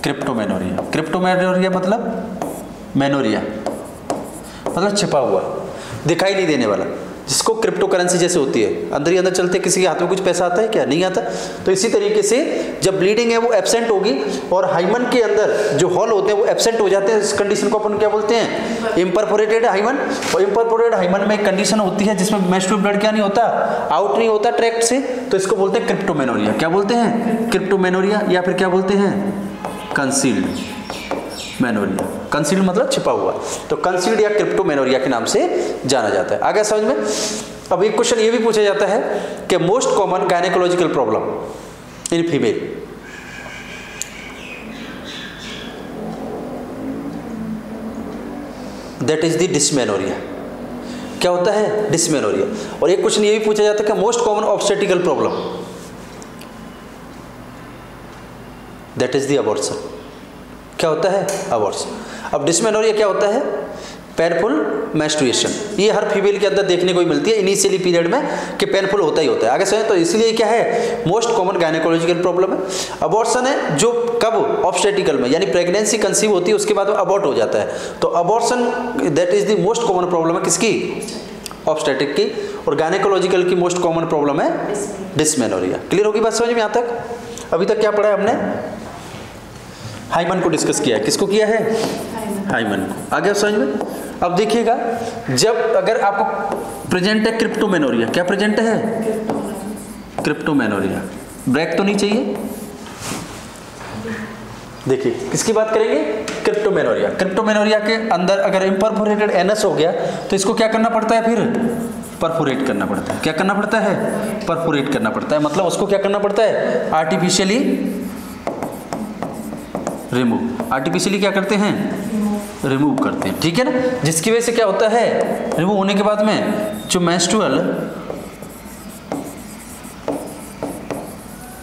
क्रिप्टोमेनोरिया। क्रिप्टोमेनोरिया मतलब मेनोरिया, मतलब छिपा हुआ, दिखाई नहीं देने वाला, जिसको क्रिप्टो करेंसी जैसे होती है, अंदर ही अंदर चलते, किसी के हाथ में कुछ पैसा आता है क्या, नहीं आता। तो इसी तरीके से जब ब्लीडिंग है वो एब्सेंट होगी और हाइमन के अंदर जो हॉल होते हैं वो एब्सेंट हो जाते हैं। इस कंडीशन को अपन क्या बोलते हैं, इम्परफोरेटेड हाइमन। और इम्परफोरेटेड हाइमन में एक कंडीशन होती है जिसमें मेंस्ट्रुअल ब्लड क्या नहीं होता, आउट नहीं होता ट्रैक्ट से, तो इसको बोलते हैं क्रिप्टोमेनोरिया। क्या बोलते हैं, क्रिप्टोमेनोरिया, या फिर क्या बोलते हैं, कंसील्ड मेनोरिया। कंसील्ड मतलब छिपा हुआ, तो कंसील्ड या क्रिप्टोमेनोरिया के नाम से जाना जाता है। आगे समझ में। अब एक क्वेश्चन ये भी पूछा जाता है कि most common gynaecological problem in female, that is the dysmenorrhoea. क्या होता है, डिस्मेनोरिया। और एक क्वेश्चन ये भी पूछा जाता है कि most common obstetrical problem, that is the abortion. क्या होता है, अबॉर्शन। अब डिस्मेनोरिया क्या होता है, पेनफुल मेंस्ट्रुएशन। ये हर फीमेल के अंदर देखने को ही मिलती है इनिशियली पीरियड में कि पेनफुल होता ही होता है। आगे समझे, तो इसलिए क्या है, मोस्ट कॉमन गायनेकोलॉजिकल प्रॉब्लम है। अबॉर्शन है जो कब, ऑब्स्टेटिकल में, यानी प्रेगनेंसी कंसीव होती है उसके बाद अबॉर्ट हो जाता है, तो abortion that is the most common problem है किसकी, ऑब्स्टेटिक की। और गायनेकोलॉजिकल की मोस्ट कॉमन प्रॉब्लम है डिस्मेनोरिया। क्लियर होगी बात समझ में यहाँ तक। अभी तक क्या पढ़ा है हमने, हाइमन को डिस्कस किया है। किसको किया है, हाइमन को। आगे समझ में। अब देखिएगा, जब अगर आपको प्रेजेंट है क्रिप्टोमेनोरिया, क्या प्रेजेंट है, क्रिप्टोमेनोरिया, ब्रेक तो नहीं चाहिए। देखिए किसकी बात करेंगे, क्रिप्टोमेनोरिया। क्रिप्टोमेनोरिया के अंदर अगर इम्परफोरेटेड एनस हो गया तो इसको क्या करना पड़ता है, फिर परफोरेट करना पड़ता है। क्या करना पड़ता है? परफोरेट करना पड़ता है, मतलब उसको क्या करना पड़ता है? Artificially remove. आर्टिफिशियली क्या करते हैं? रिमूव करते हैं, ठीक है ना। जिसकी वजह से क्या होता है, रिमूव होने के बाद में जो मेंस्ट्रुअल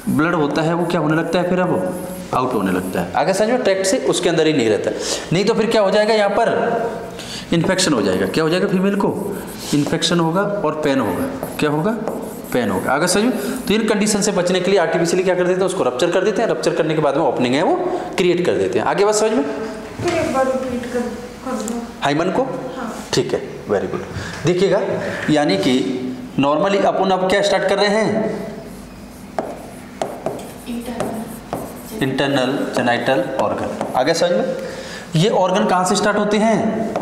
ब्लड होता है वो क्या होने लगता है, फिर अब आउट होने लगता है। आगे समझ में, ट्रैक्ट से उसके अंदर ही नहीं रहता, नहीं तो फिर क्या हो जाएगा, यहाँ पर इन्फेक्शन हो जाएगा। क्या हो जाएगा, फीमेल को इन्फेक्शन होगा और पेन होगा। क्या होगा? पेन होगा। आगे समझ में। तो इन कंडीशन से बचने के लिए आर्टिफिशियली क्या कर देते हैं, उसको रप्चर कर देते हैं। रप्चर करने के बाद में ओपनिंग है वो क्रिएट कर देते हैं। आगे बात समझ में। फिर एक बार रिपीट कर दो हाइमन को। हाँ। ठीक है, वेरी गुड। देखिएगा, यानी कि नॉर्मली अपन अब क्या स्टार्ट कर रहे हैं, इंटरनल जेनाइटल ऑर्गन। आगे समझ में। ये ऑर्गन कहाँ से स्टार्ट होते हैं?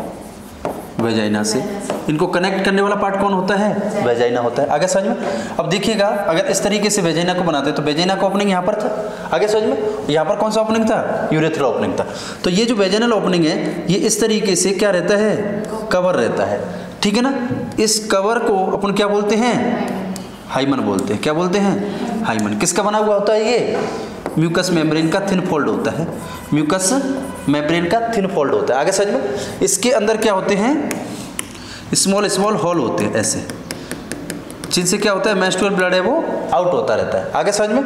वेजाइना से। इनको कनेक्ट करने वाला पार्ट कौन होता है? वेजाइना होता है। आगे समझ में। अब देखिएगा, अगर इस तरीके से वेजाइना को बनाते तो वेजाइना का ओपनिंग यहाँ पर था। आगे समझ में। यहाँ पर कौन सा ओपनिंग था? यूरेथ्रल ओपनिंग था। तो ये जो वेजाइनल ओपनिंग है ये इस तरीके से क्या रहता है, कवर रहता है, ठीक है ना। इस कवर को अपन क्या बोलते हैं? हाइमन बोलते हैं। क्या बोलते हैं? हाइमन। किसका बना हुआ होता है ये? म्यूकस मेम्ब्रेन का थिन फोल्ड होता है। म्यूकस मेम्ब्रेन का थिन फोल्ड होता है। आगे समझ में। इसके अंदर क्या होते हैं? स्मॉल स्मॉल होल होते हैं ऐसे, जिनसे क्या होता है, मेंस्ट्रुअल ब्लड है वो आउट होता रहता है। आगे समझ में।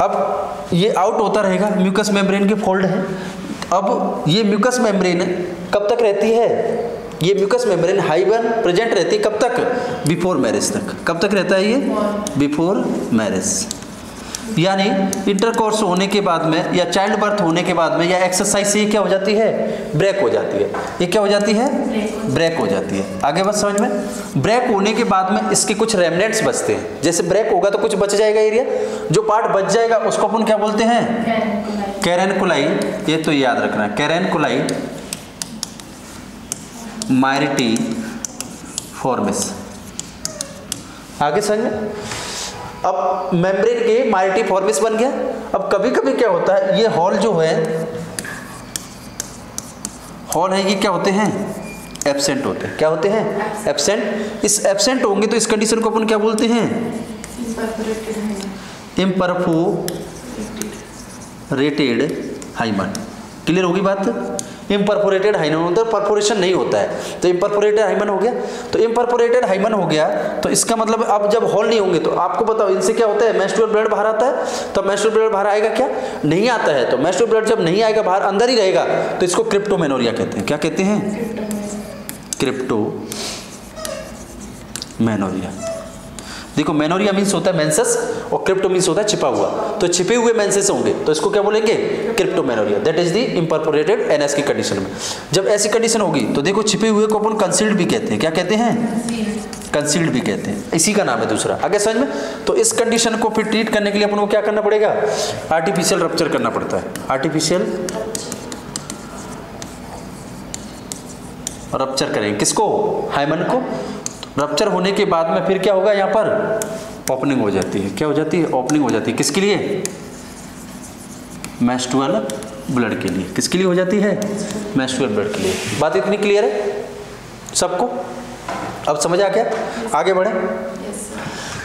अब ये आउट होता रहेगा, म्यूकस मेम्ब्रेन के फोल्ड है। अब ये म्यूकस मेम्ब्रेन कब तक रहती है? ये म्यूकस मेम्ब्रेन हाइमन प्रेजेंट रहती है कब तक? बिफोर मैरिज तक। कब तक रहता है ये? Before marriage. यानी इंटरकोर्स होने के बाद में या चाइल्ड बर्थ होने के बाद में या एक्सरसाइज से क्या हो जाती है? ब्रेक हो जाती है। ये क्या हो जाती है? ब्रेक हो जाती है। आगे बस समझ में। ब्रेक होने के बाद में इसके कुछ रेमनेंट्स बचते हैं। जैसे ब्रेक होगा तो कुछ बच जाएगा एरिया, जो पार्ट बच जाएगा उसको अपन क्या बोलते हैं? कैरेनकुलाई। ये तो याद रखना है, कैरेनकुलाई माइरिटी फॉर्मिस। आगे समझ में। अब मेम्ब्रेन के माइरिटी फॉर्मिस बन गया। अब कभी कभी क्या होता है, ये हॉल जो है, हॉल है, ये क्या होते हैं? एब्सेंट होते हैं। क्या होते हैं? एब्सेंट। इस एब्सेंट होंगे तो इस कंडीशन को अपन क्या बोलते हैं? Imperforated hymen. क्लियर होगी बात? इम्परफोरेटेड हाइमन होता है, परफोरेशन नहीं होता है, तो इम्परफोरेटेड हाइमन हो गया। तो इम्परफोरेटेड हाइमन हो गया तो इसका मतलब अब जब हॉल नहीं होंगे तो आपको बताओ इनसे क्या होता है? मेंस्ट्रुअल ब्लड बाहर आता है। तो मेंस्ट्रुअल ब्लड बाहर आएगा क्या? नहीं आता है। तो मेंस्ट्रुअल ब्लड जब नहीं आएगा बाहर, अंदर ही रहेगा, तो इसको क्रिप्टोमेनोरिया कहते हैं। क्या कहते हैं? क्रिप्टोमेनोरिया। देखो, मेनोरिया मीन्स होता है मेंसेस और क्रिप्टो मीन्स होता है छिपा हुआ। तो छिपे हुए मेंसेस होंगे तो इसको क्या बोलेंगे? क्रिप्टोमेनोरिया। That is the imperforated NS की कंडीशन में। जब ऐसी कंडीशन होगी तो देखो, छिपे हुए को अपन कंसील्ड भी कहते हैं। क्या कहते हैं? कंसील्ड भी कहते हैं, इसी का नाम है दूसरा। आगे समझ में। तो इस कंडीशन को फिर ट्रीट करने के लिए अपन को क्या करना पड़ेगा? आर्टिफिशियल रप्चर करना पड़ता है। आर्टिफिशियल रप्चर करेंगे। किसको? हाइमन को। रप्चर होने के बाद में फिर क्या होगा? यहाँ पर ओपनिंग हो जाती है। क्या हो जाती है? ओपनिंग हो जाती है। किसके लिए? मेंस्ट्रुअल ब्लड के लिए। किसके लिए हो जाती है? मेंस्ट्रुअल ब्लड के लिए। बात इतनी क्लियर है सबको? अब समझ आ गया? आगे बढ़े।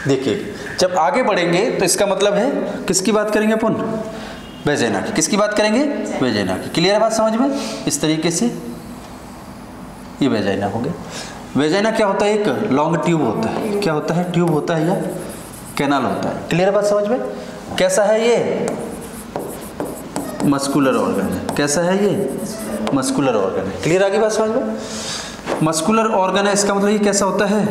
देखिए, जब आगे बढ़ेंगे तो इसका मतलब है किसकी बात करेंगे अपन? वेजाइना की। किसकी बात करेंगे? वेजाइना की। क्लियर है बात समझ में? इस तरीके से ये वेजाइना हो गया। वेजाइना क्या होता है? एक लॉन्ग ट्यूब होता है। क्या होता है? ट्यूब होता है या कैनाल होता है। क्लियर है बात समझ में? कैसा है ये? मस्कुलर ऑर्गन है। कैसा है ये? मस्कुलर ऑर्गन है। क्लियर आ गई बात समझ में? मस्कुलर ऑर्गन है, इसका मतलब ये कैसा होता है?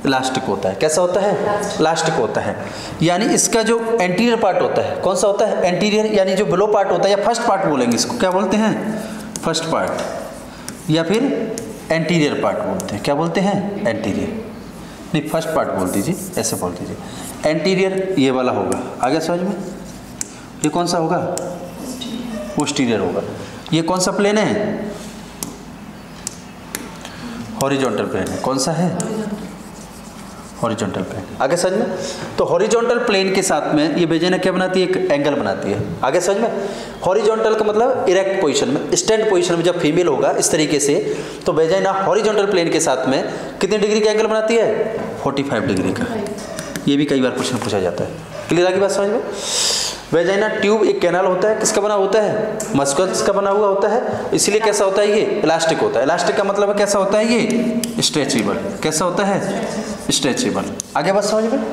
इलास्टिक होता है। कैसा होता है? इलास्टिक होता है। यानी इसका जो एंटीरियर पार्ट होता है, कौन सा होता है? एंटीरियर, यानी जो बिलो पार्ट होता है या फर्स्ट पार्ट बोलेंगे इसको, क्या बोलते हैं? फर्स्ट पार्ट, या फिर एंटीरियर पार्ट बोलते हैं। क्या बोलते हैं? एंटीरियर। नहीं, फर्स्ट पार्ट बोल दीजिए, ऐसे बोल दीजिए। एंटीरियर ये वाला होगा। आगे समझ में। ये कौन सा होगा? पोस्टीरियर होगा। ये कौन सा प्लेन है? हॉरिजॉन्टल प्लेन है। कौन सा है? Horizontal plane. आगे समझ में? तो हॉरिजॉन्टल प्लेन के साथ में ये वेजाइना क्या बनाती है? एक एंगल बनाती है। आगे समझ में? हॉरिजॉन्टल का मतलब इरेक्ट पोजीशन में, स्टैंड पोजीशन में जब फीमेल होगा इस तरीके से, तो वेजाइना हॉरिजॉन्टल प्लेन के साथ में कितने डिग्री का एंगल बनाती है? 45 डिग्री का। ये भी कई बार क्वेश्चन पूछा जाता है। क्लियर आ गई बात समझ में? वेजाइना ट्यूब एक कैनाल होता है, किसका बना होता है? मस्कुलस का बना हुआ होता है, इसलिए कैसा होता है? ये इलास्टिक होता है। इलास्टिक का मतलब है कैसा होता है? ये स्ट्रेचेबल। कैसा होता है? स्ट्रेचेबल। आगे बात समझ में?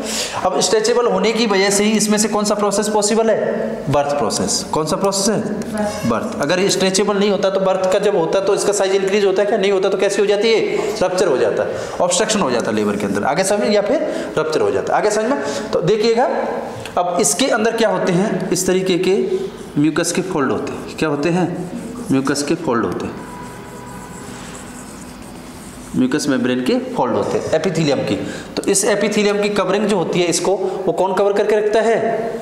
अब स्ट्रेचेबल होने की वजह से ही इसमें से कौन सा प्रोसेस पॉसिबल है? Birth process. कौन सा प्रोसेस है? बर्थ। अगर ये स्ट्रेचेबल नहीं होता तो बर्थ का जब होता है तो इसका साइज इंक्रीज होता है क्या? नहीं होता तो कैसी हो जाती है? रप्चर हो जाता है, ऑब्स्ट्रक्शन हो जाता है लेबर के अंदर। आगे समझ, या फिर रप्चर हो जाता है। आगे समझ में? तो देखिएगा अब इसके अंदर क्या होते हैं? इस तरीके के म्यूकस के फोल्ड होते हैं। क्या होते हैं? म्यूकस के फोल्ड होते हैं। म्यूकस मेम्ब्रेन के फोल्ड होते हैं एपिथेलियम की। तो इस एपिथेलियम की कवरिंग जो होती है, इसको वो कौन कवर करके रखता है?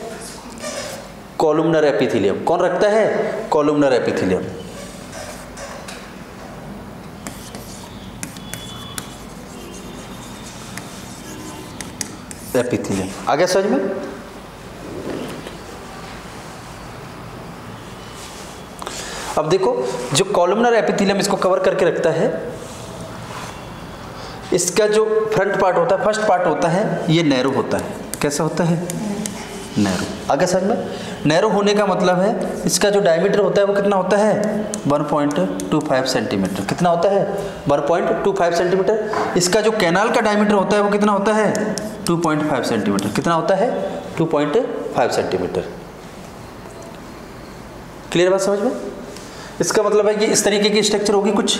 Columnar epithelium. कौन रखता है? Columnar epithelium. एपिथेलियम। आगे समझ में? अब देखो, जो कॉलुमनर एपिथेलियम इसको कवर करके रखता है, इसका जो फ्रंट पार्ट होता है, फर्स्ट पार्ट होता है, ये नैरो होता है। कैसा होता है? नैरो। आगे समझ में? नैरो होने का मतलब है इसका जो डायमीटर होता है वो कितना होता है? 1.25 सेंटीमीटर। कितना होता है? 1.25 सेंटीमीटर। इसका जो कैनाल का डायमीटर होता है वो कितना होता है? 2.5 सेंटीमीटर। कितना होता है? 2.5 सेंटीमीटर। क्लियर बात समझ में? इसका मतलब है कि इस तरीके की स्ट्रक्चर होगी कुछ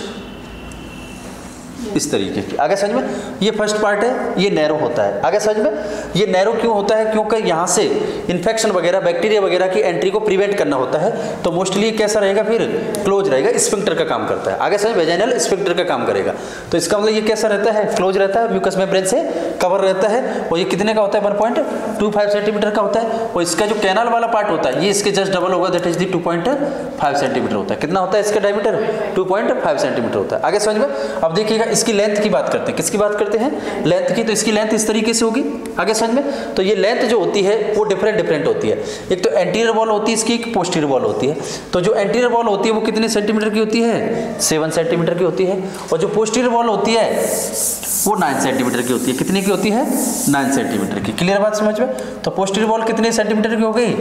इस तरीके की। आगे समझ में? ये फर्स्ट पार्ट है, ये नैरो होता है। आगे समझ में? ये नैरो क्यों होता है? क्योंकि यहाँ से इन्फेक्शन वगैरह, बैक्टीरिया वगैरह की एंट्री को प्रिवेंट करना होता है। तो मोस्टली कैसा रहेगा? फिर क्लोज रहेगा, स्फिंक्टर का काम करता है। आगे समझ? वेजाइनल स्फिंक्टर का काम करेगा। तो इसका मतलब ये कैसा रहता है? क्लोज रहता है, म्यूकस मेम्ब्रेन से कवर रहता है। और ये कितने का होता है? 1.25 सेंटीमीटर का होता है। और इसका जो कैनाल वाला पार्ट होता है, ये इसके जस्ट डबल होगा, दैट इज दी 2.5 सेंटीमीटर होता है। कितना होता है इसका डायमीटर? 2.5 सेंटीमीटर होता है। आगे समझ में? अब देखिएगा, इसकी लेंथ की बात करते हैं। किसकी बात करते हैं? लेंथ की। तो इसकी लेंथ इस तरीके से होगी। आगे समझ में? तो ये लेंथ जो होती है वो डिफरेंट होती है। एक तो एंटीरियर वॉल होती है इसकी, एक पोस्टीरियर वॉल होती है। तो जो एंटीरियर वॉल होती है वो कितने सेंटीमीटर की होती है? 7 सेंटीमीटर की होती है। और जो पोस्टीरियर वॉल होती है वो 9 सेंटीमीटर की होती है। कितने की होती है? 9 सेंटीमीटर की। क्लियर बात समझ में? तो पोस्टीरियर वॉल कितने सेंटीमीटर की हो गई?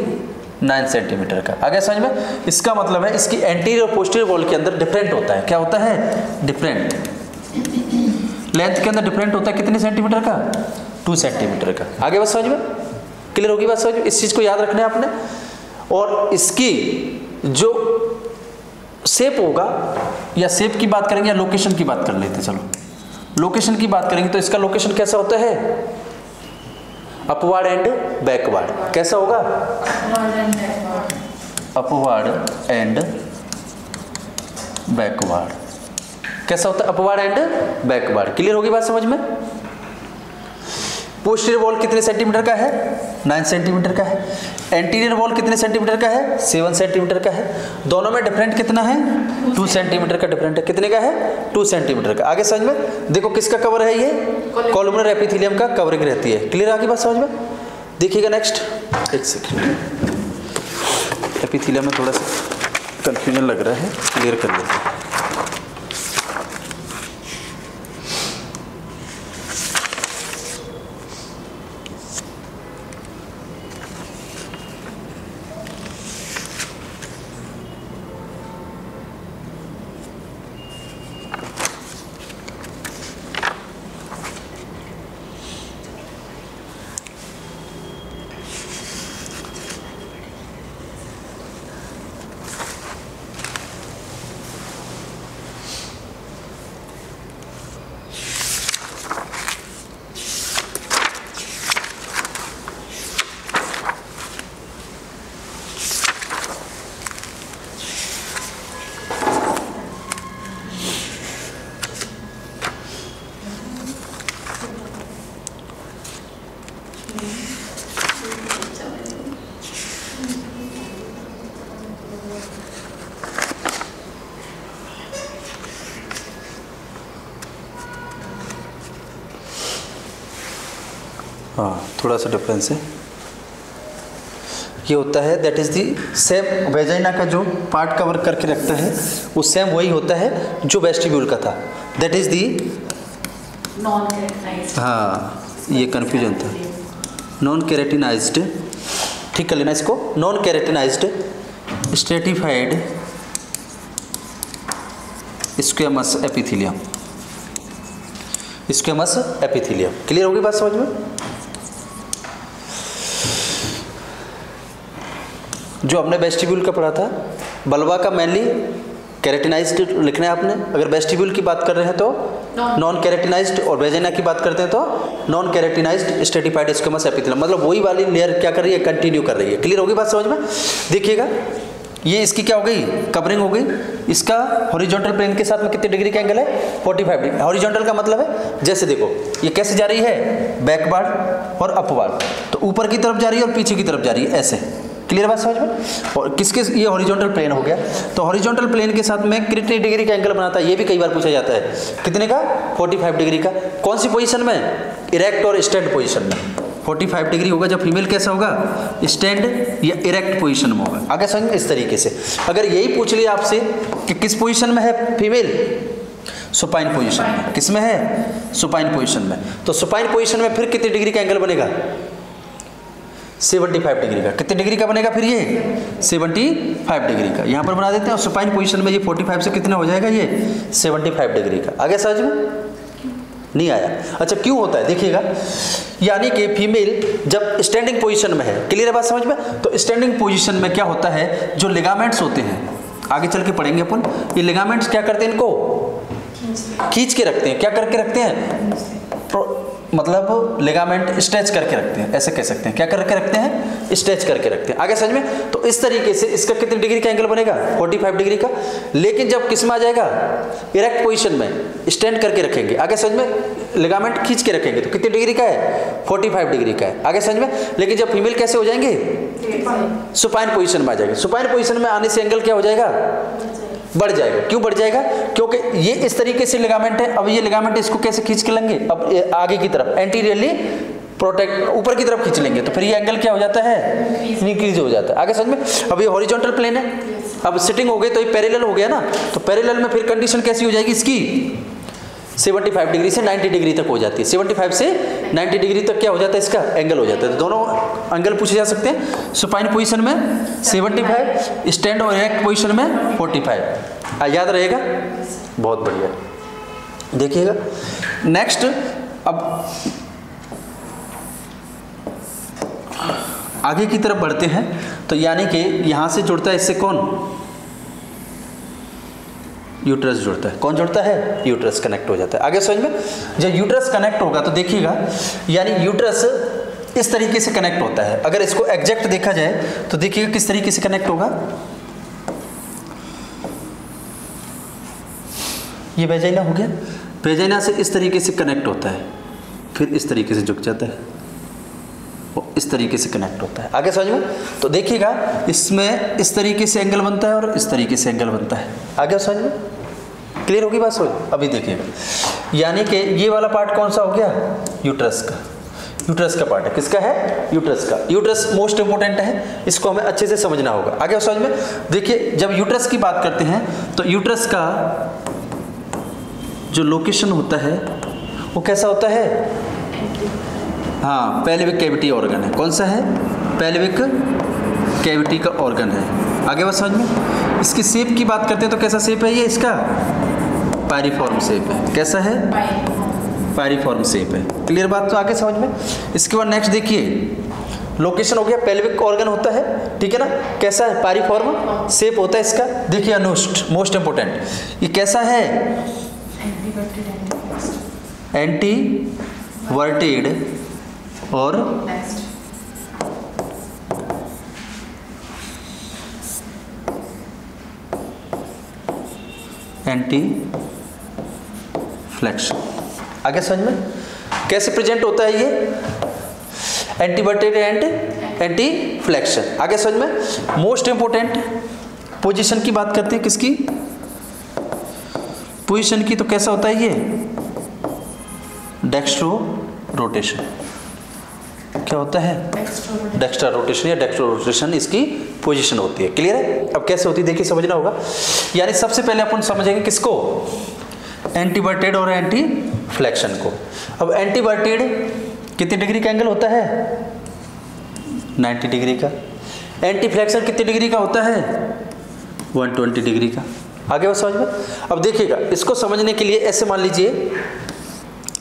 9 सेंटीमीटर का। आगे समझ में? इसका मतलब है इसकी एंटीरियर और पोस्टीरियर वॉल के अंदर डिफरेंट होता है। क्या होता है? डिफरेंट। लेंथ के अंदर डिफरेंट होता है कितने सेंटीमीटर का? 2 सेंटीमीटर का। आगे बात समझ में? क्लियर होगी बात समझ में? इस चीज़ को याद रखना है आपने। और इसकी जो शेप होगा, या शेप की बात करेंगे या लोकेशन की बात कर लेते हैं। चलो लोकेशन की बात करेंगे। तो इसका लोकेशन कैसा होता है? Upward and backward. कैसा होगा? Upward and backward. कैसा होता है? Upward and backward. क्लियर होगी बात समझ में? पोस्टीरियर वॉल कितने सेंटीमीटर का है? 9 सेंटीमीटर का है। एंटीरियर वॉल कितने सेंटीमीटर का है? 7 सेंटीमीटर का है। दोनों में डिफरेंट कितना है? 2 सेंटीमीटर का डिफरेंट है। कितने का है? 2 सेंटीमीटर का। आगे समझ में? देखो किसका कवर है? ये कॉलुमनर एपिथेलियम का कवरिंग रहती है। क्लियर आगे बात समझ में? देखिएगा नेक्स्ट। एक सेकेंड, एपिथेलियम में थोड़ा सा कंफ्यूजन लग रहा है, क्लियर कर लेते हैं। हाँ थोड़ा सा डिफरेंस है। ये होता है that is the same vagina का जो पार्ट कवर करके रखता है वो सेम वही होता है जो वेस्टिब्यूल का था, that is the non keratinized. हाँ ये कन्फ्यूजन था, नॉन केराटिनाइज्ड, ठीक कर लेना इसको, non keratinized stratified squamous epithelium, squamous epithelium. Clear होगी बात समझ में? जो हमने वेस्टिब्यूल का पढ़ा था, बल्वा का मेनली केराटिनाइज्ड लिखना है आपने, अगर वेस्टिब्यूल की बात कर रहे हैं तो नॉन केराटिनाइज्ड, और वेजाइना की बात करते हैं तो non keratinized stratified squamous epithelium, मतलब वही वाली लेयर क्या कर रही है, कंटिन्यू कर रही है। क्लियर होगी बात समझ में? देखिएगा ये इसकी क्या हो गई, कवरिंग हो गई। इसका हॉरिजॉन्टल प्लेन के साथ में कितने डिग्री का एंगल है, 45 डिग्री। हॉरिजॉन्टल का मतलब है जैसे देखो ये कैसे जा रही है, बैकवार्ड और अपवार्ड, तो ऊपर की तरफ जा रही है और पीछे की तरफ जा रही है ऐसे। क्लियर बात समझ में? और किसके, ये हॉरिजॉन्टल प्लेन हो गया, तो हॉरिजॉन्टल प्लेन के साथ में कितने डिग्री का एंगल बनाता है, ये भी कई बार पूछा जाता है, कितने का, 45 डिग्री का। कौन सी पोजीशन में, इरेक्ट और स्टैंड पोजीशन में। 45 डिग्री होगा जब फीमेल कैसा होगा, स्टैंड या इरेक्ट पोजीशन में होगा। आगे समझ में? इस तरीके से अगर यही पूछ लिया आपसे कि किस पोजीशन में है फीमेल, सुपाइन पोजीशन में। किस में है, सुपाइन पोजीशन में। तो सुपाइन पोजीशन में फिर कितने डिग्री का एंगल बनेगा, 75 डिग्री का। कितने डिग्री का बनेगा फिर ये, 75 डिग्री का। यहाँ पर बना देते हैं, और सुपाइन पोजीशन में ये 45 से कितना हो जाएगा, ये 75 डिग्री का। आगे समझ में नहीं आया? अच्छा क्यों होता है देखिएगा, यानी कि फीमेल जब स्टैंडिंग पोजीशन में है, क्लियर है बात समझ में? तो स्टैंडिंग पोजीशन में क्या होता है, जो लिगामेंट्स होते हैं, आगे चल के पढ़ेंगे अपन, ये लिगामेंट्स क्या करते हैं, इनको खींच के रखते हैं। क्या करके रखते हैं, मतलब लिगामेंट स्ट्रेच करके रखते हैं, ऐसे कह सकते हैं। क्या करके रखते हैं, स्ट्रेच करके रखते हैं। आगे समझ में? तो इस तरीके से इसका कितने डिग्री का एंगल बनेगा, 45 डिग्री का। लेकिन जब किस में आ जाएगा, इरेक्ट पोजीशन में, स्टैंड करके रखेंगे। आगे समझ में? लिगामेंट खींच के रखेंगे तो कितने डिग्री का है, 45 डिग्री का है। आगे समझ में? लेकिन जब फीमेल कैसे हो जाएंगे, सुपाइन पोजीशन में आ जाएंगे। सुपाइन पोजीशन में आने से एंगल क्या हो जाएगा, बढ़ जाएगा। क्यों बढ़ जाएगा, क्योंकि ये इस तरीके से लिगामेंट है। अब ये लिगामेंट इसको कैसे खींच के लेंगे, अब आगे की तरफ एंटीरियरली प्रोटेक्ट, ऊपर की तरफ खींच लेंगे, तो फिर ये एंगल क्या हो जाता है, इंक्रीज हो जाता है। आगे समझ में? अब ये हॉरिजॉन्टल प्लेन है, अब सिटिंग हो गई तो ये पैरेलल हो गया ना, तो पैरेलल में फिर कंडीशन कैसी हो जाएगी इसकी, 75 डिग्री से 90 डिग्री तक हो जाती है। 75 से 90 डिग्री तक क्या हो जाता है, इसका एंगल हो जाता है। तो दोनों एंगल पूछे जा सकते हैं, सुपाइन पोजीशन में 75, स्टैंड और इरेक्ट पोजीशन में 45। याद रहेगा, बहुत बढ़िया। देखिएगा नेक्स्ट, अब आगे की तरफ बढ़ते हैं, तो यानी कि यहाँ से जुड़ता है इससे कौन, यूट्रस जुड़ता है। कौन जुड़ता है, यूट्रस कनेक्ट हो जाता है। आगे समझ में? जब यूट्रस कनेक्ट होगा तो देखिएगा, यानी यूट्रस इस तरीके से कनेक्ट होता है। अगर इसको एग्जैक्ट देखा जाए तो देखिएगा किस तरीके से कनेक्ट होगा, ये वेजाइना हो गया, वेजाइना से इस तरीके से कनेक्ट होता है, फिर इस तरीके से झुक जाता है, वो इस तरीके से कनेक्ट होता है। आगे समझ में? तो देखिएगा इसमें इस तरीके से एंगल बनता है और इस तरीके से एंगल बनता है। आगे समझ में? क्लियर होगी बात समझ? अभी देखिएगा, यानी कि ये वाला पार्ट कौन सा हो गया, यूट्रस का। यूट्रस का पार्ट है, किसका है, यूट्रस का। यूट्रस मोस्ट इंपोर्टेंट है, इसको हमें अच्छे से समझना होगा। आगे समझ में? देखिए जब यूट्रस की बात करते हैं तो यूट्रस का जो लोकेशन होता है वो कैसा होता है, हाँ पेल्विक कैविटी ऑर्गन है। कौन सा है, पेल्विक कैविटी का ऑर्गन है। आगे बात समझ में? इसकी शेप की बात करते हैं तो कैसा शेप है ये, इसका पायरीफॉर्म शेप है। कैसा है, पायरीफॉर्म शेप है। क्लियर बात? तो आगे समझ में? इसके बाद नेक्स्ट देखिए, लोकेशन हो गया, पेल्विक ऑर्गन होता है, ठीक है ना, कैसा है, पायरीफॉर्म शेप होता है इसका। देखिए अनुष्ट, मोस्ट इंपोर्टेंट, ये कैसा है, एंटी वर्टेड और एंटी फ्लेक्शन। आगे समझ में? कैसे प्रेजेंट होता है ये, एंटीवर्टेड एंड एंटी फ्लेक्शन। आगे समझ में? मोस्ट इंपोर्टेंट पोजीशन की बात करते हैं, किसकी, पोजीशन की, तो कैसा होता है ये, डेक्स्ट्रो रोटेशन। क्या होता है? डेक्स्ट्रा रोटेशन या डेक्स्ट्रो रोटेशन इसकी पोजीशन होती है। क्लियर है? अब कैसे होती है देखिए, समझना होगा। यानी सबसे पहले अपन समझेंगे किसको? एंटीवर्टेड और एंटी फ्लेक्शन को। अब एंटीवर्टेड कितने डिग्री का एंगल होता है? 90 डिग्री का। एंटी फ्लेक्शन कितने डिग्री का होता है? 120 डिग्री का। आगे वो समझ में। अब देखिएगा, इसको समझने के लिए ऐसे मान लीजिए,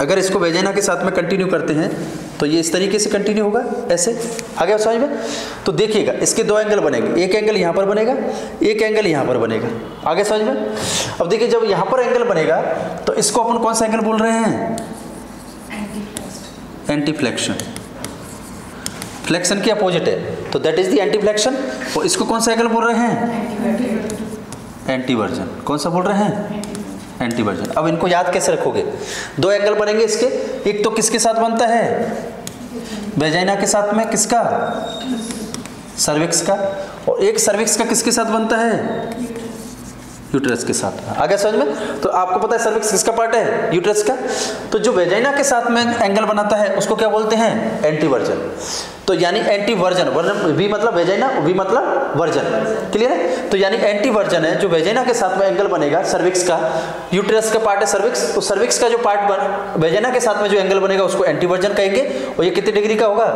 अगर इसको वेजाइना के साथ में कंटिन्यू करते हैं तो ये इस तरीके से कंटिन्यू होगा, ऐसे। आगे समझ में। तो देखिएगा, इसके दो एंगल बनेंगे, एक एंगल यहाँ पर बनेगा, एक एंगल यहाँ पर बनेगा। आगे समझ में। अब देखिए, जब यहाँ पर एंगल बनेगा तो इसको अपन कौन सा एंगल बोल रहे हैं? Anti flexion. फ्लेक्शन की अपोजिट है तो that is the anti flexion. और इसको कौन सा एंगल बोल रहे हैं? एंटीवर्जन। कौन सा बोल रहे हैं? एंटीवर्जन। अब इनको याद कैसे रखोगे? दो एंगल बनेंगे इसके, एक तो किसके साथ बनता है? वेजाइना के साथ में। किसका? सर्विक्स का। और एक सर्विक्स का किसके साथ बनता है? यूट्रस के साथ। आगे समझ में। तो आपको पता है सर्विक्स किसका पार्ट है? यूट्रस का। तो जो वेजाइना के साथ में एंगल बनाता है उसको क्या बोलते हैं? एंटीवर्जन। तो यानी एंटी वर्जन, वी मतलब वेजाइना, वी मतलब वर्जन। क्लियर है? तो यानी एंटी वर्जन है जो वेजाइना के साथ में एंगल बनेगा सर्विक्स का। यूट्रस का पार्ट है सर्विक्स, तो सर्विक्स का जो पार्ट वेजाइना के साथ में जो एंगल बनेगा उसको एंटी वर्जन कहेंगे। और ये कितने डिग्री का होगा?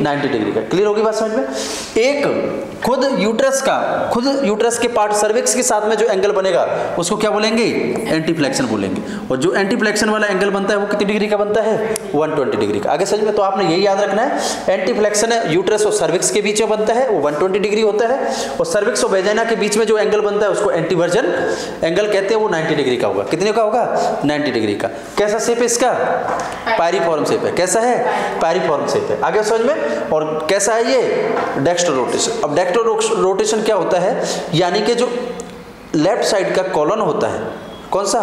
90 डिग्री का। क्लियर होगी बात समझ में। एक खुद यूट्रस के पार्ट सर्विक्स के साथ में जो एंगल बनेगा उसको क्या बोलेंगे? एंटी फ्लेक्शन बोलेंगे। और जो एंटी फ्लेक्शन वाला एंगल बनता है वो कितनी डिग्री का बनता है? 120 डिग्री का। आगे समझ में। तो आपने यही याद रखना है, एंटी फ्लेक्शन है यूट्रस और सर्विक्स के बीच में बनता है, वो 120 डिग्री होता है। और सर्विक्स और वेजाइना के बीच में जो एंगल बनता है उसको एंटीवर्जन एंगल कहते हैं, वो 90 डिग्री का होगा। कितने का होगा? 90 डिग्री का। कैसा शेप है इसका? पायरीफॉर्म शेप है। कैसा है? पायरीफॉर्म शेप है। आगे समझ में। और कैसा है ये? Dextro rotation. अब डेक्स्ट्रो रोटेशन क्या होता है? यानी कि जो लेफ्ट साइड का कॉलन होता है, कौन सा?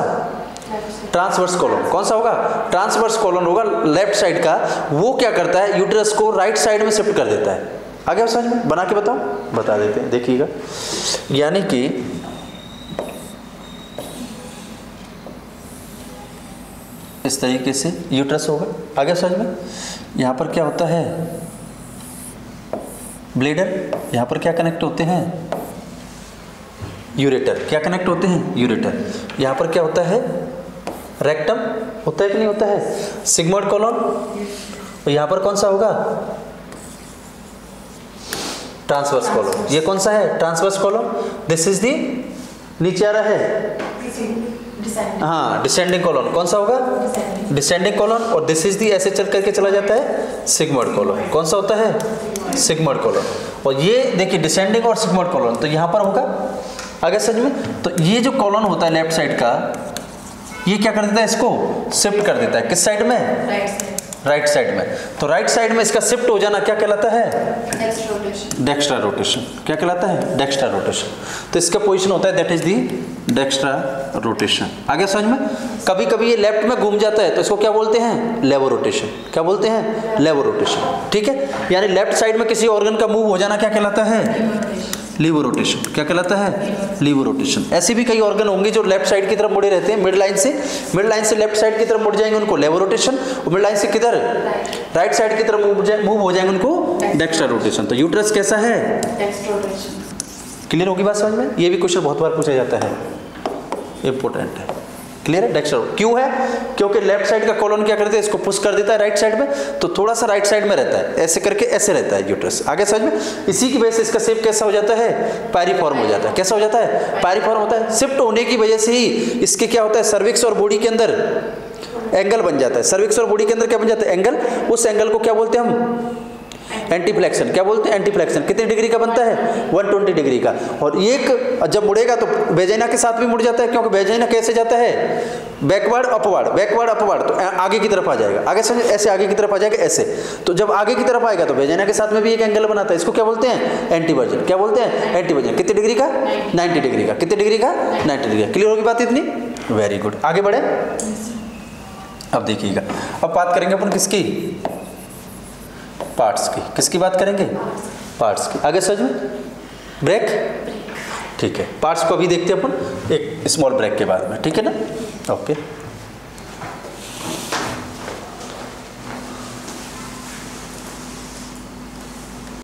Transverse column. कौन सा होगा? ट्रांसवर्स कॉलम होगा लेफ्ट साइड का। वो क्या करता है? यूट्रस को राइट साइड में शिफ्ट कर देता है। आगे समझ में। बना के बताओ, बता देते हैं, देखिएगा। यानी कि इस तरीके से यूट्रस होगा। आगे समझ में। यहाँ पर क्या होता है? ब्लेडर। यहाँ पर क्या कनेक्ट होते हैं? यूरेटर। क्या कनेक्ट होते हैं? यूरेटर। यहाँ पर क्या होता है? रेक्टम होता है कि नहीं होता है? Sigmoid column. और यहाँ पर कौन सा होगा? Transverse column. ये कौन सा है? Transverse column. This is the, नीचे आ रहा है, हाँ, डिसेंडिंग कॉलम। कौन सा होगा? Descending column. और दिस इज दी, ऐसे चल करके चला जाता है, सिग्मोइड कॉलम। कौन सा होता है? Sigmoid column. और ये देखिए डिसेंडिंग और सिग्मोइड कॉलम, तो यहाँ पर होगा। आगे समझ में। तो ये जो कॉलम होता है लेफ्ट साइड का, ये क्या कर देता है? इसको शिफ्ट कर देता है। किस साइड में? राइट साइड में। तो राइट साइड में इसका शिफ्ट हो जाना क्या कहलाता है? Dijkstra rotation. क्या कहलाता है? Dijkstra rotation. तो इसका पोजीशन होता है that is the Dijkstra rotation. आगे समझ में। कभी कभी ये लेफ्ट में घूम जाता है तो इसको क्या बोलते हैं? लेवो रोटेशन। क्या बोलते हैं? लेवो रोटेशन। ठीक है। यानी लेफ्ट साइड में किसी ऑर्गन का मूव हो जाना क्या कहलाता है? लीवो रोटेशन। क्या कहलाता है? लीवो रोटेशन। ऐसे भी कई ऑर्गन होंगे जो लेफ्ट साइड की तरफ मुड़े रहते हैं, मिड लाइन से लेफ्ट साइड की तरफ मुड़ जाएंगे, उनको लेवो रोटेशन। और मिड लाइन से किधर? राइट साइड की तरफ मूव हो जाएंगे, उनको डेक्स्ट्रा रोटेशन। तो यूट्रस कैसा है? क्लियर होगी बात समझ में। ये भी क्वेश्चन बहुत बार पूछा जाता है, इंपॉर्टेंट है। क्लियर है? डेक्स्ट्रा क्यों है? क्योंकि लेफ्ट साइड का कॉलम क्या करते हैं? इसको पुश कर देता है राइट साइड में, तो थोड़ा सा राइट साइड में रहता है, ऐसे करके ऐसे रहता है यूट्रस। आगे समझ में। इसी की वजह से इसका शेप कैसा हो जाता है? पायरीफॉर्म हो जाता है। कैसा हो जाता है? पायरीफॉर्म होता है। शिफ्ट होने की वजह से ही इसके क्या होता है? सर्विक्स और बॉडी के अंदर एंगल बन जाता है। सर्विक्स और बॉडी के अंदर क्या बन जाता है? एंगल। उस एंगल को क्या बोलते हैं हम? Anti flexion. क्या बोलते हैं? Anti flexion. कितने डिग्री का बनता है? 120 डिग्री का। और एक जब मुड़ेगा तो वेजाइना के साथ भी मुड़ जाता है, क्योंकि वेजाइना कैसे जाता है? Backward upward, backward upward. तो आगे की तरफ आ जाएगा। आगे समझ, ऐसे आगे की तरफ आ जाएगा, ऐसे। तो जब आगे की तरफ आएगा तो वेजाइना के साथ में भी एक एंगल बनाता है, इसको क्या बोलते हैं? एंटीवर्जन। क्या बोलते हैं? एंटीवर्जन। कितने डिग्री का? 90 डिग्री का। कितने डिग्री का? 90 डिग्री का। क्लियर होगी बात इतनी? Very good. आगे बढ़े। अब देखिएगा, अब बात करेंगे अपन किसकी? पार्ट्स की। किसकी बात करेंगे? पार्ट्स की। आगे समझ में। ब्रेक। ठीक है, पार्ट्स को अभी देखते हैं अपन एक स्मॉल ब्रेक के बाद में। ठीक है ना? ओके।